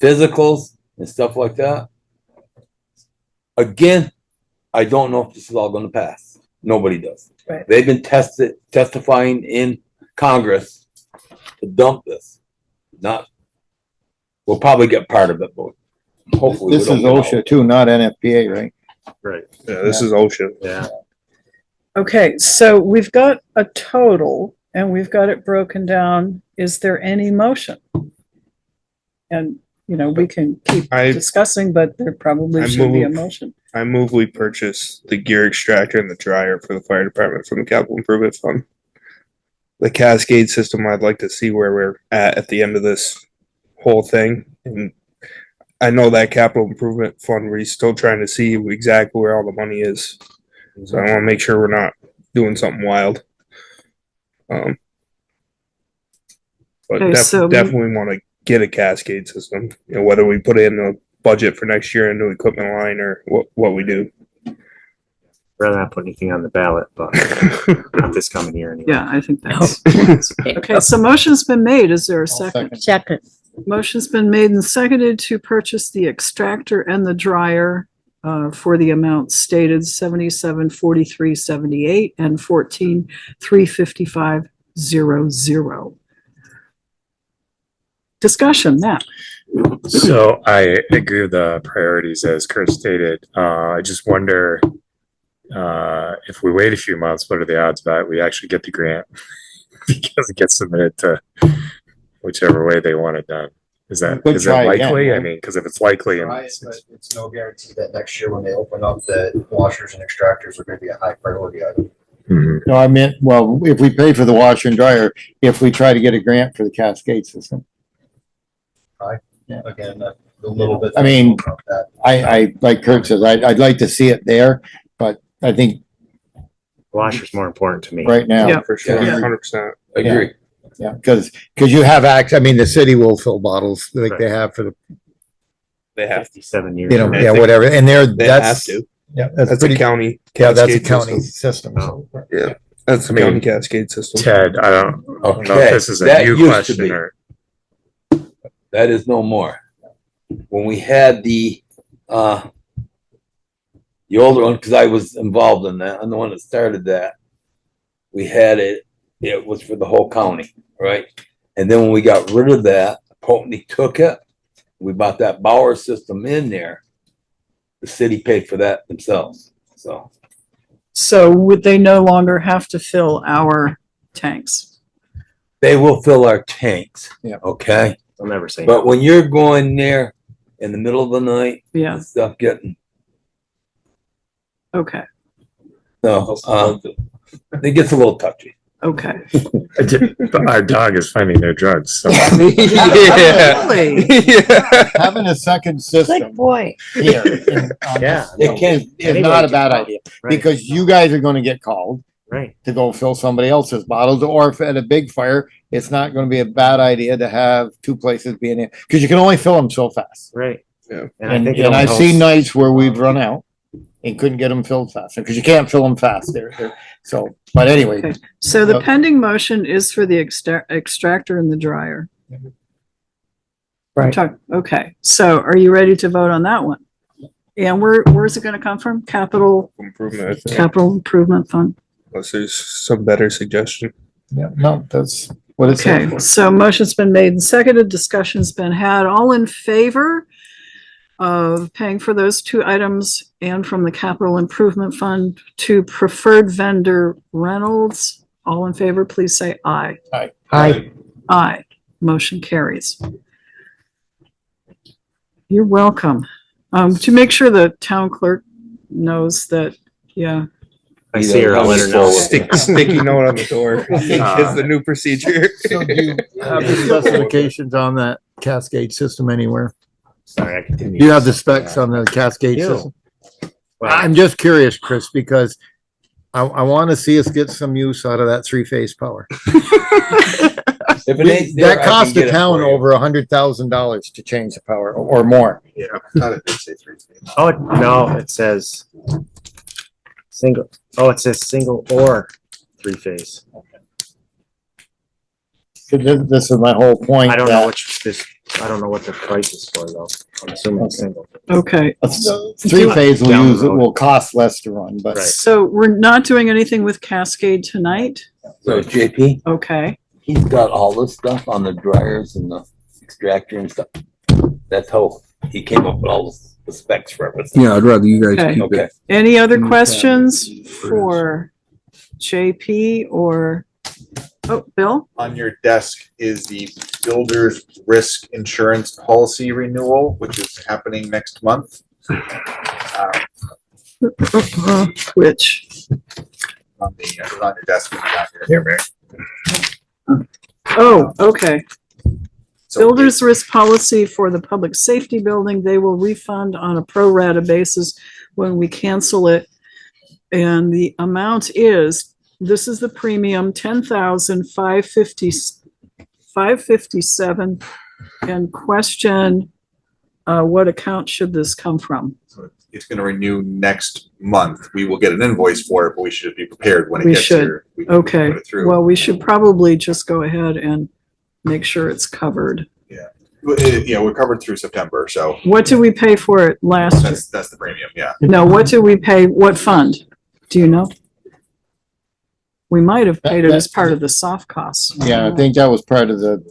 physicals and stuff like that. Again, I don't know if this is all gonna pass. Nobody does.
Right.
They've been testifying in Congress to dump this. Not, we'll probably get part of it, but hopefully. we
This
don't
is
get all
OSHA too, not NFPA, right?
Right.
Yeah, this is OSHA.
Yeah.
Okay, so we've got a total and we've got it broken down. Is there any motion? And, you know, we can keep discussing, but there probably
I
should be a
move-
motion.
I move we purchase the gear extractor and the dryer for the fire department from the capital improvement fund. The cascade system, I'd like to see where we're at the end of this whole thing. And I know that capital improvement fund, we're still trying to see exactly where all the money is. So I want to make sure we're not doing something wild. But
Okay, so-
definitely want to get a cascade system, you know, whether we put it in the budget for next year, a new equipment line, or what we do.
Rather not put anything on the ballot, but not this coming year anyway.
Yeah, I think that's. Okay, so motion's been made. Is there a second?
Second.
Motion's been made and seconded to purchase the extractor and the dryer for the amount stated 77,4378 and 14,355.00. Discussion, Matt.
So I agree with the priorities as Kurt stated. I just wonder if we wait a few months, what are the odds that we actually get the grant? Because it gets submitted to whichever way they want it done. Is that
Good try again,
likely? I
right?
mean, because if it's likely, and
But it's no guarantee that next year when they open up, that washers and extractors are gonna be a high priority item.
Mhm.
No, I meant, well, if we pay for the washer and dryer, if we try to get a grant for the cascade system.
Again, a little bit.
I mean,
about that.
I, like Kurt says, I'd like to see it there, but I think
Washer's more important to me.
right now.
Yeah.
For sure,
Yeah.
100%.
Agree.
Yeah, because you have I mean, the city will fill bottles like they have for the,
They have
57 years.
you know,
I
yeah,
think
whatever, and
They have
that's,
to.
yeah,
That's a
pretty,
county.
yeah, that's a
cascade
county
system.
system.
Oh.
Yeah, that's a
I mean,
county cascade system.
Ted, I don't know if
Okay,
this is a
that
new
used to
question
be.
or.
That is no more. When we had the older one, because I was involved in that, I'm the one that started that. We had it was for the whole county, right? And then when we got rid of that, Putney took it. We bought that Bauer system in there. The city paid for that themselves, so.
So would they no longer have to fill our tanks?
They will fill our tanks.
Yeah.
Okay?
I'll never say
But when you're going there in the middle of the night,
Yeah,
and stuff getting,
okay,
no, it gets a little touchy.
okay.
But our dog is finding their drugs, so.
Really?
Having a second system
boy.
here on
Yeah.
this
It can,
is not a bad idea,
Right.
because you guys are gonna get called
Right.
to go fill somebody else's bottles, or if at a big fire, it's not gonna be a bad idea to have two places being in, because you can only fill them so fast.
Right.
Yeah.
I
And,
think it
and
only
I've seen
helps-
nights where we've run out and couldn't get them filled faster, because you can't fill them fast there. So, but anyway,
Okay. So the
Yep.
pending motion is for the extractor and the dryer.
Right.
Okay, so are you ready to vote on that one? And where's it gonna come from? Capital
Improvement, I think,
Improvement Fund.
unless there's some better suggestion.
yeah, no, that's what it's.
Okay, so motion's been made and seconded, discussion's been had. All in favor of paying for those two items and from the Capital Improvement Fund to preferred vendor Reynolds? All in favor, please say aye.
Aye.
Aye. Motion carries. You're welcome. To make sure the town clerk knows that, yeah,
I see her, I'll let her know.
Sticky note on the door is the new procedure.
So do you have the specifications on that cascade system anywhere?
Sorry, I continue.
Do you have the specs on the cascade
Yeah.
system?
Well,
I'm just curious, Chris, because
I want to see us get some use out of that three-phase power.
If it ain't there, I
That
can
cost the
get it
town
for you.
over $100,000 to change the power or more.
Yeah, I thought it did say 3 phase.
Oh, no, it says single. Oh, it says single or three phase.
This is my whole point.
I don't know
that-
which this, I don't know what the price is for though. I'm assuming it's single.
Okay,
Three-phase
Down the
will
road.
will cost less to run, but.
Right.
so we're not doing anything with Cascade tonight?
So JP,
Okay,
he's got all this stuff on the dryers and the extractor and stuff. That's how he came up with all the specs for everything.
Yeah, I'd rather you guys
Okay.
keep
Okay.
it.
any other questions for JP or, oh, Bill?
On your desk is the builder's risk insurance policy renewal, which is happening next month.
Which,
On the, it was on your desk when you got here.
oh, okay.
So
Builder's risk policy for the public safety building, they will refund on a pro rata basis when we cancel it. And the amount is, this is the premium, 10,557. And question, what account should this come from?
So it's gonna renew next month. We will get an invoice for it, but we should be prepared when it
We
gets
should.
here. We can
Okay,
put it through.
well, we should probably just go ahead and make sure it's covered.
Yeah, we're covered through September, so
What did we pay for it last year?
that's the premium, yeah.
No, what did we pay, what fund? Do you know? We might have paid it as part of the soft costs.
Yeah, I think that was part of the,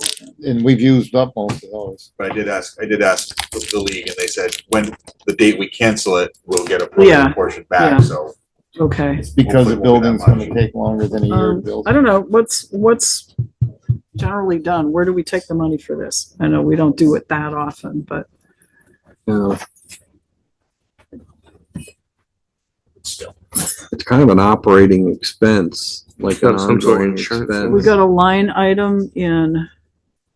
and we've used up most of those.
But I did ask the league and they said when the date we cancel it, we'll get a
Yeah,
portion
yeah.
back, so.
Okay.
It's because the
Hopefully it won't be that
building's gonna
much.
take longer than a year to build.
I don't know, what's generally done? Where do we take the money for this? I know we don't do it that often, but
Still.
It's kind of an operating expense, like an
Got some sort of
ongoing
insurance.
we
expense.
got a line item in,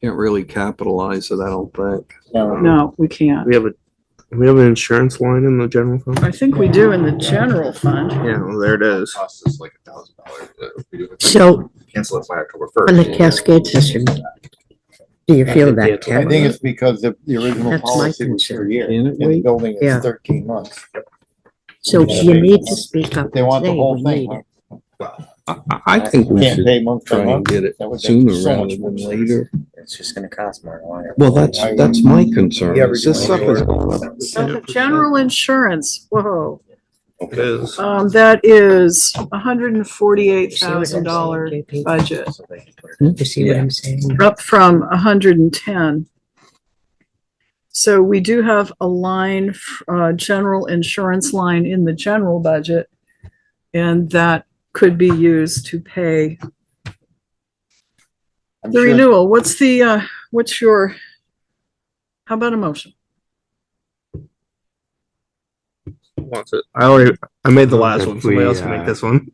Can't really capitalize it, I don't think.
no, we can't.
We have an insurance line in the general fund.
I think we do in the general fund.
Yeah, well, there it is.
Costs us like $1,000.
So
Cancel it by October
on the
1st.
Cascade system, do you feel that,
I
Ken?
think it's because the original
That's my
policy was for a
concern.
year,
Can it
and the
wait?
building
Yeah.
is 13 months.
So you need to speak up.
They want the
and say
whole
we
thing.
need it.
I think we
Can't
should
pay month by
try and
month.
get it
That would make
sooner
so
rather
much
than
more sense.
later.
It's just gonna cost more. Longer.
Well, that's my concern.
You ever
is
do
This stuff
any
is
work?
going up.
So general insurance, whoa,
It is.
that is $148,000
JP?
budget,
You see what I'm saying?
up from 110. So we do have a line, general insurance line in the general budget, and that could be used to pay
I'm
the
sure-
renewal. What's your, how about a motion?
Wants it. I made the last
If
one. Somebody
we,
else can make this one.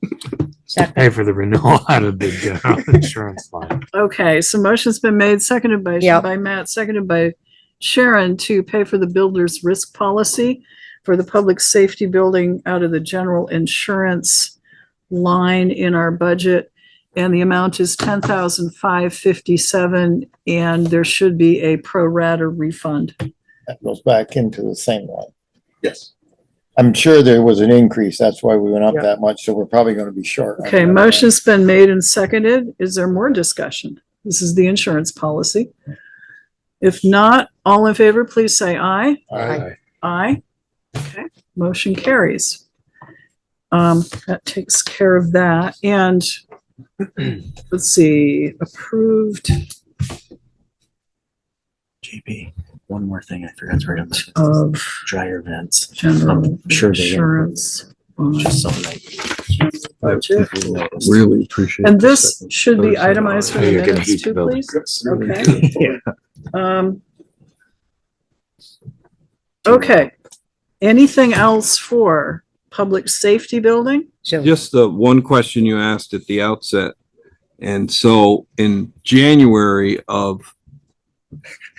Pay for the renewal out of the general insurance line.
Okay, so motion's been made, seconded by,
Yep.
by Matt, seconded by Sharon to pay for the builder's risk policy for the public safety building out of the general insurance line in our budget. And the amount is 10,557, and there should be a pro rata refund.
That goes back into the same line.
Yes.
I'm sure there was an increase, that's why we went up
Yeah.
that much, so we're probably gonna be short. on
Okay,
that.
motion's been made and seconded. Is there more discussion? This is the insurance policy. If not, all in favor, please say aye.
Aye.
Aye. Okay, motion carries. That takes care of that, and let's see, approved
JP, one more thing I forgot to write on this.
of
Dryer vents.
general
I'm sure they-
insurance.
Just something
Budget.
Really appreciate.
And
the
this
second
should be
person.
itemized for the
You're gonna
minutes
heat the
too,
building.
please. Okay. Okay. Anything else for public safety building?
So
Just the one question you asked at the outset. And so in January of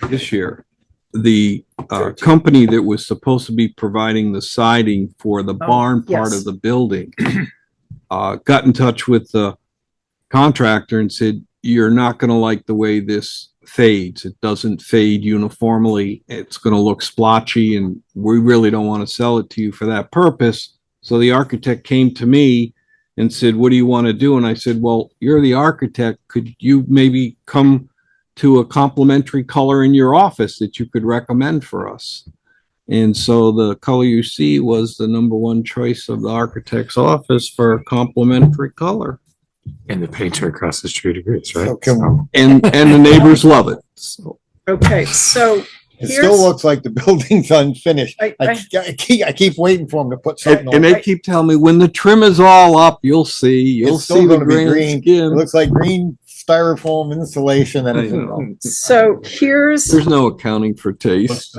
this year, the company that was supposed to be providing the siding for the barn part
yes.
of the building got in touch with the contractor and said, you're not gonna like the way this fades. It doesn't fade uniformly. It's gonna look splotchy and we really don't want to sell it to you for that purpose. So the architect came to me and said, what do you want to do? And I said, well, you're the architect. Could you maybe come to a complementary color in your office that you could recommend for us? And so the color you see was the number one choice of the architect's office for complementary color.
And the painter across the street agrees, right?
And the neighbors love it. So.
Okay, so
It still looks like the building's unfinished. I keep waiting for them to put something on.
And they keep telling me when the trim is all up, you'll see. You'll
It's still
see the
gonna be
green
green. It
skin.
looks like green styrofoam insulation and
So here's.
There's no accounting for taste.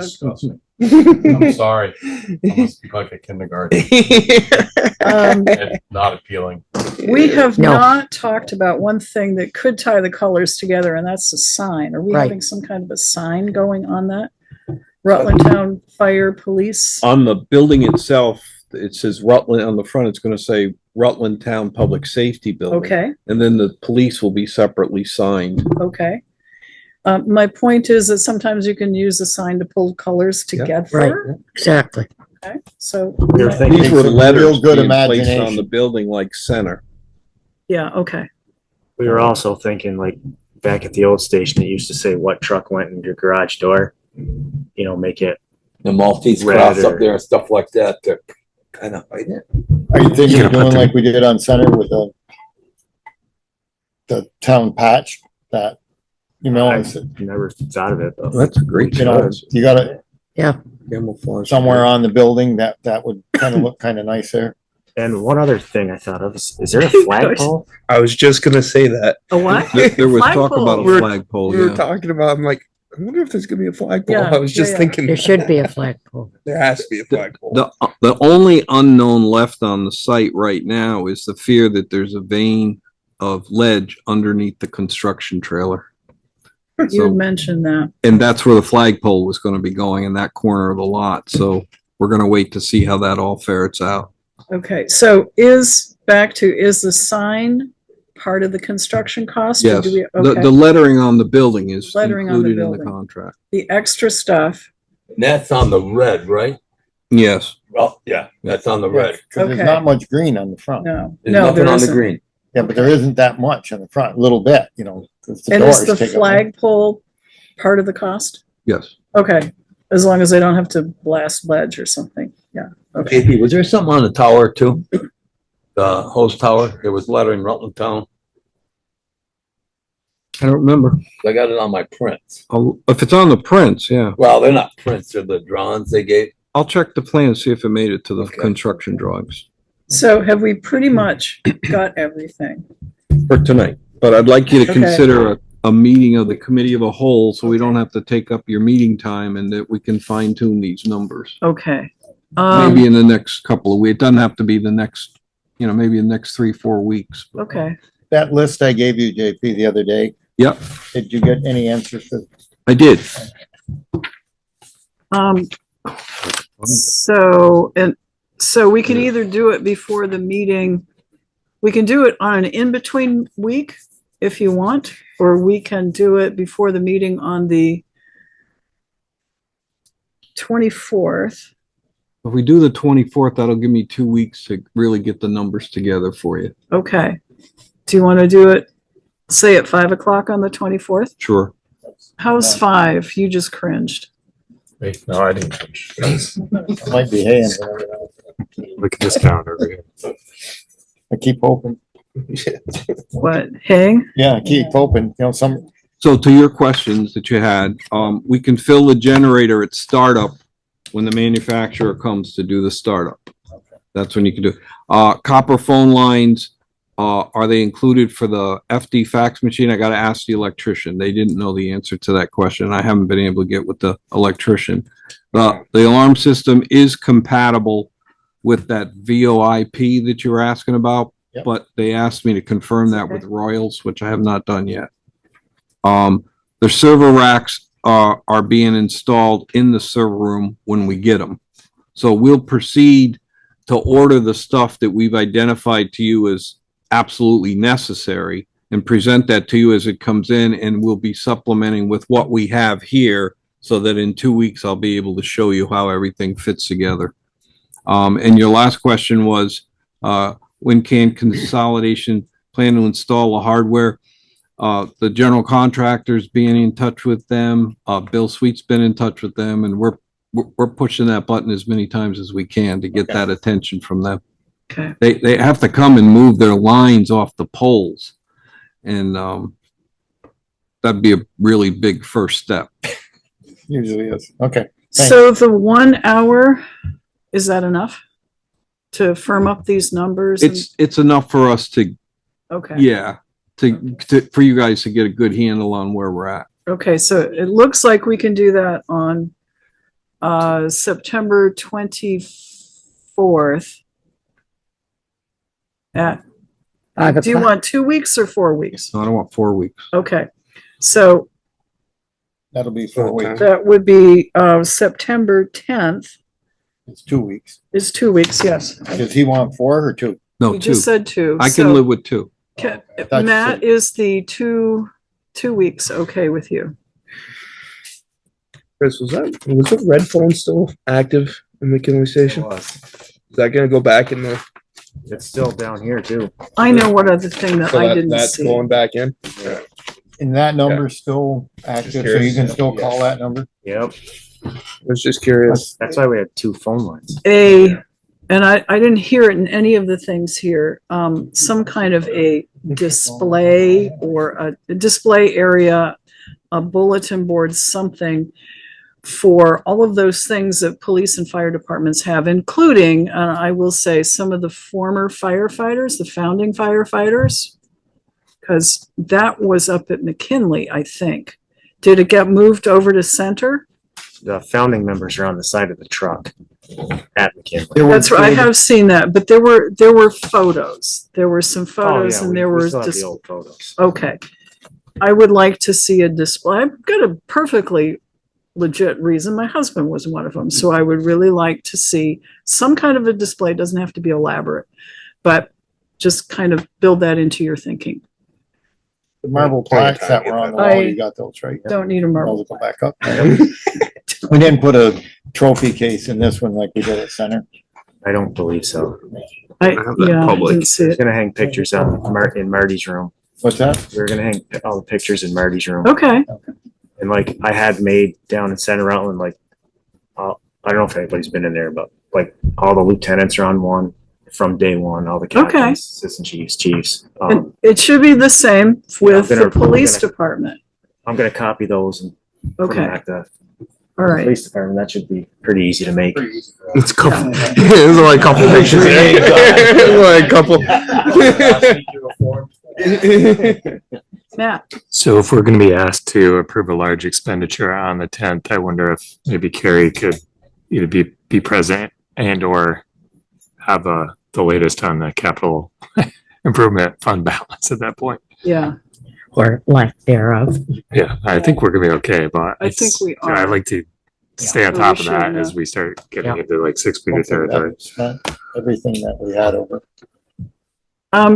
I'm sorry. I must speak like a kindergarten. It's not appealing.
We have not talked about one thing that could tie the colors together, and that's the sign. Are we
Right.
having some kind of a sign going on that? Rutland Town Fire Police?
On the building itself, it says Rutland, on the front, it's gonna say Rutland Town Public Safety Building.
Okay,
And then the police will be separately signed.
okay. My point is that sometimes you can use a sign to pull colors together.
Right, exactly.
Okay, so.
We were thinking
These were
some
letters
real good
being placed on
imagination.
the building like center.
Yeah, okay.
We were also thinking like back at the old station, it used to say what truck went in your garage door. You know, make it
The Maltese
red
cross up
or-
there and stuff like that to kind of hide it.
Are you thinking
Yeah,
of
but
doing
the-
like we did on Center with the town patch that, you know,
I
it's,
never thought of it though.
That's a great
you know,
choice.
you got it
Camouflage.
somewhere on the building that would kind of look kind of nice there.
And one other thing I thought of is there a flagpole?
I was just gonna say that.
A what?
There was talk about a
We're-
flagpole,
We were
yeah.
talking about, I'm like, I wonder if there's gonna be a flagpole.
Yeah,
I was just
yeah.
thinking.
There should be a flagpole.
There has to be a flagpole.
The only unknown left on the site right now is the fear that there's a vein of ledge underneath the construction trailer.
You
So,
had mentioned that.
and that's where the flagpole was gonna be going, in that corner of the lot, so we're gonna wait to see how that all ferrets out.
Okay, so is the sign part of the construction cost? or
Yes,
do we-
the
okay.
lettering on the building is
Lettering on the
included in the
building.
contract.
The extra stuff,
And that's on the red, right?
Yes,
Well, yeah, that's on the red.
Cause there's
Okay.
not much green on the front.
no,
There's
no,
nothing
there
on the
isn't.
green.
Yeah, but there isn't that much on the front, a little bit, you know. 'cause the
And is
doors
the
take up-
flagpole part of the cost?
yes.
Okay, as long as they don't have to blast ledge or something, yeah, okay.
JP, was there something on the tower too? The hose tower, there was lettering Rutland Town.
I don't remember.
I got it on my prints.
If it's on the prints, yeah.
Well, they're not prints, they're the drawings they gave.
I'll check the plan, see if it made it to the
Okay.
construction drawings
So have we pretty much got everything?
for tonight. But I'd like you to
Okay.
consider a meeting of the committee of a whole, so we don't have to take up your meeting time and that we can fine tune these numbers.
Okay.
Maybe in the next couple of weeks. It doesn't have to be the next, maybe the next 3-4 weeks.
Okay,
That list I gave you, JP, the other day,
Yep,
did you get any answers to?
I did.
so we can either do it before the meeting. We can do it on an in-between week if you want, or we can do it before the meeting on the 24th.
If we do the 24th, that'll give me 2 weeks to really get the numbers together for you.
Okay. Do you want to do it, say at 5 o'clock on the 24th?
Sure.
How's 5? You just cringed.
Wait, no, I didn't.
Might be haying.
Look at this calendar over here.
I keep hoping.
What, hay?
Yeah, I keep hoping,
So to your questions that you had, we can fill the generator at startup when the manufacturer comes to do the startup. That's when you can do, copper phone lines, are they included for the FD fax machine? I gotta ask the electrician. They didn't know the answer to that question. I haven't been able to get with the electrician. The alarm system is compatible with that VoIP that you were asking about, but they asked me to confirm that with Royals, which I have not done yet. The server racks are being installed in the server room when we get them. So we'll proceed to order the stuff that we've identified to you as absolutely necessary and present that to you as it comes in, and we'll be supplementing with what we have here so that in 2 weeks I'll be able to show you how everything fits together. And your last question was, when can consolidation plan to install the hardware? The general contractors being in touch with them, Bill Sweet's been in touch with them, and we're pushing that button as many times as we can to get that attention from them.
Okay.
They have to come and move their lines off the poles, and that'd be a really big first step.
Usually is. Okay.
So the 1 hour, is that enough to firm up these numbers?
It's enough for us to,
Okay.
yeah, for you guys to get a good handle on where we're at.
Okay, so it looks like we can do that on September 24th. Do you want 2 weeks or 4 weeks?
I don't want 4 weeks.
Okay, so
That'll be 4 weeks.
that would be September 10th.
It's 2 weeks.
Is 2 weeks, yes.
Does he want 4 or 2?
No,
You
2.
just said 2.
I can live with 2.
Matt, is the 2 weeks okay with you?
Chris, was the red phone still active in McKinley Station?
It was.
Is that gonna go back in the?
It's still down here too.
I know what other thing that
So
I didn't
that's
see.
going back in?
And that number's still active, so you
curious.
can still call that number?
Yep.
I was just curious.
That's why we had 2 phone lines.
And I didn't hear it in any of the things here, some kind of a display or a display area, a bulletin board, something for all of those things that police and fire departments have, including, I will say, some of the former firefighters, the founding firefighters, because that was up at McKinley, I think. Did it get moved over to Center?
The founding members are on the side of the truck at McKinley.
That's right. I have seen that, but there were photos. There were some photos, and there
we
were
still have
just
the old photos.
okay. I would like to see a display. I've got a perfectly legit reason. My husband was one of them, so I would really like to see some kind of a display. It doesn't have to be elaborate, but just kind of build that into your thinking.
The marble plaques that were on the wall, you got those, right?
Don't need a marble.
Those will go back up. We didn't put a trophy case in this one like we did at Center.
I don't believe so.
I didn't see
We're
it.
gonna hang pictures on in Marty's room.
What's that?
We're gonna hang all the pictures in Marty's room.
Okay.
And like I had made down in Center Rutland, like I don't know if anybody's been in there, but like all the lieutenants are on one from day one, all the captains,
Okay.
assistant chiefs.
And it should be the same with
I'm gonna-
the police
I'm gonna-
department.
I'm gonna copy those and put them
Okay.
back to
All right.
police department. That should be pretty easy to make.
It's a couple. There's only a couple pictures. There's only a couple.
Matt,
So if we're going to be asked to approve a large expenditure on the 10th, I wonder if maybe Kari could either be present and or have the latest on the capital improvement fund balance at that point.
yeah,
Or lack thereof.
Yeah, I think we're gonna be okay, but
I think we are.
I'd like to stay on
So
top
we
of that
should,
as we start getting
Yeah.
into like 6-figure territory.
Spent everything that we had over.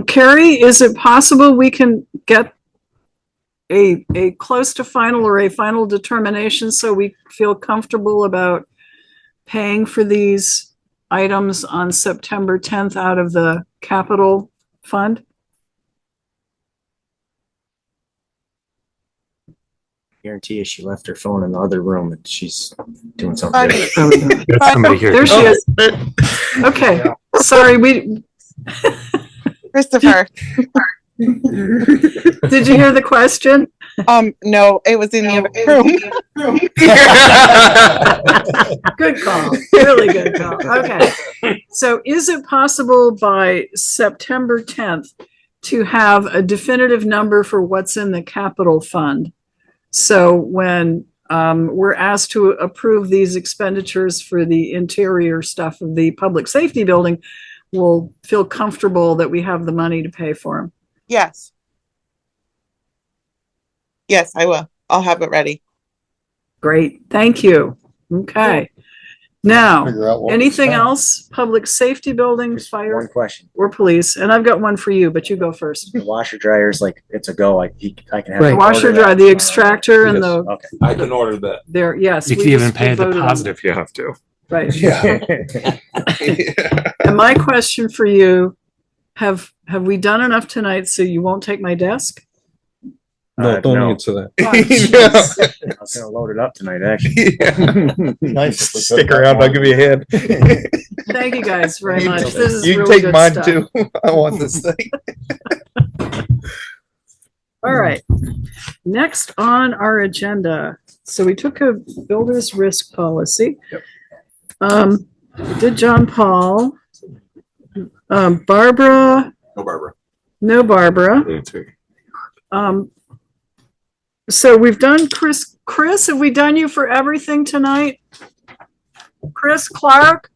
Kari, is it possible we can get a close to final or a final determination so we feel comfortable about paying for these items on September 10th out of the capital fund?
Guarantee you, she left her phone in the other room and she's doing something.
Got somebody here.
There she is. Okay, sorry,
Christopher.
did you hear the question?
No, it was in the other room.
Good call, really good call. Okay, so is it possible by September 10th to have a definitive number for what's in the capital fund? So when we're asked to approve these expenditures for the interior stuff of the public safety building, we'll feel comfortable that we have the money to pay for them.
Yes. Yes, I will. I'll have it ready.
Great, thank you. Okay. Now,
Figure out what we
anything
spent.
else? Public safety buildings, fire
One question.
or police? And I've got one for you, but you go first.
The washer dryer's like, it's a go. I can have.
Right.
him
Washer
order
dry,
that.
the extractor and
Yes.
the,
Okay.
I can order that.
there, yes.
You
we
can even
just-
pay
we
a
voted on
deposit
that.
if you have to.
Right.
Yeah.
And my question for you, have we done enough tonight so you won't take my desk?
No, don't
No.
answer that.
Oh, jeez.
I was gonna load it up tonight, actually.
Nice. if we
Stick
could have
around, I'll
one.
give you a hand.
Thank you guys very much. This is
You can
really
take
good
mine
stuff.
too. I want this thing.
All right. Next on our agenda. So we took a builder's risk policy. We did John Paul. Barbara,
No, Barbara.
no Barbara. So we've done Chris. Chris, have we done you for everything tonight? Chris Clark?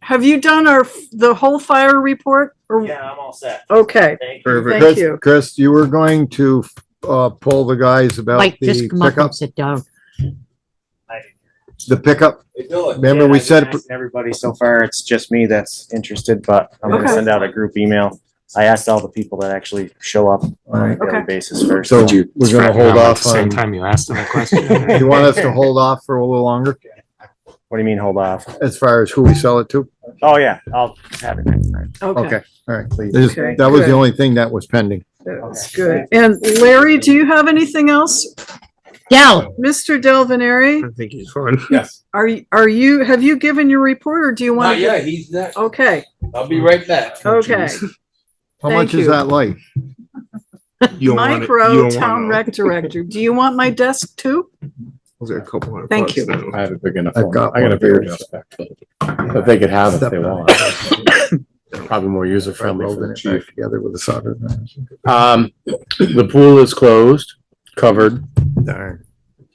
Have you done the whole fire report? Or-
Yeah, I'm all set.
Okay,
Thank
thank
Chris,
you.
Chris, you were going to, poll the guys about
Mike,
the
just come up
pickup,
and sit down.
the pickup.
Hey, Dylan.
Remember we said,
Everybody so far, it's just me that's interested, but I'm gonna
Okay.
send out a group email. I asked all the people that actually show up on a daily
Okay.
basis first.
so
Did you
we're gonna
scrap
hold
them at
off
the same
on,
time you asked them a question?
you want us to hold off for a little longer
What do you mean, hold off?
as far as who we sell it to?
Oh, yeah, I'll have it next time.
Okay,
Okay, all right.
Please.
There's-
Okay,
That was
good.
the only thing that was pending.
that's good. And Larry, do you have anything else?
Dell,
Mr. Del Veneri,
I think he's fine.
Yes.
have you given your report or do you want
Not
to?
yet. He's next.
Okay,
I'll be right back.
okay.
How
Thank
much
you.
is that like?
You don't want it-
Mike
you
Rowe,
don't wanna
Town
know.
Rec Director. Do you want my desk too?
Was there a couple hundred
Thank
bucks
you.
now?
I have a big enough
I've
one.
got
I got
one
a bigger
here.
desk, but they could have if they want. Probably more user friendly for the chief.
Together with the solder.
The pool is closed, covered.
Darn.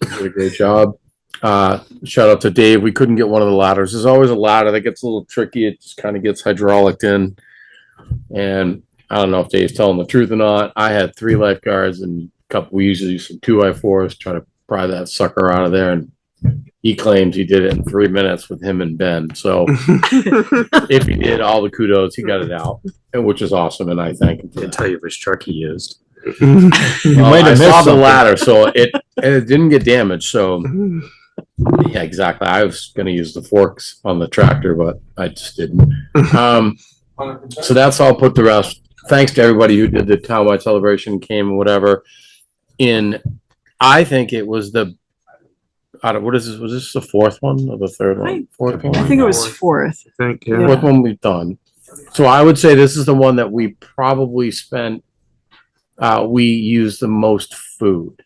Did a great job. Shout out to Dave. We couldn't get one of the ladders. There's always a ladder that gets a little tricky. It just kind of gets hydraulic in. And I don't know if Dave's telling the truth or not. I had 3 lifeguards and a couple, we usually use some 2x4s, try to pry that sucker out of there. And he claims he did it in 3 minutes with him and Ben. So if he did, all the kudos, he got it out, and which is awesome. And I thank him for
Didn't
that.
tell you which truck he used.
You might
I
have
saw
missed
the
something.
ladder, so it didn't get damaged. So yeah, exactly. I was gonna use the forks on the tractor, but I just didn't. So that's all put to rest. Thanks to everybody who did the townwide celebration, came and whatever. I think it was what is this? Was this the 4th one or the 3rd one? 4th one?
I think it was fourth.
I think,
Yeah.
yeah.
4th one we've done. So I would say this is the one that we probably spent. We used the most food.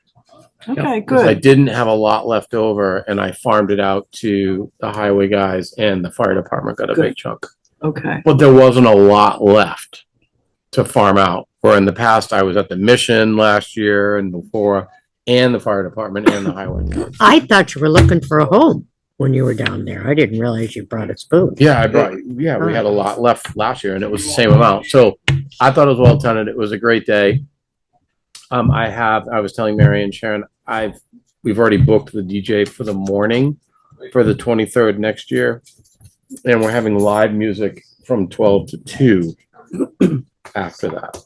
Okay,
'Cause I
good.
didn't have a lot left over and I farmed it out to the highway guys and the fire department got a
Good.
big chunk.
Okay,
But there wasn't a lot left to farm out. Where in the past, I was at the mission last year and before, and the fire department and the highway guys.
I thought you were looking for a home when you were down there. I didn't realize you brought us food.
Yeah, we had a lot left last year and it was the same amount. So I thought it was well attended. It was a great day. I was telling Mary and Sharon, we've already booked the DJ for the morning for the 23rd next year. And we're having live music from 12 to 2 after that.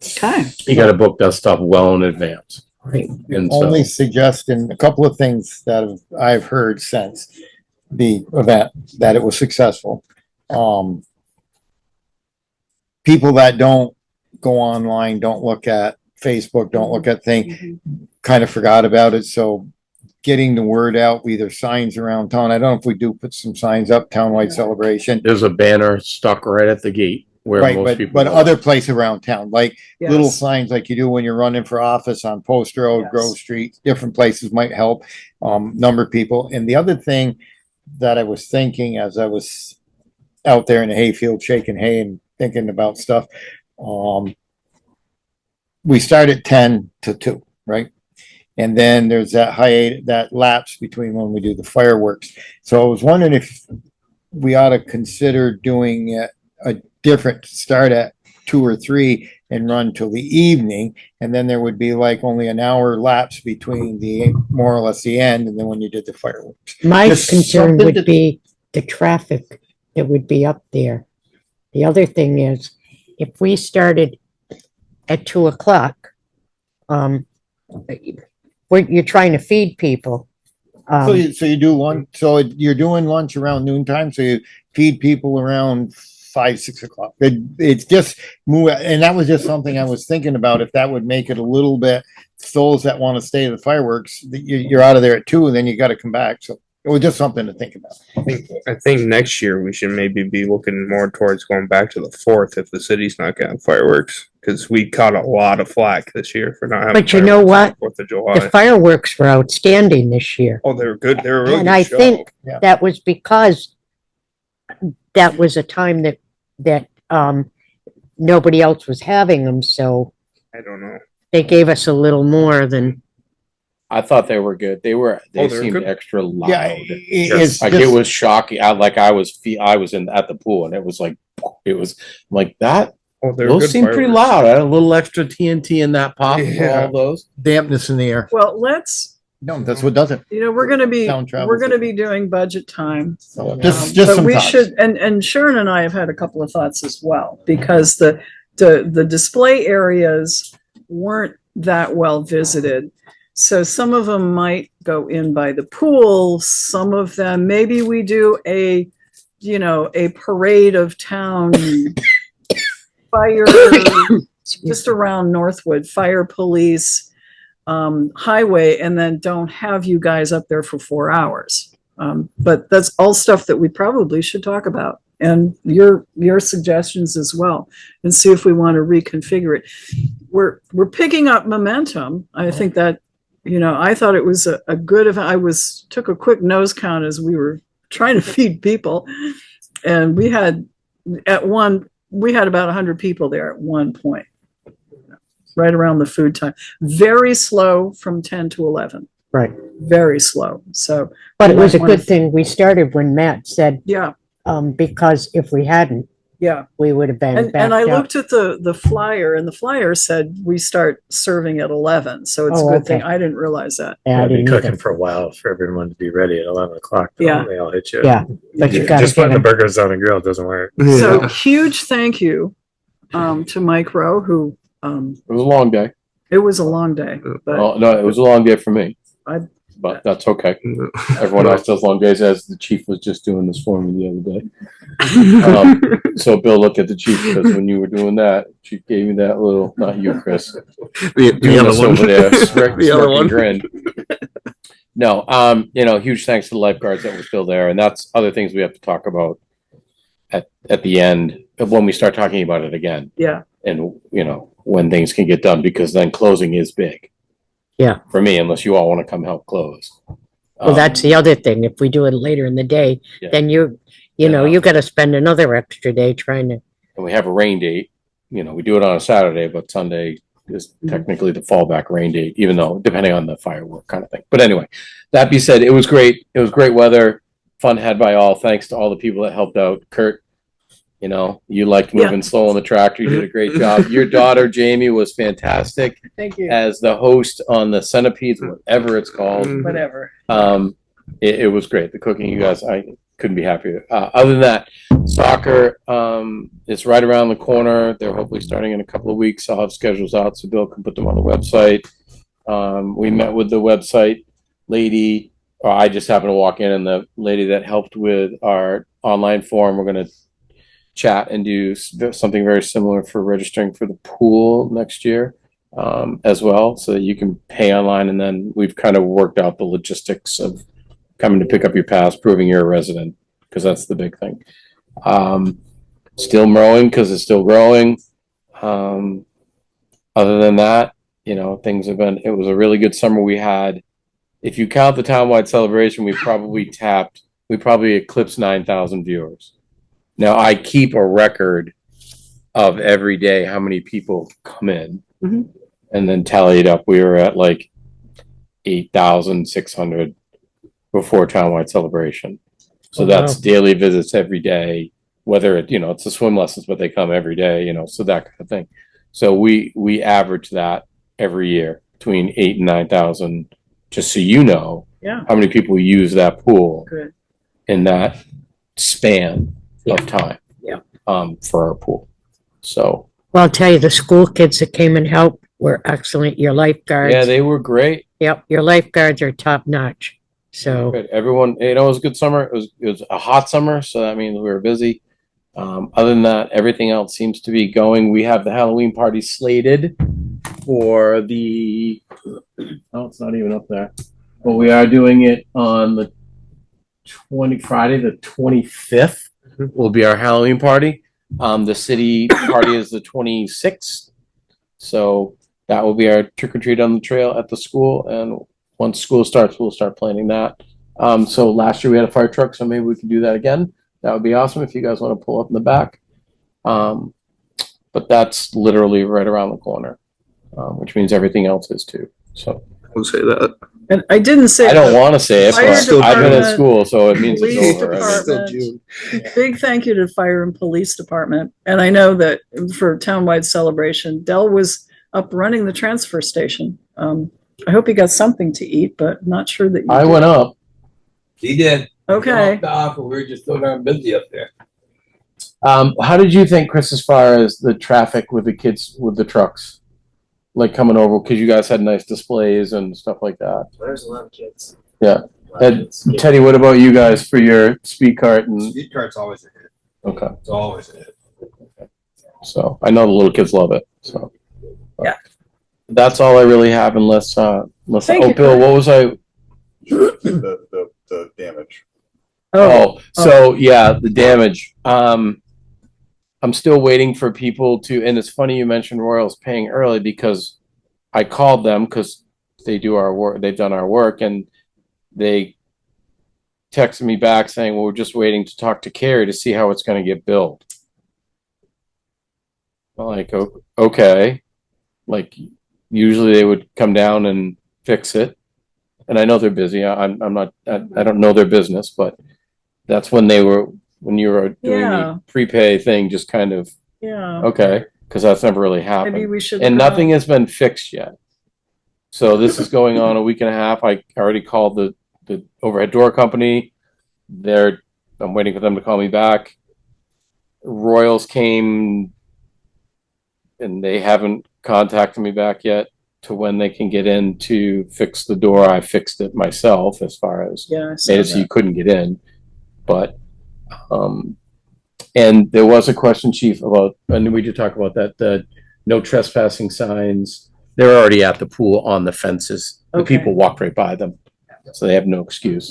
okay.
You gotta book that stuff well in advance.
Right.
And so,
Only suggesting a couple of things that I've heard since the event, that it was successful. People that don't go online, don't look at Facebook, don't look at things, kind of forgot about it. So getting the word out, either signs around town. I don't know if we do put some signs up, townwide celebration.
there's a banner stuck right at the gate where
Right,
most people.
but
go.
other places around town, like little
Yes.
signs like you do when you're running for office on Post Road,
Yes.
Grove Street, different places might help, number of people. And the other thing that I was thinking as I was out there in the hayfield shaking hay and thinking about stuff, we start at 10 to 2, right? And then there's that that lapse between when we do the fireworks. So I was wondering if we ought to consider doing a different start at 2 or 3
and run till the evening. And then there would be like only an hour lapse between the, more or less the end, and then when you did the fireworks.
My
Just
concern
something
would
to-
be the traffic that would be up there. The other thing is, if we started at 2 o'clock, you're trying to feed people.
So you do lunch, so you're doing lunch around noontime, so you feed people around 5, 6 o'clock. It's just move, and that was just something I was thinking about, if that would make it a little bit, those that want to stay to the fireworks, you're out of there at 2, and then you got to come back. So it was just something to think about.
I think next year we should maybe be looking more towards going back to the 4th if the city's not getting fireworks, because we caught a lot of flack this year for not having.
But you know what?
4th of July.
The fireworks were outstanding this year.
Oh, they were good. They were a really
And
good
I
show.
think that was because that was a time that nobody else was having them, so
I don't know.
they gave us a little more than.
I thought they were good. They seemed
good.
extra loud.
Yeah, it's
Like
just-
it was shocking. I was at the pool and it was like that.
Oh, they were
Those
good
seemed pretty
fireworks.
loud. I had a little extra TNT in that pop for
Yeah.
all those.
Dampness in the air.
Well, let's,
No, that's what does it.
we're gonna be,
Sound travels
we're gonna be doing budget time.
So just
But
some
we
thoughts.
should, and Sharon and I have had a couple of thoughts as well, because the display areas weren't that well visited. So some of them might go in by the pool, some of them, maybe we do a parade of town fire, just around Northwood, fire, police, highway, and then don't have you guys up there for 4 hours. But that's all stuff that we probably should talk about, and your suggestions as well, and see if we want to reconfigure it. We're picking up momentum. I think that, I thought it was a good event. Took a quick nose count as we were trying to feed people, and we had about 100 people there at one point, right around the food time. Very slow from 10 to 11.
Right.
Very slow. So,
But it was a
might wanna-
good thing we started when Matt said,
Yeah,
because if we hadn't,
yeah.
we would have been
And
backed
I
up.
looked at the flyer, and the flyer said we start serving at 11. So it's a
Oh,
good thing.
okay.
I didn't realize that.
Yeah, I
I'd be
didn't
cooking
either.
for a while for everyone to be ready at 11 o'clock. though.
Yeah.
They all hit you.
Yeah, but you gotta
Just putting
get
the
'em.
burgers on the grill doesn't work.
So huge thank you to Mike Rowe, who
It was a long day.
it was a long day, but
Oh, no, it was a long day for me.
I-
But that's okay. Everyone else does long days, as the chief was just doing this for me the other day. So Bill looked at the chief, because when you were doing that, chief gave me that little, not you, Chris.
The other one.
Over there, smirk,
The other
smirking
one.
grin. No, huge thanks to the lifeguards that were still there, and that's other things we have to talk about at the end, when we start talking about it again.
yeah,
And, when things can get done, because then closing is big.
Yeah.
For me, unless you all want to come help close.
Well, that's the other thing. If we do it later in the day,
Yeah.
then you gotta spend another extra day trying to.
And we have a rain date, we do it on a Saturday, but Sunday is technically the fallback rain date, even though depending on the firework kind of thing. But anyway, that being said, it was great. It was great weather, fun had by all. Thanks to all the people that helped out. Kurt, you liked moving slow on the tractor. You did a great job. Your daughter, Jamie, was fantastic
thank you.
as the host on the Centipedes, whatever it's called.
Whatever.
It was great. The cooking, you guys, I couldn't be happier. Other than that, soccer is right around the corner. They're hopefully starting in a couple of weeks. I'll have schedules out so Bill can put them on the website. We met with the website lady, or I just happened to walk in, and the lady that helped with our online form, we're going to chat and do something very similar for registering for the pool next year as well, so that you can pay online, and then we've kind of worked out the logistics of coming to pick up your pass, proving you're a resident, because that's the big thing. Still mowing because it's still growing. Other than that, things have been, it was a really good summer we had. If you count the townwide celebration, we probably eclipsed 9,000 viewers. Now, I keep a record of every day how many people come in, and then tally it up. We were at like 8,600 before townwide celebration. So that's daily visits every day, whether it's the swim lessons, but they come every day, so that kind of thing. So we average that every year between 8,000 and 9,000, just so you know
Yeah,
how many people use that pool
good.
in that span of time.
Yeah.
For our pool. So
Well, I'll tell you, the school kids that came and helped were excellent. Your lifeguards.
yeah, they were great.
Yep, your lifeguards are top notch. So
Good. Everyone, it was a good summer. It was a hot summer, so that means we were busy. Other than that, everything else seems to be going. We have the Halloween party slated for oh, it's not even up there. But we are doing it on the Friday the 25th will be our Halloween party. The city party is the 26th. So that will be our trick or treat on the trail at the school. And once school starts, we'll start planning that. So last year we had a fire truck, so maybe we can do that again. That would be awesome if you guys want to pull up in the back. But that's literally right around the corner, which means everything else is too. So
Don't say that.
And I didn't say.
I don't want to say it,
Fire
but I've been at
department,
school, so it means
Police
it's over. I mean,
department, big thank you to fire and police department. And I know that for townwide celebration, Dell was up running the transfer station. I hope he got something to eat, but not sure that you
I
did.
went up.
He did.
Okay.
Off, and we were just so darn busy up there.
How did you think, Chris, as far as the traffic with the kids with the trucks, like coming over? Because you guys had nice displays and stuff like that.
There's a lot of kids.
Yeah. And Teddy, what about you guys for your speed cart? And
Speed cart's always a hit.
okay,
It's always a hit.
so I know the little kids love it. So
Yeah.
that's all I really have, unless
Thank you,
Bill,
Kari.
what was I?
The damage.
Oh, so yeah, the damage. I'm still waiting for people to, and it's funny you mentioned Royals paying early because I called them because they do our work, they've done our work, and they texted me back saying, well, we're just waiting to talk to Kari to see how it's going to get billed. I'm like, okay. Like, usually they would come down and fix it. And I know they're busy. I don't know their business, but that's when you were doing
Yeah.
the prepay thing, just kind of,
Yeah.
okay, because that's never really happened.
Maybe we should.
And nothing has been fixed yet. So this is going on a week and a half. I already called the overhead door company. I'm waiting for them to call me back. Royals came and they haven't contacted me back yet to when they can get in to fix the door. I fixed it myself as far as
Yeah, I saw
made it so
that.
you couldn't get in. But and there was a question, Chief, about, and we did talk about that, the no trespassing signs. They're already at the pool on the fences. The
Okay.
people walk right by them, so they have no excuse.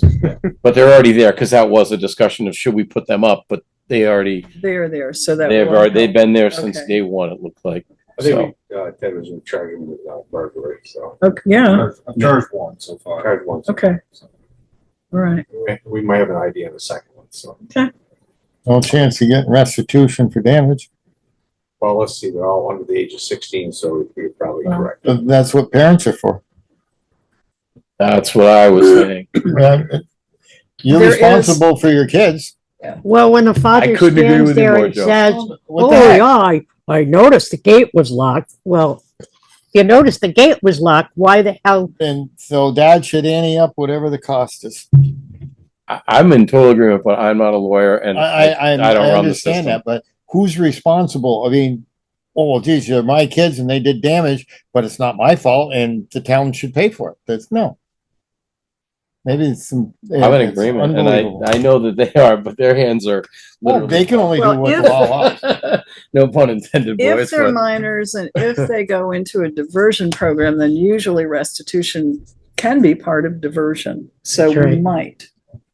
But they're already there because that was a discussion of should we put them up, but they already
They're there, so that.
they've
will
already they've
help.
been there since
Okay.
day one. It looked like.
I think
So
Ted was in charge with burglary, so.
Okay, yeah,
I've charged one so far.
Charged once.
okay. All right.
We might have an idea on the second one, so.
No chance of getting restitution for damage.
Well, let's see, they're all under the age of 16, so you're probably
Well.
correct.
That's what parents are for.
that's what I was saying.
You're
There
responsible for your kids.
well, when the father
couldn't agree
stands
with you
there
more,
and
Joe.
says,
What
"Oh
the heck?
yeah, I noticed the gate was locked." Well, if you noticed the gate was locked, why the hell?
And so dad should ante up whatever the cost is.
I'm in total agreement, but I'm not a lawyer, and
I
don't run the
understand
system.
that, but who's responsible? I mean, oh, geez, they're my kids and they did damage, but it's not my fault and the town should pay for it. That's no. Maybe it's some.
I'm in
it's
agreement, and
unbelievable.
I know that they are, but their hands are
Oh, they can only do
Well,
what
if-
the law allows.
no pun intended,
If
boys.
they're
But
minors and if they go into a diversion program, then usually restitution can be part of diversion. So
That's
we
right.
might.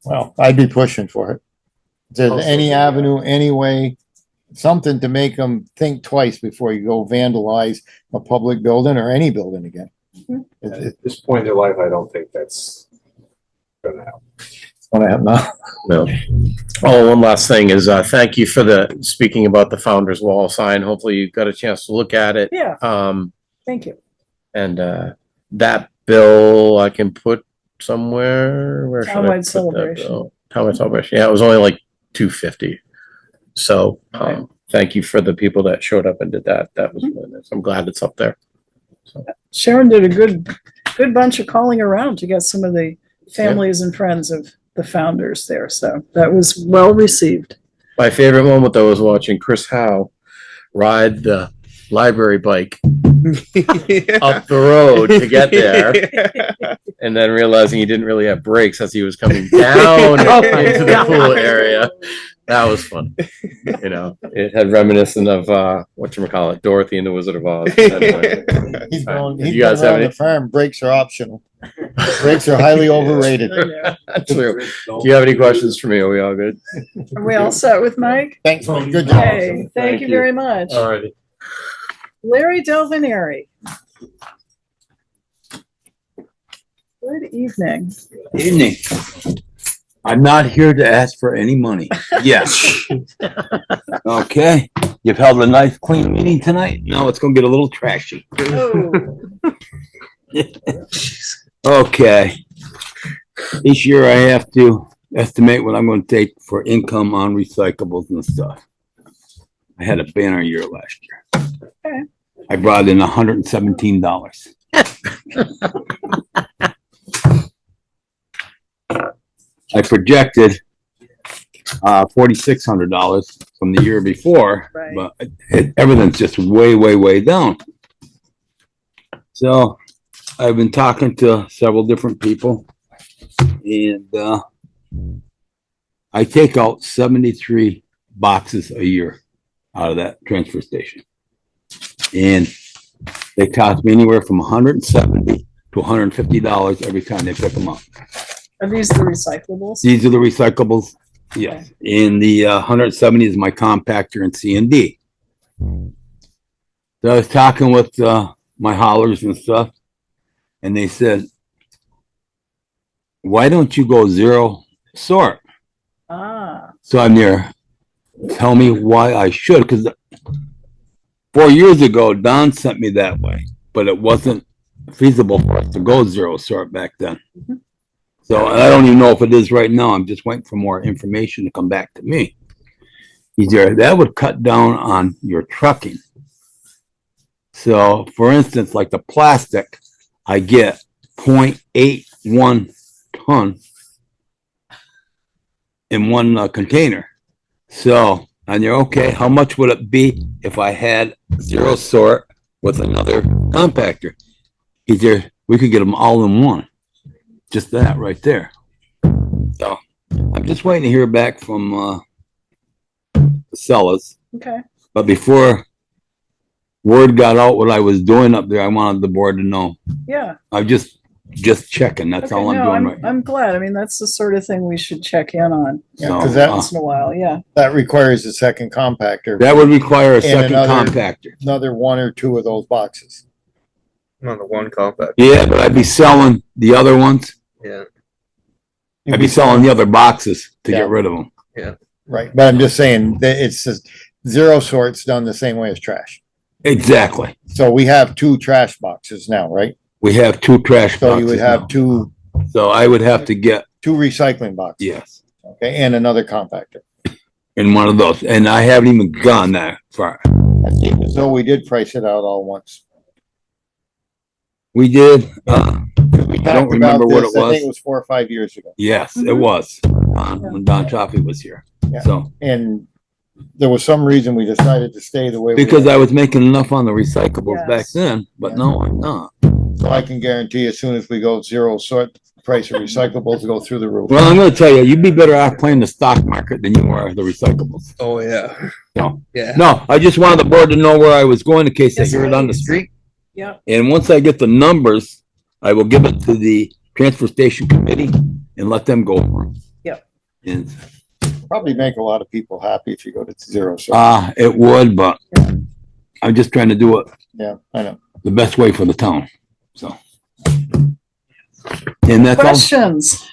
Well, I'd be pushing for it. If there's
Also,
any
yeah.
avenue, any way, something to make them think twice before you go vandalize a public building or any building again.
At this point in their life, I don't think that's gonna happen.
It's gonna happen now.
no. Oh, one last thing is thank you for speaking about the Founders Wall sign. Hopefully, you got a chance to look at it.
Yeah, thank you.
And that bill I can put somewhere. Where should I
Townwide
put that
celebration.
bill? Townwide celebration. Yeah, it was only like $250. So thank you for the people that showed up and did that. That was really nice. I'm glad it's up there.
Sharon did a good bunch of calling around to get some of the families and friends of the founders there. So that was well received.
My favorite moment though was watching Chris Howe ride the library bike up the road to get there, and then realizing he didn't really have brakes as he was coming down into the pool area. That was fun. You know, it had reminiscent of whatchamacallit, Dorothy and the Wizard of Oz. Anyway.
He's going,
You guys have any?
the farm, brakes are optional. Brakes are highly overrated.
True. Do you have any questions for me? Are we all good?
Are we all set with Mike?
Thanks, good job.
Okay, thank you very much.
All righty.
Larry Del Veneri. Good evening.
Evening. I'm not here to ask for any money. Yes. Okay. You've held a nice clean meeting tonight. Now it's gonna get a little trashy.
Oh.
Okay. Each year I have to estimate what I'm gonna take for income on recyclables and stuff. I had a banner year last year.
Okay.
I brought in $117. I projected $4,600 from the year before,
Right.
but everything's just way down. So I've been talking to several different people, and I take out 73 boxes a year out of that transfer station, and they cost me anywhere from $170 to $150 every time they pick them up.
Are these the recyclables?
These are the recyclables, yes. And the 170 is my compactor and C&D. So I was talking with my haulers and stuff, and they said, why don't you go zero sort?
Ah.
So I'm there, tell me why I should, because 4 years ago, Don sent me that way, but it wasn't feasible for us to go zero sort back then. So I don't even know if it is right now. I'm just waiting for more information to come back to me. Easier. That would cut down on your trucking. So for instance, like the plastic, I get 0.81 ton in one container. So, and you're okay, how much would it be if I had zero sort with another compactor? Easier, we could get them all in one. Just that right there. So I'm just waiting to hear back from the sellers.
Okay.
But before word got out what I was doing up there, I wanted the board to know.
Yeah.
I'm just checking. That's
Okay,
all I'm
no,
doing right now.
I'm glad. I mean, that's the sort of thing we should check in on
Yeah, because that,
once in a while. Yeah.
that requires a second compactor.
That would require a
And
second
another-
compactor.
Another one or two of those boxes.
On the one compact.
Yeah, but I'd be selling the other ones.
Yeah.
I'd be selling the other boxes to
Yeah.
get rid of them.
Yeah.
Right, but I'm just saying that it's just zero sorts done the same way as trash.
Exactly.
So we have two trash boxes now, right?
We have two trash
So
boxes
you would have
now.
two
So I would have to get,
two recycling boxes.
yes,
Okay, and another compactor.
in one of those. And I haven't even gone that far.
So we did price it out all once.
We did,
We
I don't
talked
remember
about
what
this,
it
I think it
was.
was 4 or 5 years ago.
Yes, it was, when Don Chioffi was here.
Yeah.
So,
And there was some reason we decided to stay the way we
because
were.
I was making enough on the recyclables back
Yes.
then, but no, I'm not.
So I can guarantee as soon as we go zero sort, price of recyclables go through the roof.
Well, I'm gonna tell you, you'd be better off playing the stock market than you are the recyclables.
Oh, yeah.
No,
Yeah.
no, I just wanted the board to know where I was going in case they
Yes,
hear it on the
please.
street.
Yeah.
And once I get the numbers, I will give it to the transfer station committee and let them go over 'em.
Yep.
And,
Probably make a lot of people happy if you go to zero sort.
it would, but I'm just trying to do it
Yeah, I know.
the best way for the town, so. And that's all,
Questions?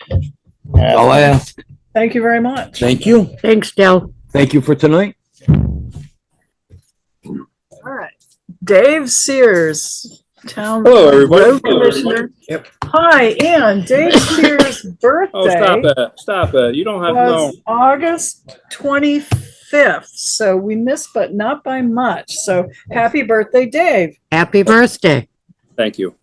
all I ask.
Thank you very much.
Thank you.
Thanks, Dell.
Thank you for tonight.
All right. Dave Sears, Town
Hello, everybody.
Road Commissioner.
Yep.
Hi, and Dave Sears' birthday
Oh, stop it. Stop it. You don't have to know.
was August 25th. 5th. So we missed, but not by much. So happy birthday, Dave.
Happy birthday.
Thank you.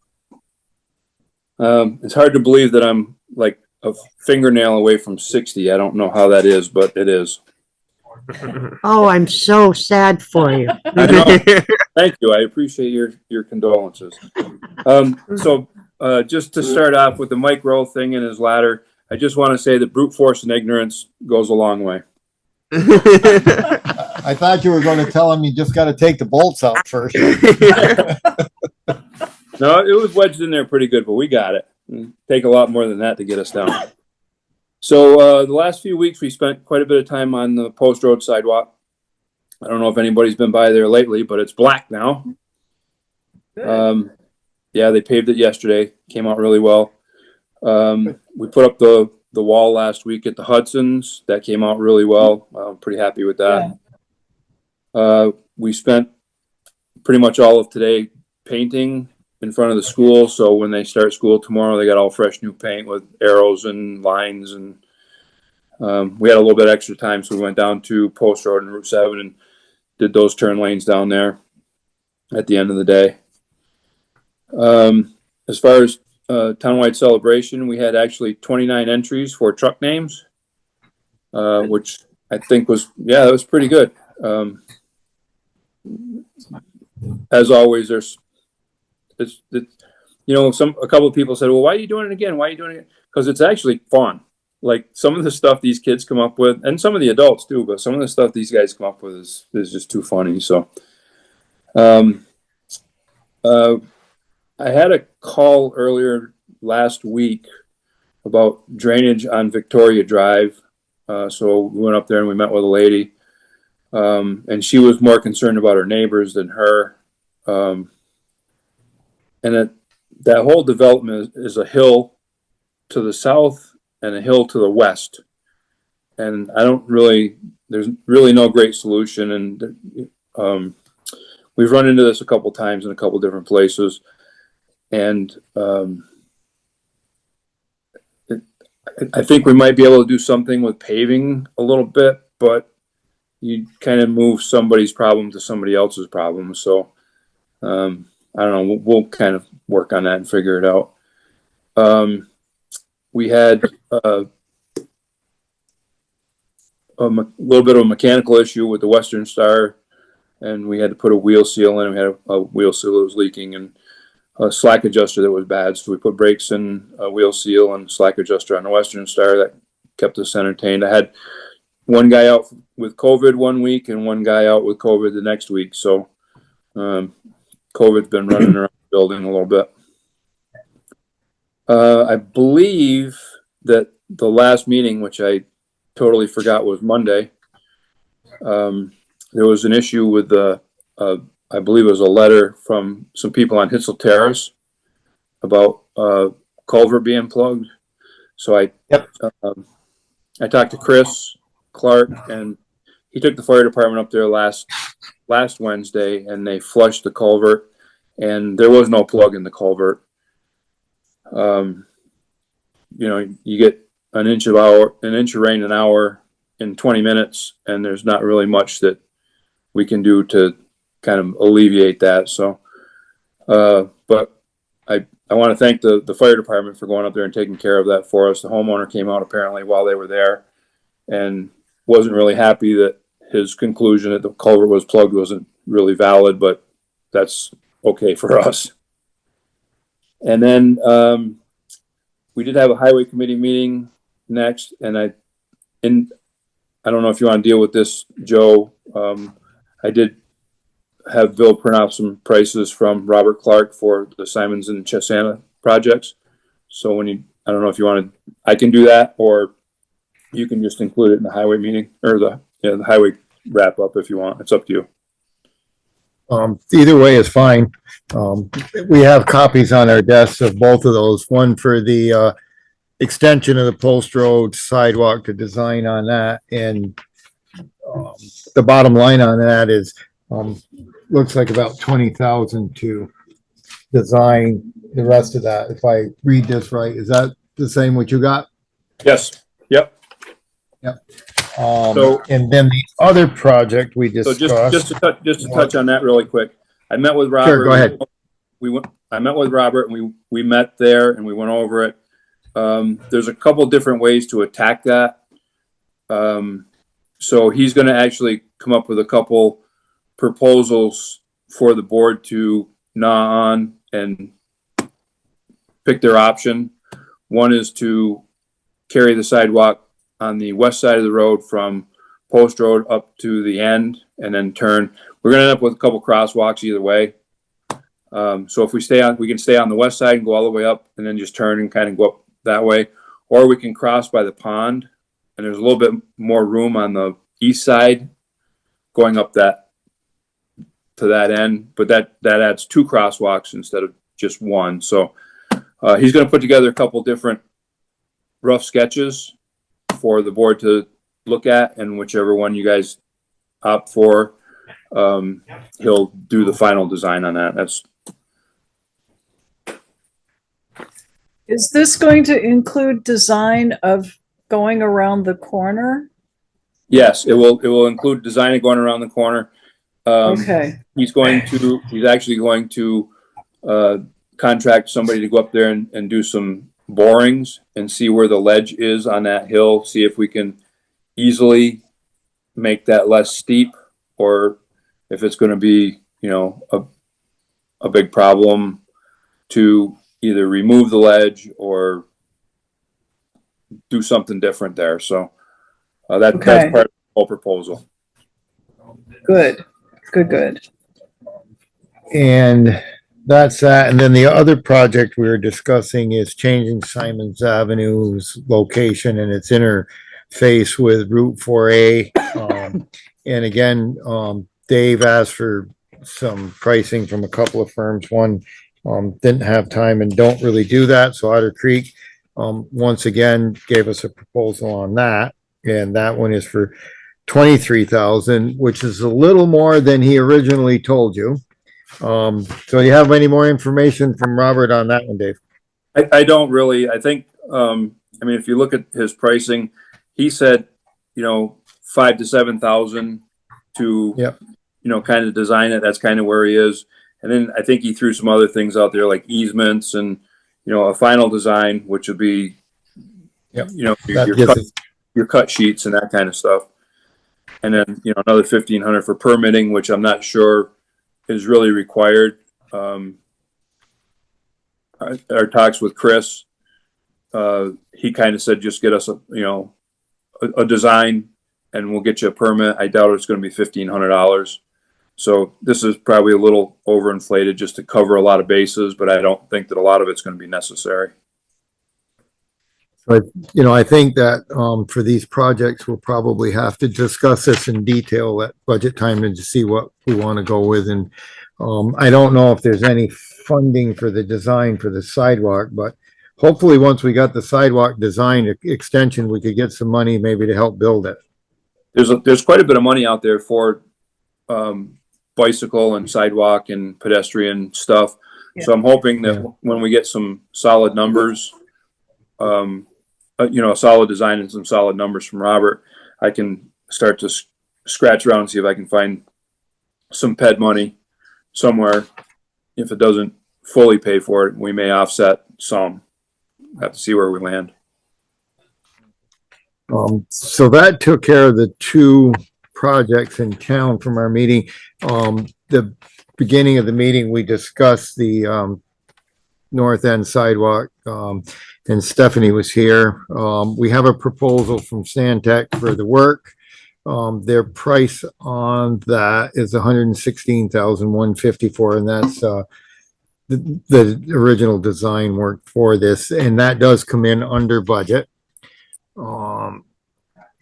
It's hard to believe that I'm like a fingernail away from 60. I don't know how that is, but it is.
Oh, I'm so sad for you.
I know. Thank you. I appreciate your condolences. Just to start off with the Mike Rowe thing and his ladder, I just want to say that brute force and ignorance goes a long way.
I thought you were going to tell him you just got to take the bolts out first.
No, it was wedged in there pretty good, but we got it. It'd take a lot more than that to get us down. So the last few weeks, we spent quite a bit of time on the Post Road sidewalk. I don't know if anybody's been by there lately, but it's black now. Yeah, they paved it yesterday. Came out really well. We put up the wall last week at the Hudson's. That came out really well. I'm pretty happy with that. We spent pretty much all of today painting in front of the school. So when they start school tomorrow, they got all fresh new paint with arrows and lines. And we had a little bit extra time, so we went down to Post Road and Route 7 and did those turn lanes down there at the end of the day. As far as townwide celebration, we had actually 29 entries for truck names, which I think that was pretty good. As always, a couple of people said, well, why are you doing it again? Why are you doing it? Because it's actually fun. Like some of the stuff these kids come up with, and some of the adults do, but some of the stuff these guys come up with is just too funny. So, I had a call earlier last week about drainage on Victoria Drive. So we went up there and we met with a lady, and she was more concerned about her neighbors than her. And that whole development is a hill to the south and a hill to the west. And there's really no great solution. And we've run into this a couple times in a couple different places. And I think we might be able to do something with paving a little bit, but you kind of move somebody's problem to somebody else's problem. So I don't know. We'll kind of work on that and figure it out. We had a little bit of a mechanical issue with the Western Star, and we had to put a wheel seal in. We had a wheel seal that was leaking and a slack adjuster that was bad. So we put brakes in, a wheel seal, and slack adjuster on the Western Star. That kept us entertained. I had one guy out with COVID one week and one guy out with COVID the next week. So COVID's been running around the building a little bit. I believe that the last meeting, which I totally forgot was Monday, there was an issue with I believe it was a letter from some people on Hitzel Terrace about culvert being plugged. So I talked to Chris Clark, and he took the fire department up there last Wednesday, and they flushed the culvert, and there was no plug in the culvert. You get an inch of rain an hour in 20 minutes, and there's not really much that we can do to kind of alleviate that. So, but I want to thank the fire department for going up there and taking care of that for us. The homeowner came out apparently while they were there and wasn't really happy that his conclusion that the culvert was plugged wasn't really valid, but that's okay for us. And then we did have a highway committee meeting next, and I don't know if you want to deal with this, Joe. I did have Bill print out some prices from Robert Clark for the Simons and Chesana projects. So I don't know if you want to, I can do that, or you can just include it in the highway meeting or the highway wrap up if you want. It's up to you.
Either way is fine. We have copies on our desks of both of those. One for the extension of the Post Road sidewalk, to design on that, and the bottom line on that is looks like about 20,000 to design the rest of that. If I read this right, is that the same what you got?
Yes. Yep.
And then the other project we
So
discussed.
just to touch on that really quick. I met with Robert.
Sure, go ahead.
I met with Robert and we met there and we went over it. There's a couple different ways to attack that. So he's going to actually come up with a couple proposals for the board to gnaw on and pick their option. One is to carry the sidewalk on the west side of the road from Post Road up to the end and then turn. We're going to end up with a couple crosswalks either way. So if we can stay on the west side and go all the way up and then just turn and kind of go up that way. Or we can cross by the pond and there's a little bit more room on the east side going up that to that end. But that adds 2 crosswalks instead of just one. So he's going to put together a couple different rough sketches for the board to look at, and whichever one you guys opt for, he'll do the final design on that.
Is this going to include design of going around the corner?
Yes, it will include design of going around the corner.
Okay.
He's actually going to contract somebody to go up there and do some borings and see where the ledge is on that hill, see if we can easily make that less steep, or if it's going to be, a big problem to either remove the ledge or do something different there. So that's part of the whole proposal.
Good.
And that's that. And then the other project we were discussing is changing Simons Avenue's location and its interface with Route 4A. And again, Dave asked for some pricing from a couple of firms. One didn't have time and don't really do that. So Otter Creek, once again, gave us a proposal on that. And that one is for 23,000, which is a little more than he originally told you. So do you have any more information from Robert on that one, Dave?
I don't really. I think, if you look at his pricing, he said, 5,000 to 7,000 to, kind of design it. That's kind of where he is. And then I think he threw some other things out there like easements and, a final design, which would be, your cut sheets and that kind of stuff. And then, another 1,500 for permitting, which I'm not sure is really required. Our talks with Chris, he kind of said, just get us a design and we'll get you a permit. I doubt it's going to be $1,500. So this is probably a little overinflated just to cover a lot of bases, but I don't think that a lot of it's going to be necessary.
But, I think that, for these projects, we'll probably have to discuss this in detail at budget time and to see what we want to go with. And, I don't know if there's any funding for the design for the sidewalk, but hopefully once we got the sidewalk design extension, we could get some money maybe to help build it.
There's quite a bit of money out there for, bicycle and sidewalk and pedestrian stuff. Yeah. So I'm hoping that when we get some solid numbers, a solid design and some solid numbers from Robert, I can start to scratch around and see if I can find some PED money somewhere. If it doesn't fully pay for it, we may offset some. Have to see where we land.
So that took care of the 2 projects in town from our meeting. The beginning of the meeting, we discussed the north end sidewalk, and Stephanie was here. We have a proposal from Stantec for the work. Their price on that is $116,154, and that's the original design work for this, and that does come in under budget.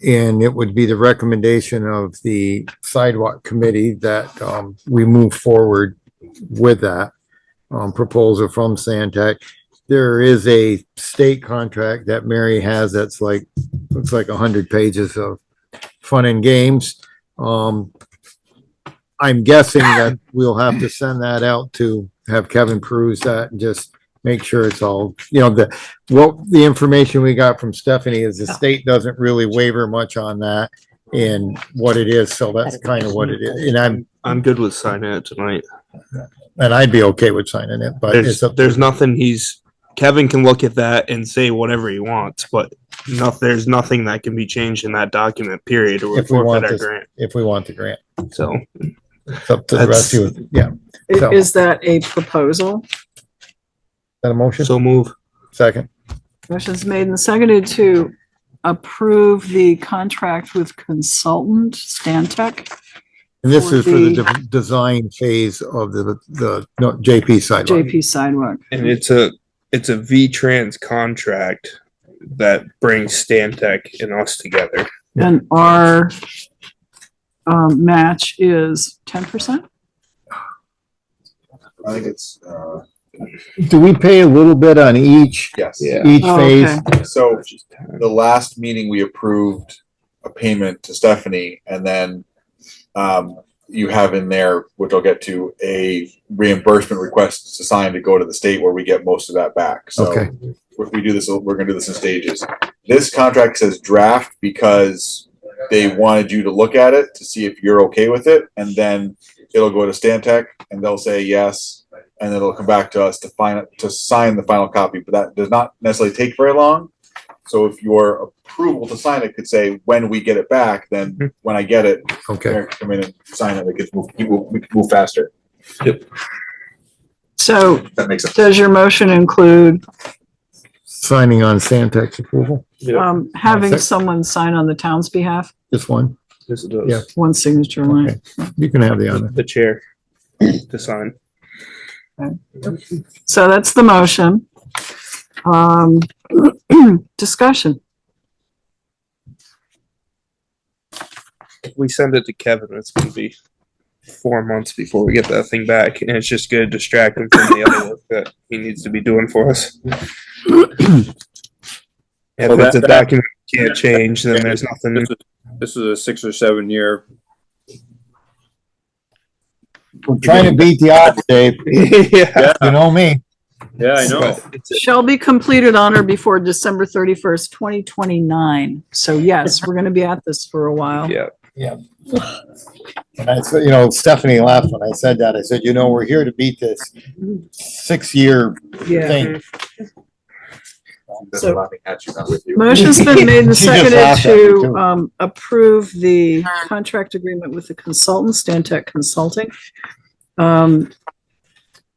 And it would be the recommendation of the sidewalk committee that we move forward with that proposal from Stantec. There is a state contract that Mary has that's looks like 100 pages of fun and games. I'm guessing that we'll have to send that out to have Kevin peruse that and just
make sure it's all, the information we got from Stephanie is the state doesn't really waver much on that and what it is, so that's kind of what it is. And
I'm good with signing it tonight.
I'd be okay with signing it, but
There's nothing Kevin can look at that and say whatever he wants, but there's nothing that can be changed in that document, period, or
if we want
our
this,
grant.
if we want the grant.
So
It's up to the rest of you. Yeah. So,
Is that a proposal?
that a motion?
So move.
Second.
Motion's made and seconded to approve the contract with consultant Stantec.
And this
For
is for the
the-
design phase of no, JP sidewalk.
JP sidewalk.
And it's a V-Trans contract that brings Stantec and us together.
And our match is 10%?
I think it's,
Do we pay a little bit on each?
yes.
Each
Oh,
phase?
okay.
So the last meeting, we approved a payment to Stephanie, and then you have in there, which I'll get to, a reimbursement request to sign to go to the state where we get most of that back. So
Okay.
if we do this, we're gonna do this in stages. This contract says draft because they wanted you to look at it to see if you're okay with it, and then it'll go to Stantec and they'll say yes, and then it'll come back to us to sign the final copy, but that does not necessarily take very long. So if your approval to sign it could say, when we get it back, then when I get it,
Okay.
Eric can come in and sign it, we can move faster.
So
That makes sense.
does your motion include
Signing on Stantec's approval?
having
That's it.
someone sign on the town's behalf?
Just one?
This does.
Yeah.
One signature line?
Okay. You can have the honor.
The chair to sign.
So that's the motion. Discussion.
If we send it to Kevin, it's gonna be 4 months before we get that thing back, and it's just gonna distract him from the other work that he needs to be doing for us. If
Well,
it's a
that-
document we can't change, then there's nothing.
This is a 6 or 7 year.
We're trying to beat the odds, Dave.
Yeah.
You know me.
Yeah, I know.
Shall be completed on or before December 31st, 2029. So yes, we're gonna be at this for a while.
Yeah.
Yeah. And I said, Stephanie laughed when I said that. I said, we're here to beat this 6-year
Yeah.
thing.
That's
So-
what I think, actually, not with you.
Motion's been made and
She just
seconded
laughed at me,
to
too.
approve the contract agreement with the consultant, Stantec Consulting.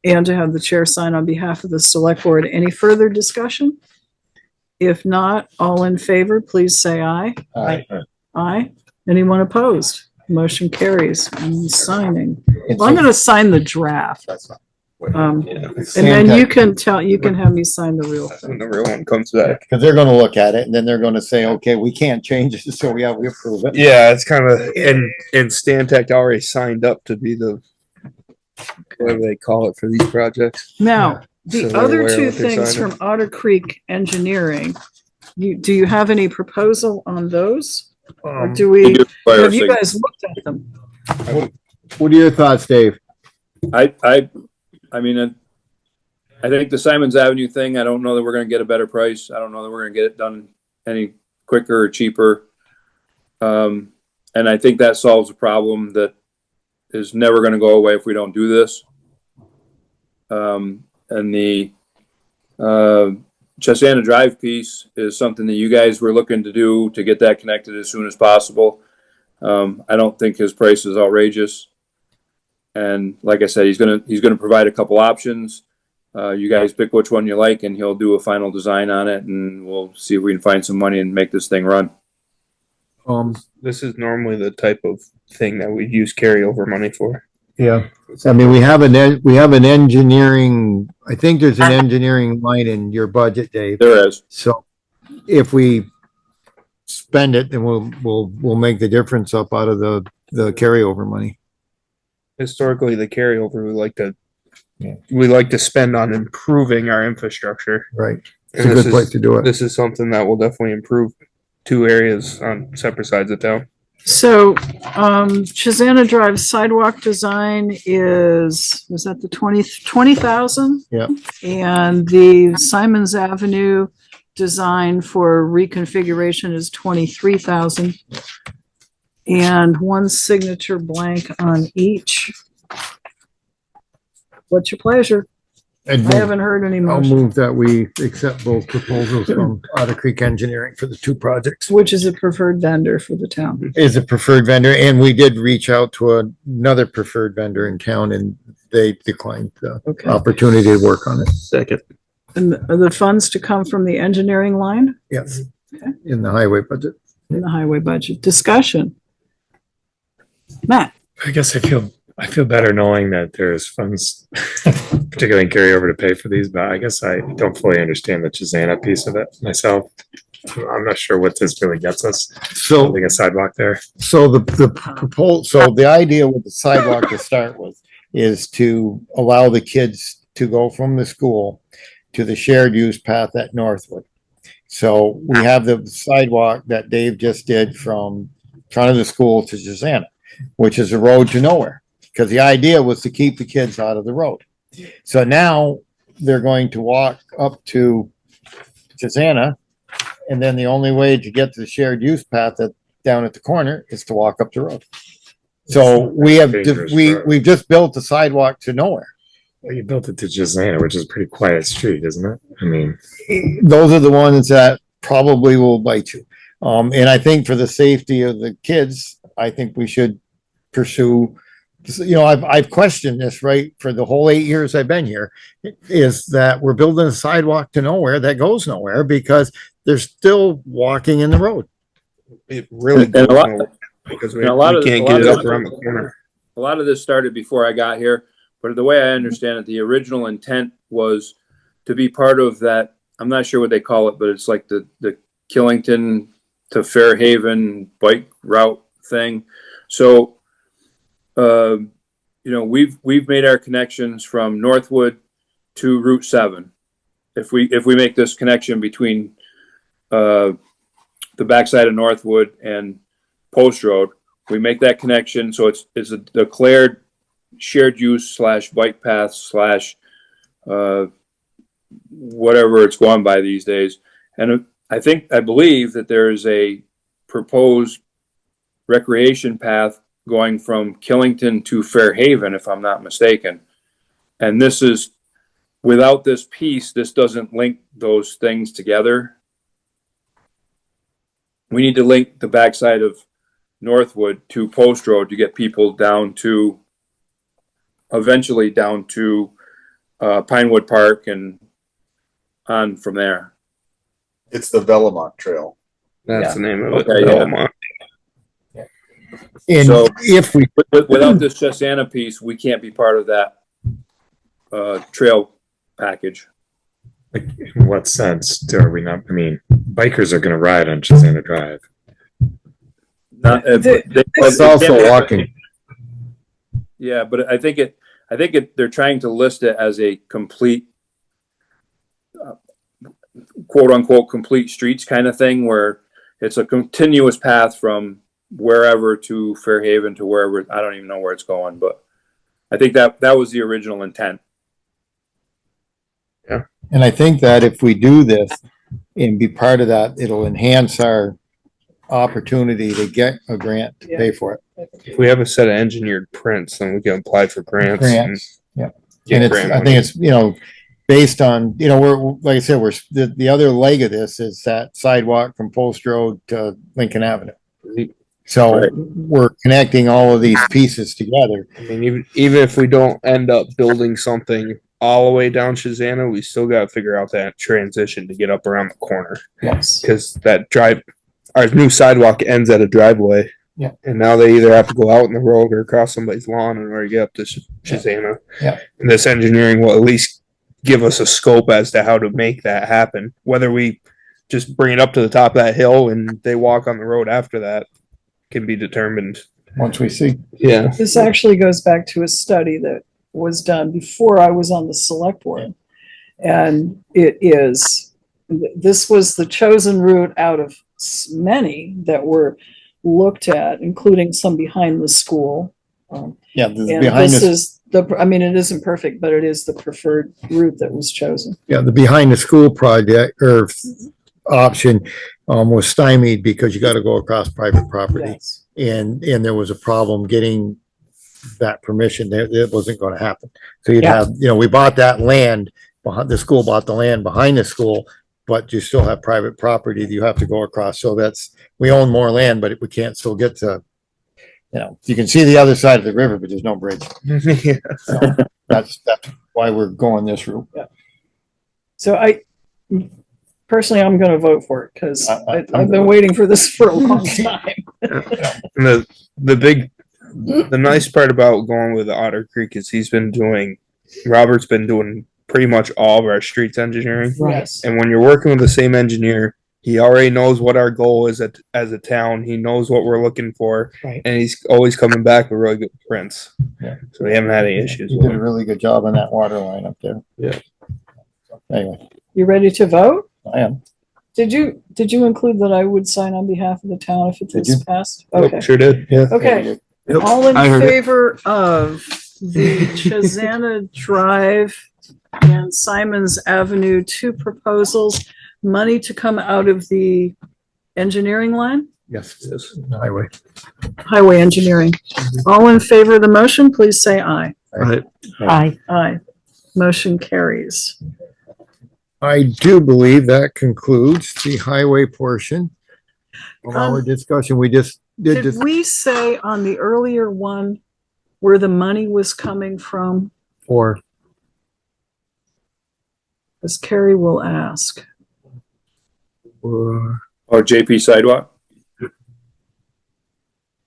And to have the chair sign on behalf of the select board. Any further discussion? If not, all in favor, please say aye.
Aye.
Aye. Anyone opposed? Motion carries. I'm signing. Well, I'm gonna sign the draft.
That's fine.
And then you can have me sign the real
When
thing.
the real one comes back.
Because they're gonna look at it and then they're gonna say, okay, we can't change it, so we approve it.
Yeah, it's kind of, and Stantec already signed up to be the, whatever they call it for these projects.
Now,
So
the
they're
other
aware of
two
what they're
things
signing.
from Otter Creek Engineering, do you have any proposal on those? Or do we, have you guys looked at them?
What are your thoughts, Dave?
I mean, I think the Simons Avenue thing, I don't know that we're gonna get a better price. I don't know that we're gonna get it done any quicker or cheaper. And I think that solves a problem that is never gonna go away if we don't do this. And the Chesana Drive piece is something that you guys were looking to do to get that connected as soon as possible. I don't think his price is outrageous. And like I said, he's gonna provide a couple options. You guys pick which one you like, and he'll do a final design on it, and we'll see if we can find some money and make this thing run.
This is normally the type of thing that we use carryover money for.
Yeah. I mean, we have an engineering, I think there's an engineering line in your budget, Dave.
There is.
So if we spend it, then we'll make the difference up out of the carryover money.
Historically, the carryover we like to spend on improving our infrastructure.
Right. It's
And
a
this
good
is-
place to do it.
This is something that will definitely improve 2 areas on separate sides of town.
So, Chisana Drive sidewalk design was that the 20,000?
Yeah.
And the Simons Avenue design for reconfiguration is 23,000. And one signature blank on each. What's your pleasure? I haven't heard any
I'll
motion.
move that we accept both proposals from Otter Creek Engineering for the two projects.
Which is a preferred vendor for the town.
Is a preferred vendor, and we did reach out to another preferred vendor in town, and they declined the
Okay.
opportunity to work on it.
Second.
And are the funds to come from the engineering line
Yes,
Okay.
in the highway budget.
in the highway budget? Discussion. Matt?
I guess I feel better knowing that there's funds, particularly in carryover to pay for these, but I guess I don't fully understand the Chisana piece of it myself. I'm not sure what this really gets us.
So,
Building a sidewalk there.
so the idea with the sidewalk to start with is to allow the kids to go from the school to the shared use path at Northwood. So we have the sidewalk that Dave just did from front of the school to Chisana, which is a road to nowhere. Because the idea was to keep the kids out of the road. So now they're going to walk up to Chisana, and then the only way to get to the shared use path down at the corner is to walk up the road. So we've just built the sidewalk to nowhere.
Well, you built it to Chisana, which is a pretty quiet street, isn't it? I mean,
Those are the ones that probably will bite you. And I think for the safety of the kids, I think we should pursue, I've questioned this, right, for the whole 8 years I've been here, is that we're building a sidewalk to nowhere that goes nowhere because they're still walking in the road.
It really
And a
goes
lot-
nowhere because we
and a lot of-
can't
a
get
lot
it
of-
up around the corner.
A lot of this started before I got here, but the way I understand it, the original intent was to be part of that. I'm not sure what they call it, but it's like the Killington to Fairhaven bike route thing. So, we've made our connections from Northwood to Route 7. If we make this connection between the backside of Northwood and Post Road, we make that connection. So it's a declared shared use / bike path / whatever it's gone by these days. And I believe that there is a proposed recreation path going from Killington to Fairhaven, if I'm not mistaken. And this is, without this piece, this doesn't link those things together. We need to link the backside of Northwood to Post Road to get people eventually down to Pinewood Park and on from there.
It's the Velemont Trail.
That's the name of it.
Okay,
Velemont.
And
So
if we,
without this Chisana piece, we can't be part of that trail package.
like, in what sense are we not? I mean, bikers are going to ride on Chisana Drive.
Not,
it's also walking.
Yeah, but I think they're trying to list it as a complete, quote unquote, complete streets kind of thing, where it's a continuous path from wherever to Fairhaven to wherever. I don't even know where it's going, but I think that was the original intent.
Yeah.
And I think that if we do this and be part of that, it'll enhance our opportunity to get a grant to pay for it.
If we have a set of engineered prints, then we can apply for grants.
Yeah.
Get
And it's,
grant
I
money.
think it's, based on, we're, like I said, the other leg of this is that sidewalk from Post Road to Lincoln Avenue. So
Right.
we're connecting all of these pieces together.
I mean, even if we don't end up building something all the way down Chisana, we still got to figure out that transition to get up around the corner.
Yes.
Because our new sidewalk ends at a driveway.
Yeah.
And now they either have to go out in the road or across somebody's lawn in order to get up to Chisana.
Yeah.
And this engineering will at least give us a scope as to how to make that happen. Whether we just bring it up to the top of that hill and they walk on the road after that can be determined.
Once we see.
Yeah.
This actually goes back to a study that was done before I was on the select board. And this was the chosen route out of many that were looked at, including some behind the school.
Yeah, this is
And
behind
this
the,
is I mean, it isn't perfect, but it is the preferred route that was chosen.
yeah, the behind the school project or option, was stymied because you got to go across private property.
Yes.
And there was a problem getting that permission. It wasn't going to happen. So you'd
Yeah.
have, we bought that land, the school bought the land behind the school, but you still have private property that you have to go across. So we own more land, but we can't still get to, you can see the other side of the river, but there's no bridge.
Yeah.
So that's why we're going this route.
So personally, I'm going to vote for it because
I'm
I've been waiting for this for a long time.
And the nice part about going with Otter Creek is Robert's been doing pretty much all of our streets engineering.
Yes.
And when you're working with the same engineer, he already knows what our goal is as a town. He knows what we're looking for,
Right.
and he's always coming back with really good prints.
Yeah.
So we haven't had any issues
You
with
did a
him.
really good job on that water line up there.
Yeah.
Anyway,
You ready to vote?
I am.
Did you include that I would sign on behalf of the town if
Did you?
it's passed?
Yep,
Okay.
sure did. Yeah.
Okay.
Yep.
All in
I heard it.
favor of the Chazana Drive and Simons Avenue, 2 proposals, money to come out of the engineering line,
Yes, highway.
highway engineering. All in favor of the motion, please say aye.
Right.
Aye.
Aye. Motion carries.
I do believe that concludes the highway portion of our discussion. We just did this
Did we say on the earlier one where the money was coming from?
for,
As Kari will ask.
Or JP sidewalk?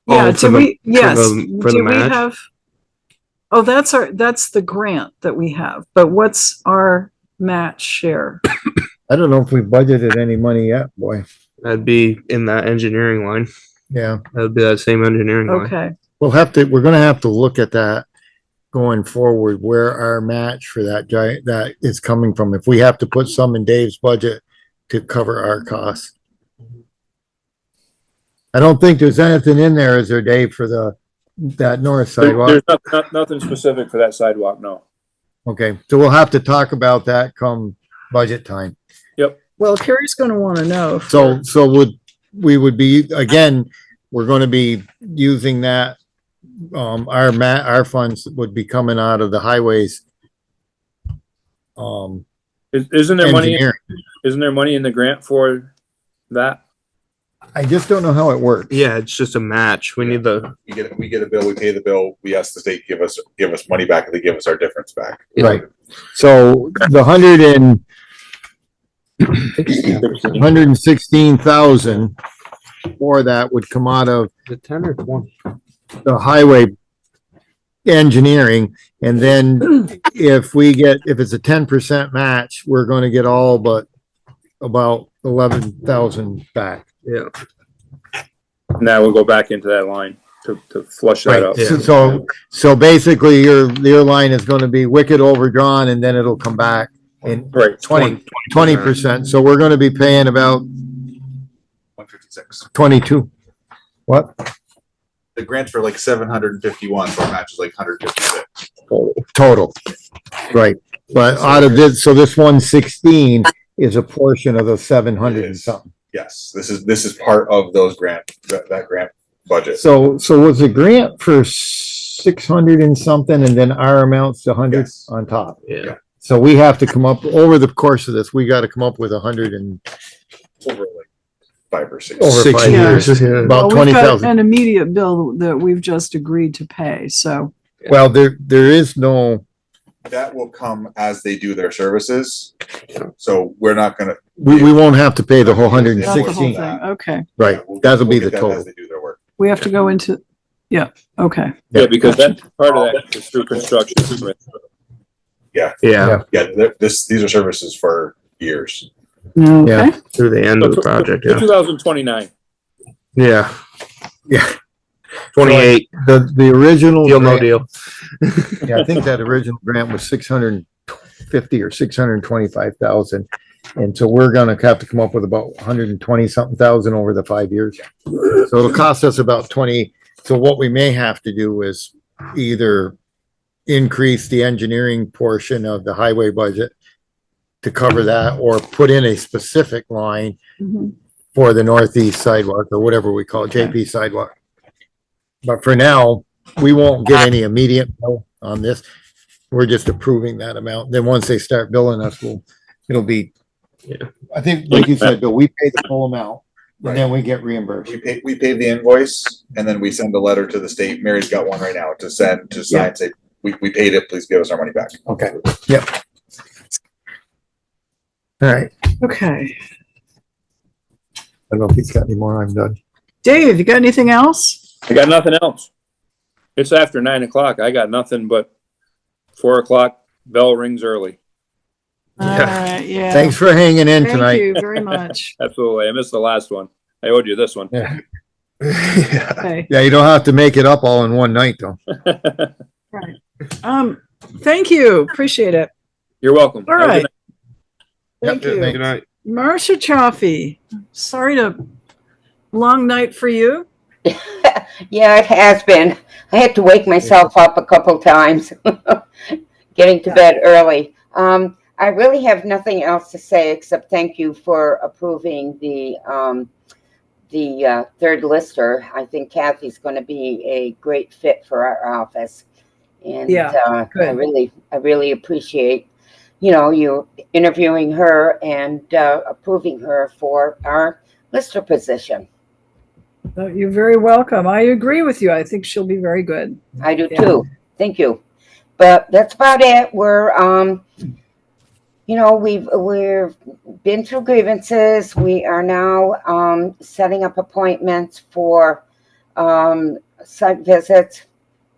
Yeah,
for
do
the-
we, yes,
for the
do we
match?
have? Oh, that's the grant that we have, but what's our match share?
I don't know if we budgeted any money yet, boy.
That'd be in that engineering line.
Yeah,
That'd be that same engineering line.
Okay,
we're gonna have to look at that going forward, where our match for that is coming from. If we have to put some in Dave's budget to cover our costs. I don't think there's anything in there, is there, Dave, for that north sidewalk?
There's nothing specific for that sidewalk, no.
Okay, so we'll have to talk about that come budget time.
well, Kari's gonna wanna know.
So we would be, again, we're gonna be using that, our funds would be coming out of the highways.
Isn't there money,
Engineering.
isn't there money in the grant for that?
I just don't know how it works.
Yeah, it's just a match. We need the
We get a bill, we pay the bill, we ask the state to give us money back, and they give us our difference back.
Right. So the 116,000 for that would come out of
the 10 or 20.
the highway engineering. And then if it's a 10% match, we're gonna get all but about 11,000 back.
Yeah.
Now we'll go back into that line to flush that out.
Right, so basically your line is gonna be wicked overdrawn and then it'll come back in
Right,
20%. So we're gonna be paying about
156.
22. What?
The grant's for like 751, so our match is like 156.
Total. Right, but out of this 116 is a portion of the 700 and something.
Yes, this is part of those that grant budget.
So was the grant for 600 and something and then our amounts to 100 on top?
Yeah.
So we have to come up, over the course of this, we gotta come up with 100 and
Over like 5 or 6.
over 5 years,
Yeah.
about
Well, we've got
20,000.
an immediate bill that we've just agreed to pay, so.
Well, there is no,
That will come as they do their services. So we're not gonna.
we won't have to pay the whole
Not the whole
116.
thing, okay.
Right, that'll be the
As
total.
they do their work.
We have to go into, yeah, okay.
Yeah, because that, part of that is through construction.
Yeah,
Yeah.
these are services for years.
Okay,
Through the end of the project. Yeah.
2029.
Yeah.
Yeah.
28.
The original.
Deal, no
grant-
deal.
Yeah, I think that original grant was 650 or 625,000. And so we're gonna have to come up with about 120 something thousand over the 5 years. So it'll cost us about 20. So what we may have to do is either increase the engineering portion of the highway budget to cover that, or put in a specific line
Mhm.
for the northeast sidewalk or whatever we call it, JP sidewalk. But for now, we won't get any immediate bill on this. We're just approving that amount. Then once they start billing us, it'll be, I think, like you said, Bill, we pay the full amount and then we get reimbursed.
We pay the invoice and then we send a letter to the state. Mary's got one right now to send, to sign, say, we paid it, please give us our money back.
Okay, yep. All right.
Okay.
I don't know if he's got any more. I'm done.
Dave, you got anything else?
I got nothing else. It's after 9 o'clock. I got nothing but 4 o'clock bell rings early.
All right, yeah.
Thanks for hanging in tonight.
Thank you very much.
Absolutely. I missed the last one. I owed you this one.
Yeah.
Okay.
Yeah, you don't have to make it up all in one night, though.
Right. Thank you. Appreciate it.
You're welcome.
All
Have a good
right.
night.
Thank you.
Good night.
Marcia Chioffi, sorry to long night for you.
Yeah, it has been. I had to wake myself up a couple times, getting to bed early. I really have nothing else to say except thank you for approving the third lister. I think Kathy's going to be a great fit for our office, and I really appreciate you interviewing her and approving her for our lister position.
You're very welcome. I agree with you. I think she'll be very good.
I do too. Thank you. But that's about it. We're we've been through grievances. We are now setting up appointments for site visits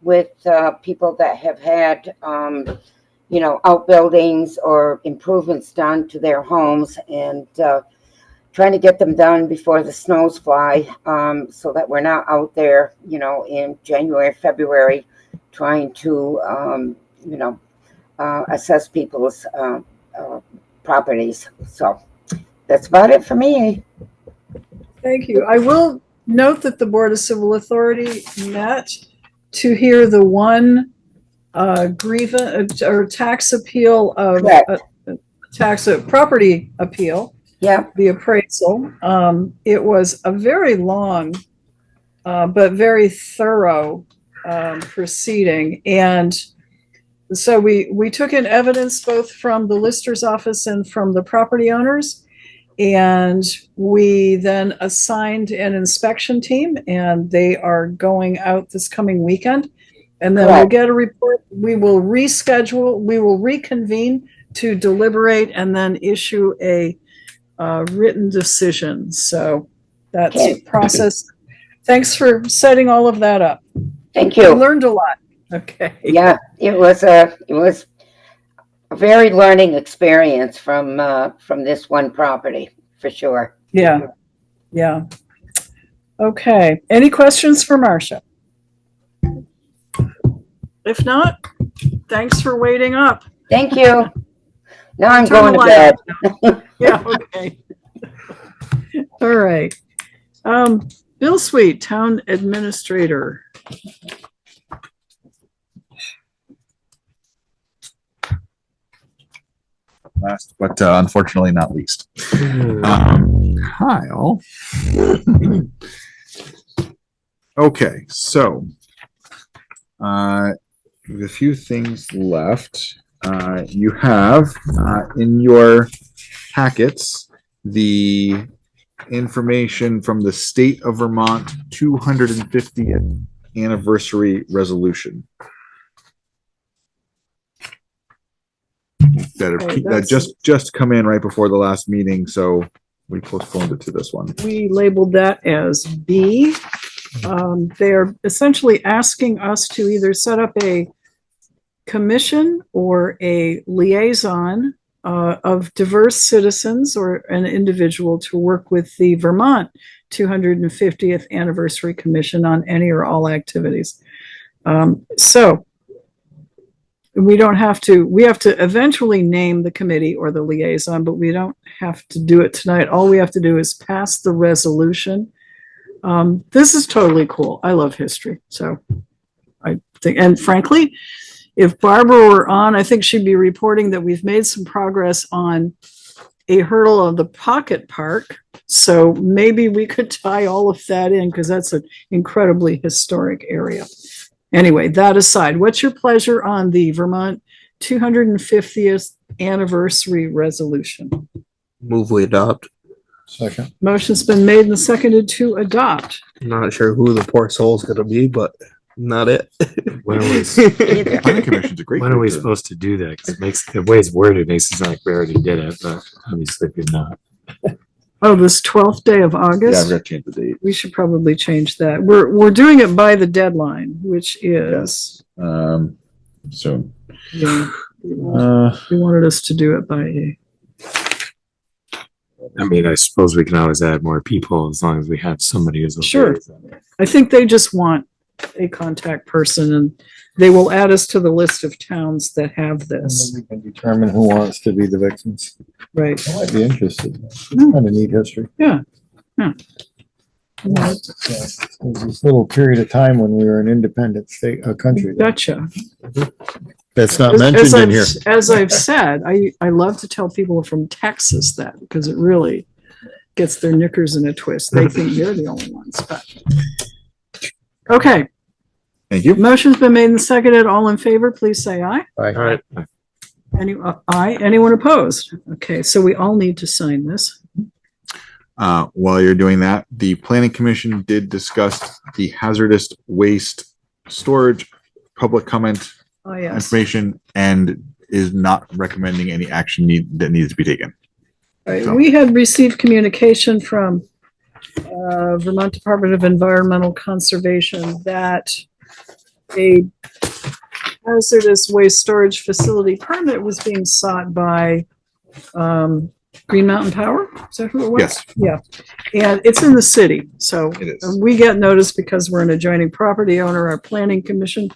with people that have had outbuildings or improvements done to their homes, and trying to get them done before the snows fly, so that we're not out there, in January, February, trying to, assess people's properties. So that's about it for me.
Thank you. I will note that the Board of Civil Authority met to hear the one grievance or tax appeal of property appeal.
Yeah.
The appraisal. It was a very long, but very thorough proceeding. And so we took in evidence both from the lister's office and from the property owners. And we then assigned an inspection team, and they are going out this coming weekend. And then we'll get a report. We will reschedule, we will reconvene to deliberate and then issue a written decision. So that's the process. Thanks for setting all of that up.
Thank you.
I learned a lot. Okay.
Yeah, it was a very learning experience from this one property, for sure.
Yeah. Yeah. Okay. Any questions for Marcia? If not, thanks for waiting up.
Thank you. Now I'm
Turn
going
the
to
light
bed.
off. Yeah, okay. All right. Bill Sweet, Town Administrator.
Last, but unfortunately not least.
Hi, all. Okay, so with a few things left, you have in your packets the information from the State of Vermont 250th anniversary resolution. That just come in right before the last meeting, so we postponed it to this one.
We labeled that as B. They're essentially asking us to either set up a commission or a liaison of diverse citizens or an individual to work with the Vermont 250th Anniversary Commission on any or all activities. So we don't have to, we have to eventually name the committee or the liaison, but we don't have to do it tonight. All we have to do is pass the resolution. This is totally cool. I love history. So I think, and frankly, if Barbara were on, I think she'd be reporting that we've made some progress on a hurdle of the pocket park. So maybe we could tie all of that in because that's an incredibly historic area. Anyway, that aside, what's your pleasure on the Vermont 250th anniversary resolution?
Move we adopt.
Second.
Motion's been made and seconded to adopt.
Not sure who the poor soul's gonna be, but not it.
When are we,
Planning Commission's a great.
when are we
group to-
supposed to do that? 'Cause it makes, the way it's worded makes it sound like we already did it, but obviously we're not.
Oh, this 12th day of
Yeah,
August?
I've got to change the date.
We should probably change that. We're doing it by the deadline, which is,
Soon.
yeah, we wanted us to do it by,
I mean, I suppose we can always add more people as long as we have somebody who's. a
Sure.
liaison.
I think they just want a contact person and they will add us to the list of towns that have this,
We can determine who wants to be the victims.
right?
I might be interested. Kind of neat history.
Yeah. Yeah.
There was this little period of time when we were an independent state, a country.
Gotcha.
That's not
As
mentioned in
I've-
here.
As I've said, I love to tell people from Texas that because it really gets their knickers in a twist. They think they're the only ones, but. Okay.
Thank you.
Motion's been made and seconded. All in favor, please say aye.
All right.
Aye. Anyone opposed? Okay, so we all need to sign this.
While you're doing that, the Planning Commission did discuss the hazardous waste storage public comment
Oh, yes.
information and is not recommending any action that needs to be taken.
Right, we had received communication from Vermont Department of Environmental Conservation that a hazardous waste storage facility permit was being sought by Green Mountain Power. Is that who it was?
Yes.
Yeah, and it's in the city, so
It is.
we get notice because we're an adjoining property owner. Our planning commission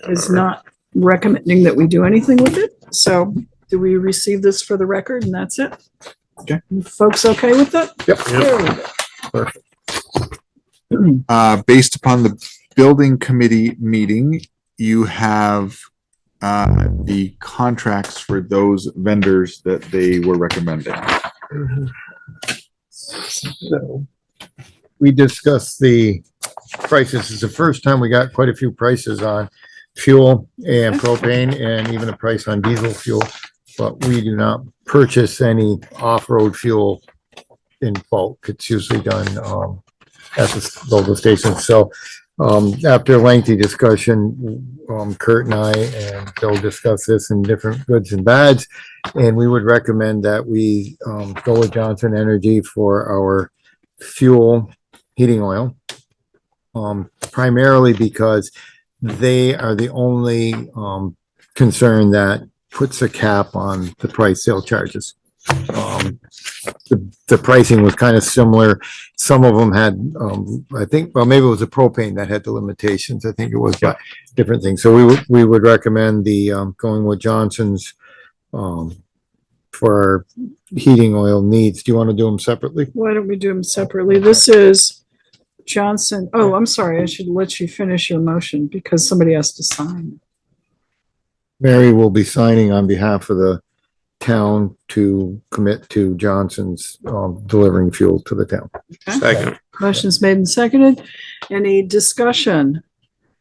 is not recommending that we do anything with it. So do we receive this for the record and that's it?
Okay.
Folks okay with that?
Yep.
There we go.
Perfect. Based upon the building committee meeting, you have the contracts for those vendors that they were recommending.
So we discussed the prices. It's the first time we got quite a few prices on fuel and propane and even a price on diesel fuel. But we do not purchase any off-road fuel in bulk. It's usually done at the local stations. So after a lengthy discussion, Kurt and I and Bill discussed this in different goods and bads. And we would recommend that we go with Johnson Energy for our fuel heating oil. Primarily because they are the only concern that puts a cap on the price sale charges. The pricing was kind of similar. Some of them had, I think, well, maybe it was the propane that had the limitations. I think it was different things. So we would recommend the going with Johnson's for our heating oil needs. Do you want to do them separately?
Why don't we do them separately? This is Johnson. Oh, I'm sorry. I should let you finish your motion because somebody has to sign.
Mary will be signing on behalf of the town to commit to Johnson's delivering fuel to the town.
Second.
Motion's made and seconded. Any discussion?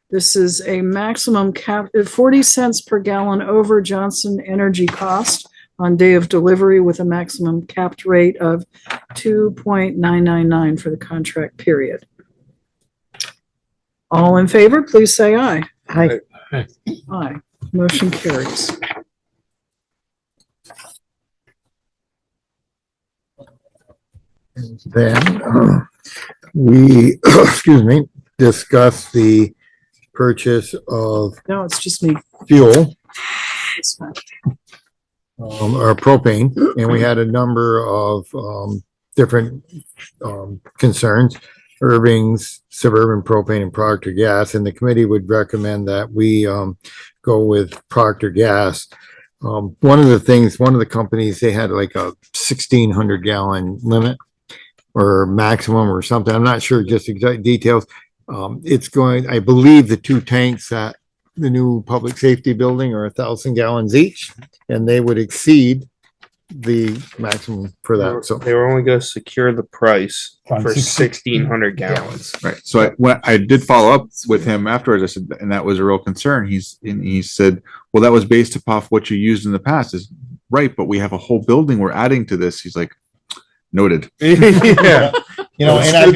This is a maximum cap, 40 cents per gallon over Johnson Energy cost on day of delivery with a maximum capped rate of 2.999 for the contract period. All in favor, please say aye.
Aye.
Aye. Motion carries.
Then we, excuse me, discussed the purchase of
No, it's just me.
fuel,
It's fine.
or propane, and we had a number of different concerns. Irving's, Suburban Propane, and Procter Gas, and the committee would recommend that we, go with Procter Gas. One of the companies, they had like a 1,600 gallon limit or maximum or something. I'm not sure just exact details. I believe the two tanks at the new public safety building are 1,000 gallons each, and they would exceed the maximum for that. So
they were only going to secure the price for 1,600 gallons.
Right. So when I did follow up with him afterwards, I said, and that was a real concern. He said, well, that was based upon what you used in the past. Is right, but we have a whole building we're adding to this. He's like, noted.
Yeah.
You know, and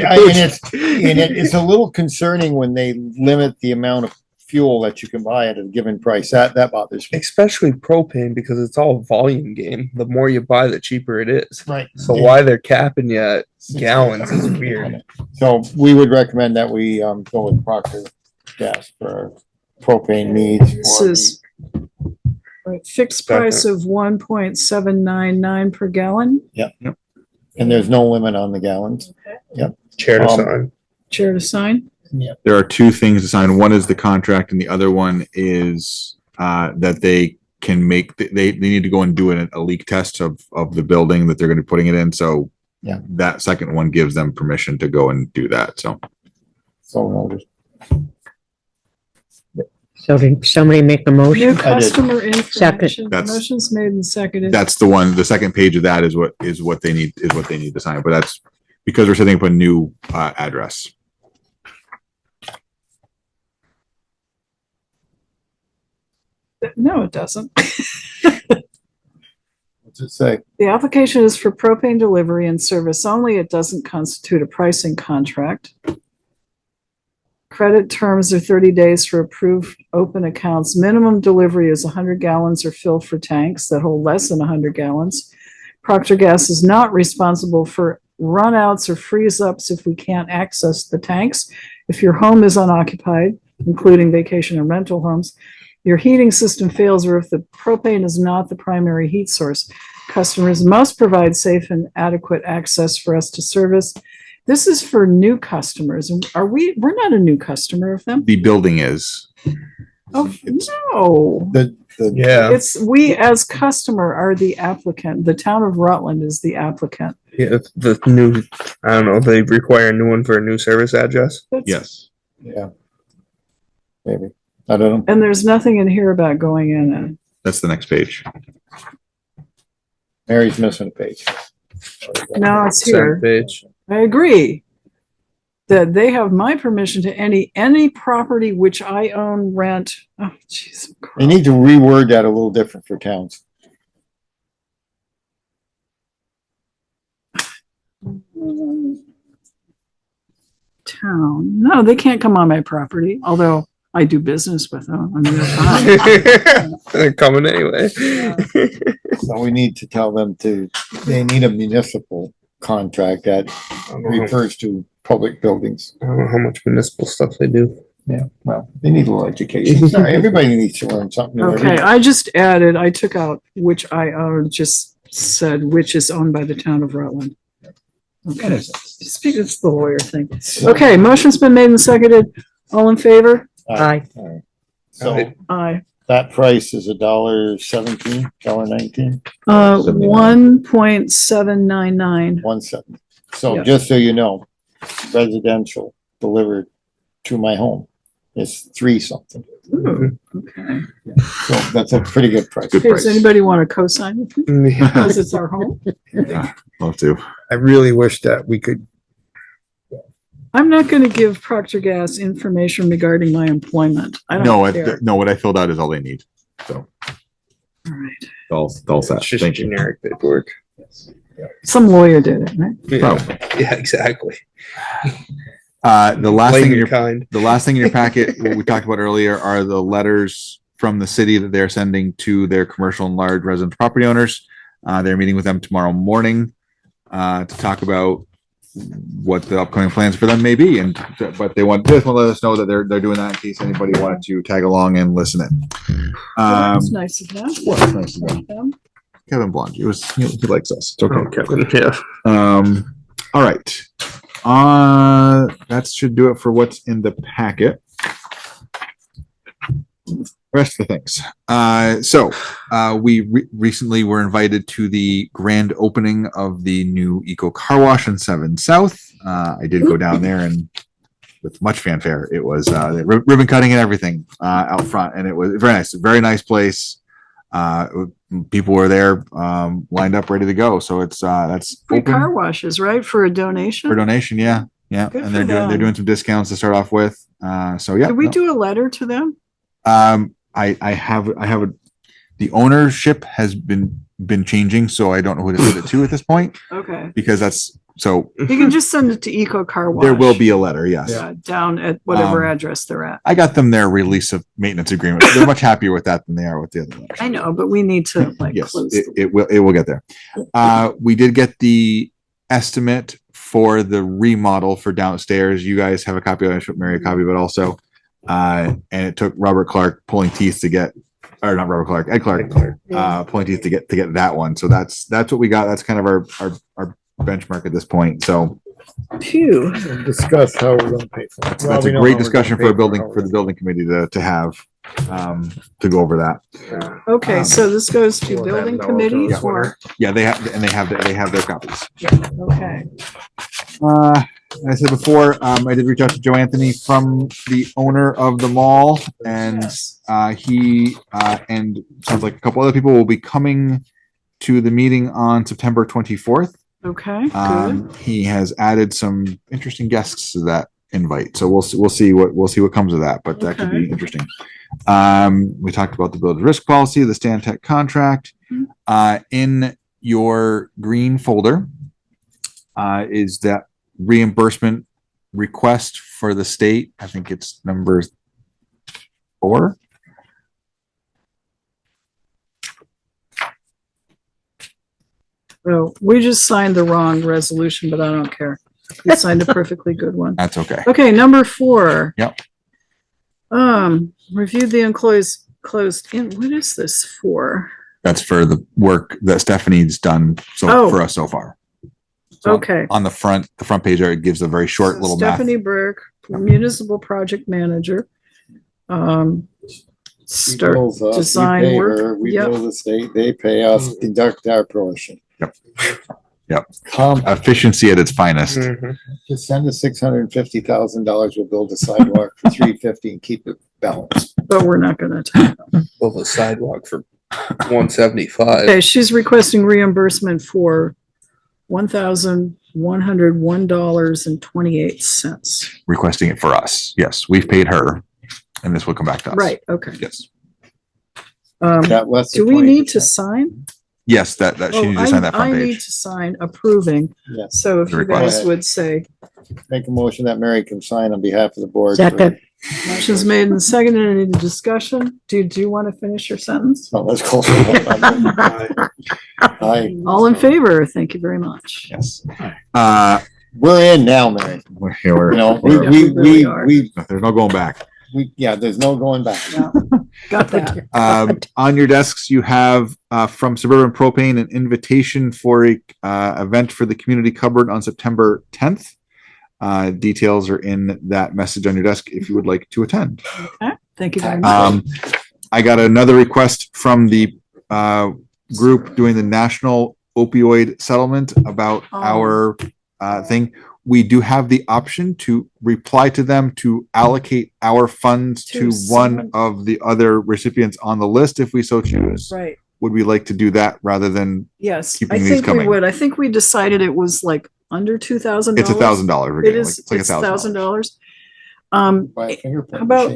it's a little concerning when they limit the amount of fuel that you can buy at a given price. That bothers me.
Especially propane, because it's all a volume game. The more you buy, the cheaper it is.
Right.
So why they're capping you at gallons is weird.
So we would recommend that we go with Procter Gas for our propane needs.
This is right, fixed price of 1.799 per gallon.
Yep. And there's no limit on the gallons. Yep.
Chair to sign.
Chair to sign.
Yeah.
There are two things to sign. One is the contract, and the other one is that they can make. They need to go and do a leak test of the building that they're going to be putting it in. So
yeah,
that second one gives them permission to go and do that. So
noted.
So did somebody make a motion?
New customer information.
Second.
Motion's made and seconded.
that's the one. The second page of that is what they need to sign. But that's because we're setting up a new address.
No, it doesn't.
What's it say?
The application is for propane delivery and service only. It doesn't constitute a pricing contract. Credit terms are 30 days for approved open accounts. Minimum delivery is 100 gallons or fill for tanks that hold less than 100 gallons. Procter Gas is not responsible for runouts or freeze-ups if we can't access the tanks. If your home is unoccupied, including vacation or rental homes, your heating system fails, or if the propane is not the primary heat source, customers must provide safe and adequate access for us to service. This is for new customers. We're not a new customer of them.
The building is.
Oh, no.
Yeah.
It's we as customer are the applicant. The town of Rutland is the applicant.
Yeah, the new, I don't know, they require a new one for a new service address.
Yes.
Yeah. Maybe. I don't know.
And there's nothing in here about going in and.
That's the next page.
Mary's missing a page.
No, it's here.
Second page.
I agree that they have my permission to any property which I own, rent. Oh, jeez.
You need to reword that a little different for towns.
Town. No, they can't come on my property, although I do business with them. I mean,
They're coming anyway.
So we need to tell them they need a municipal contract that refers to public buildings.
I don't know how much municipal stuff they do.
Yeah, well, they need a little education. Sorry, everybody needs to learn something. new every
okay,
day.
I took out which I own, just said which is owned by the town of Rutland. Okay, speak, it's the lawyer thing. Okay, motion's been made and seconded. All in favor?
Aye.
All right. So
Aye.
that price is $1.17, $1.19,
1.799.
1.7. So
Yeah.
just so you know, residential delivered to my home is 3 something.
Ooh, okay.
So that's a pretty good price.
Good
Does anybody want to co-sign with me?
Yeah.
Because it's our home.
Yeah, love to.
I really wish that we could.
I'm not going to give Procter Gas information regarding my employment. I
No,
don't care.
no, what I filled out is all they need. So
All right.
all set.
It's just
Thank you.
generic paperwork.
Some lawyer did it, right?
Probably.
Yeah, exactly.
The last thing in your
kind.
the last thing in your packet, what we talked about earlier, are the letters from the city that they're sending to their commercial and large residential property owners. They're meeting with them tomorrow morning to talk about what the upcoming plans for them may be, but they want to let us know that they're doing that in case anybody wanted to tag along and listen in.
That's nice of them.
Well, it's nice of them. Kevin Blond, he likes us. It's okay.
Oh, Kevin, yeah.
All right. That should do it for what's in the packet. Rest of the things. We recently were invited to the grand opening of the new Eco Car Wash in 7 South. I did go down there and with much fanfare. It was ribbon cutting and everything out front, and it was very nice. Very nice place. People were there, lined up, ready to go. So it's that's
Free
open
car washes, right? For a donation?
for donation. Yeah, yeah,
Good
and
for
they're
them.
doing some discounts to start off with. So yeah.
Did we
no.
do a letter to them?
I have the ownership has been changing, so I don't know who to send it to at this point
Okay.
because that's so.
You can just send it to Eco Car Wash.
There will be a letter, yes.
Down at whatever
Um,
address they're at.
I got them their release of maintenance agreement. They're much happier with that than they are with the other letters.
I know, but we need to like
Yes,
close.
it will get there. We did get the estimate for the remodel for downstairs. You guys have a copy. I showed Mary a copy, but also, and it took Robert Clark pulling teeth to get, or not Robert Clark, Ed Clark, pulling teeth to get that one. So that's what we got. That's kind of our benchmark at this point. So
Phew.
Discuss how we're gonna pay for it.
that's a great discussion for the building committee to have to go over that.
Okay, so this goes to building committee
Yeah.
or,
Yeah, they have their copies.
okay.
I said before, I did reach out to Joe Anthony from the owner of the mall, and he and sounds like a couple other people will be coming to the meeting on September 24th.
Okay, good.
He has added some interesting guests to that invite, so we'll see what comes of that, but that could be interesting. We talked about the build risk policy, the Stantec contract. In your green folder is that reimbursement request for the state. I think it's number 4.
Oh, we just signed the wrong resolution, but I don't care. We signed a perfectly good one.
That's okay.
Okay, number 4.
Yep.
Reviewed the employees closed in. What is this for?
That's for the work that Stephanie's done for us so far. So
Okay.
on the front page there, it gives a very short little math.
Stephanie Burke, municipal project manager. Start design work.
We
Yep.
bill the state, they pay us, deduct our portion.
Yep. Efficiency at its finest.
Just send us $650,000, we'll build a sidewalk for $350 and keep it balanced.
But we're not gonna talk.
Build a sidewalk for $175.
Okay, she's requesting reimbursement for $1,101.28.
Requesting it for us. Yes, we've paid her, and this will come back to us.
Right, okay.
Yes.
Do we need to sign?
Yes, that she needs to sign that front
I need
page.
to sign approving.
Yes.
So if
The
you guys
request.
would say,
Make a motion that Mary can sign on behalf of the board.
Second.
motion's made and seconded, any discussion? Do you want to finish your sentence?
No, let's call. Aye.
All in favor? Thank you very much.
Yes.
We're in now, Mary. You know,
there's no going back.
there's no going back.
Got that.
On your desks, you have from Suburban Propane an invitation for a event for the community cupboard on September 10th. Details are in that message on your desk if you would like to attend.
Okay, thank you very much.
I got another request from the group doing the national opioid settlement about our thing. We do have the option to reply to them to allocate our funds to one of the other recipients on the list if we so choose.
Right.
Would we like to do that rather than
Yes,
keeping
I
these
think we
coming?
would. I think we decided it was like under $2,000.
It's $1,000.
It is,
It's like
it's
$1,000.
$1,000. How about,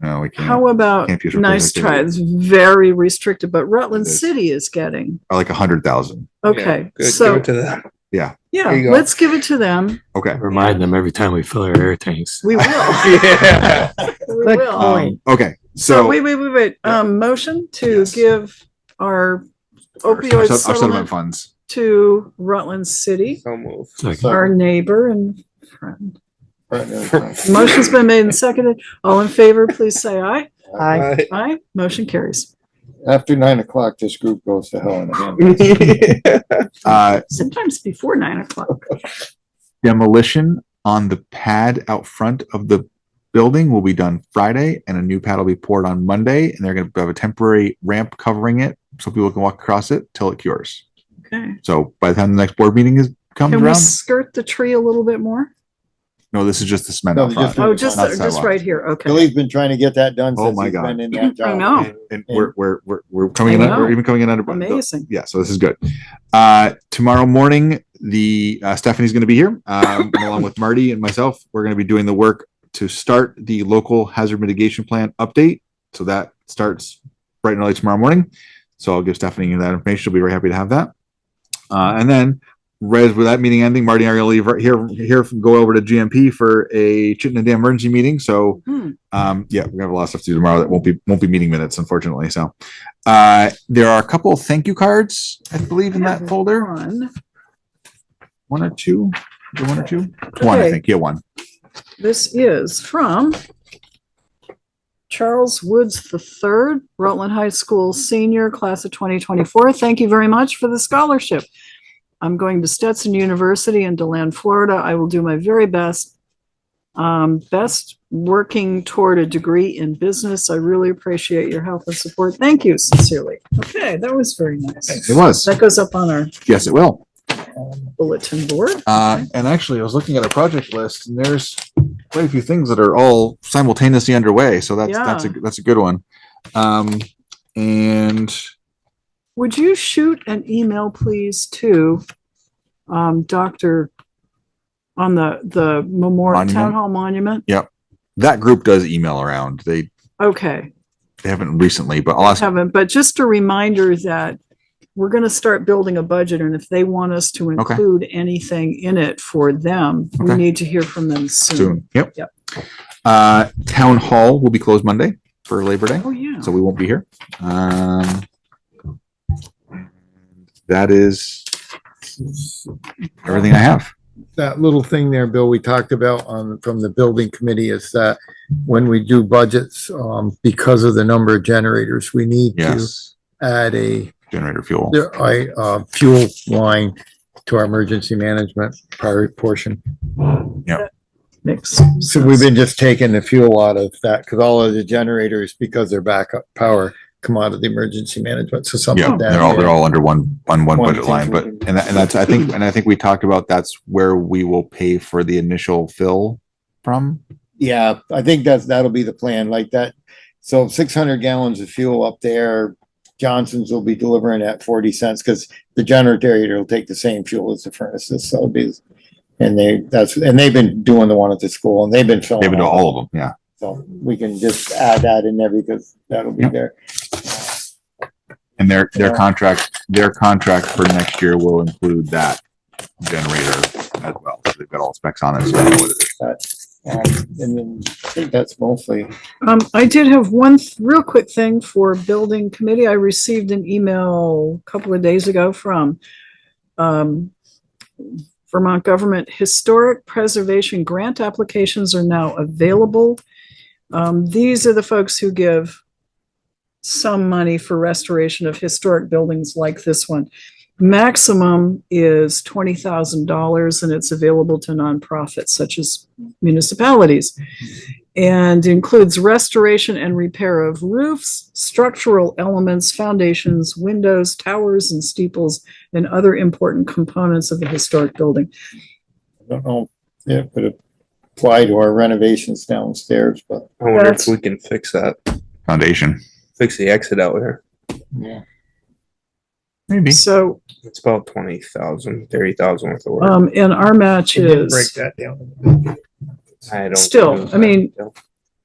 No, we can't.
how about,
Can't use your
nice
project
try,
data.
it's very restricted, but Rutland
It is.
City is getting,
Or like 100,000.
okay,
Good,
so,
give it to them.
Yeah.
yeah,
There you go.
let's give it to them.
Okay.
Remind them every time we fill our air tanks.
We will.
Yeah.
We
Good
will.
point.
Okay.
So
So
wait. Motion to give our opioid
our settlement
settlement
funds.
to Rutland City,
So move.
our neighbor and friend.
Partner.
Motion's been made and seconded. All in favor, please say aye.
Aye.
Aye. Motion carries.
After 9 o'clock, this group goes to hell in a handbasket.
Sometimes before 9 o'clock.
demolition on the pad out front of the building will be done Friday, and a new pad will be poured on Monday, and they're going to have a temporary ramp covering it so people can walk across it till it cures.
Okay.
So by the time the next board meeting comes
Can we
around,
skirt the tree a little bit more?
no, this is just the cement
No,
out front.
just-
Oh, just,
not
just
sidewalk.
right here. Okay.
Billy's been trying to get that done
Oh
since
my
he's
God.
been in that job.
I know.
And we're coming in,
I know.
we're even coming in under.
Amazing.
Yeah, so this is good. Tomorrow morning, the Stephanie's going to be here, along with Marty and myself. We're going to be doing the work to start the local hazard mitigation plan update. So that starts bright and early tomorrow morning. So I'll give Stephanie that information. She'll be very happy to have that. And then, right with that meeting ending, Marty and I are going to leave here go over to GMP for a Chittenden Dam emergency meeting. So, yeah, we have a lot of stuff to do tomorrow that won't be meeting minutes, unfortunately. So, there are a couple of thank you cards, I believe, in that folder. One or two? One or two? One, I
Okay.
think. Yeah, one.
This is from Charles Woods III, Rutland High School senior, class of 2024. Thank you very much for the scholarship. I'm going to Stetson University in DeLand, Florida. I will do my very best. Best working toward a degree in business. I really appreciate your help and support. Thank you sincerely. Okay, that was very nice.
It was.
That goes up on our
Yes, it will.
bulletin board.
And actually, I was looking at a project list, and there's quite a few things that are all simultaneously underway. So that's a good one. And
Would you shoot an email, please, to Dr. on the Memorial
Monument?
Town Hall Monument?
Yep, that group does email around. They
Okay,
haven't recently, but I'll ask.
haven't, but just a reminder that we're going to start building a budget, and if they want us to include anything in it for them, we
Okay.
need to hear from them soon.
Soon. Yep.
Yep.
Town Hall will be closed Monday for Labor Day.
Oh, yeah.
So we won't be here. That is everything I have.
That little thing there, Bill, we talked about from the building committee is that when we do budgets, because of the number of generators, we need to
Yes.
add a
Generator fuel.
fuel line to our emergency management priority portion.
Yep.
Makes
So we've been just taking the fuel out of that because all of the generators, because they're backup power, come out of the emergency management. So something
Yeah,
like that.
they're all under one budget
thing.
line, but and that's I think we talked about that's where we will pay for the initial fill from.
Yeah, I think that'll be the plan like that. So 600 gallons of fuel up there. Johnson's will be delivering at 40 cents because the generator will take the same fuel as the furnaces. So it'll be, and they've been doing the one at the school and they've been filling.
They've been doing all of them. Yeah.
So we can just add that in there because that'll be there.
And their contract for next year will include that generator as well. So they've got all specs on it, so they know what it is.
And then I think that's mostly.
I did have one real quick thing for building committee. I received an email a couple of days ago from Vermont government. Historic preservation grant applications are now available. These are the folks who give some money for restoration of historic buildings like this one. Maximum is $20,000 and it's available to nonprofits such as municipalities, and includes restoration and repair of roofs, structural elements, foundations, windows, towers and steeples, and other important components of the historic building.
I don't know if it could apply to our renovations downstairs, but.
I wonder if we can fix that.
Foundation.
Fix the exit out there.
Yeah.
Maybe.
So
it's about 20,000, 30,000 worth of work.
and our match
Can you
is
break that down?
I don't
still, I mean,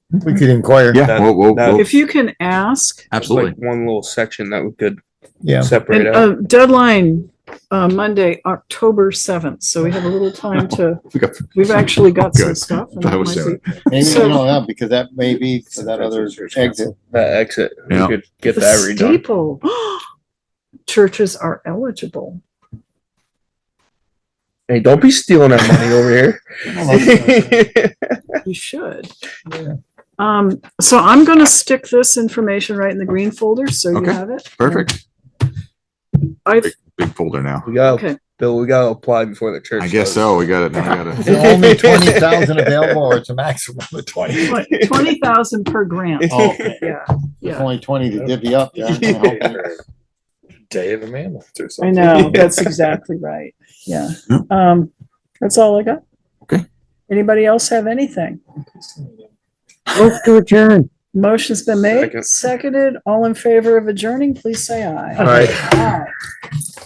We could inquire.
Yeah, we'll
if you can ask.
absolutely.
Like one little section that we could
Yeah.
separate
And,
out.
deadline, Monday, October 7th. So we have a little time to, we've actually got some
Good.
stuff. and
That
it
was
might
soon.
be-
Maybe,
So-
I don't know, because that may be for that other exit.
That exit,
Yeah.
we could get
The
that redone.
steeple. Churches are eligible.
Hey, don't be stealing our money over here.
You should. So I'm gonna stick this information right in the green folder, so you
Okay.
have it.
Perfect.
I
big folder now.
We got
Okay.
Bill. We gotta apply before the church.
I guess
does.
so. We got it. Now we
Is there only 20,000 available or it's a maximum of 20?
20,000 per grant.
Oh,
Yeah,
There's
yeah.
only 20 to divvy up. Yeah.
Day of the mammoth or
I
something.
know, that's exactly right. Yeah. That's all I got.
Okay.
Anybody else have anything?
Move to adjourn.
Motion's been made,
Second.
seconded. All in favor of adjourning, please say aye.
Aye.
Aye.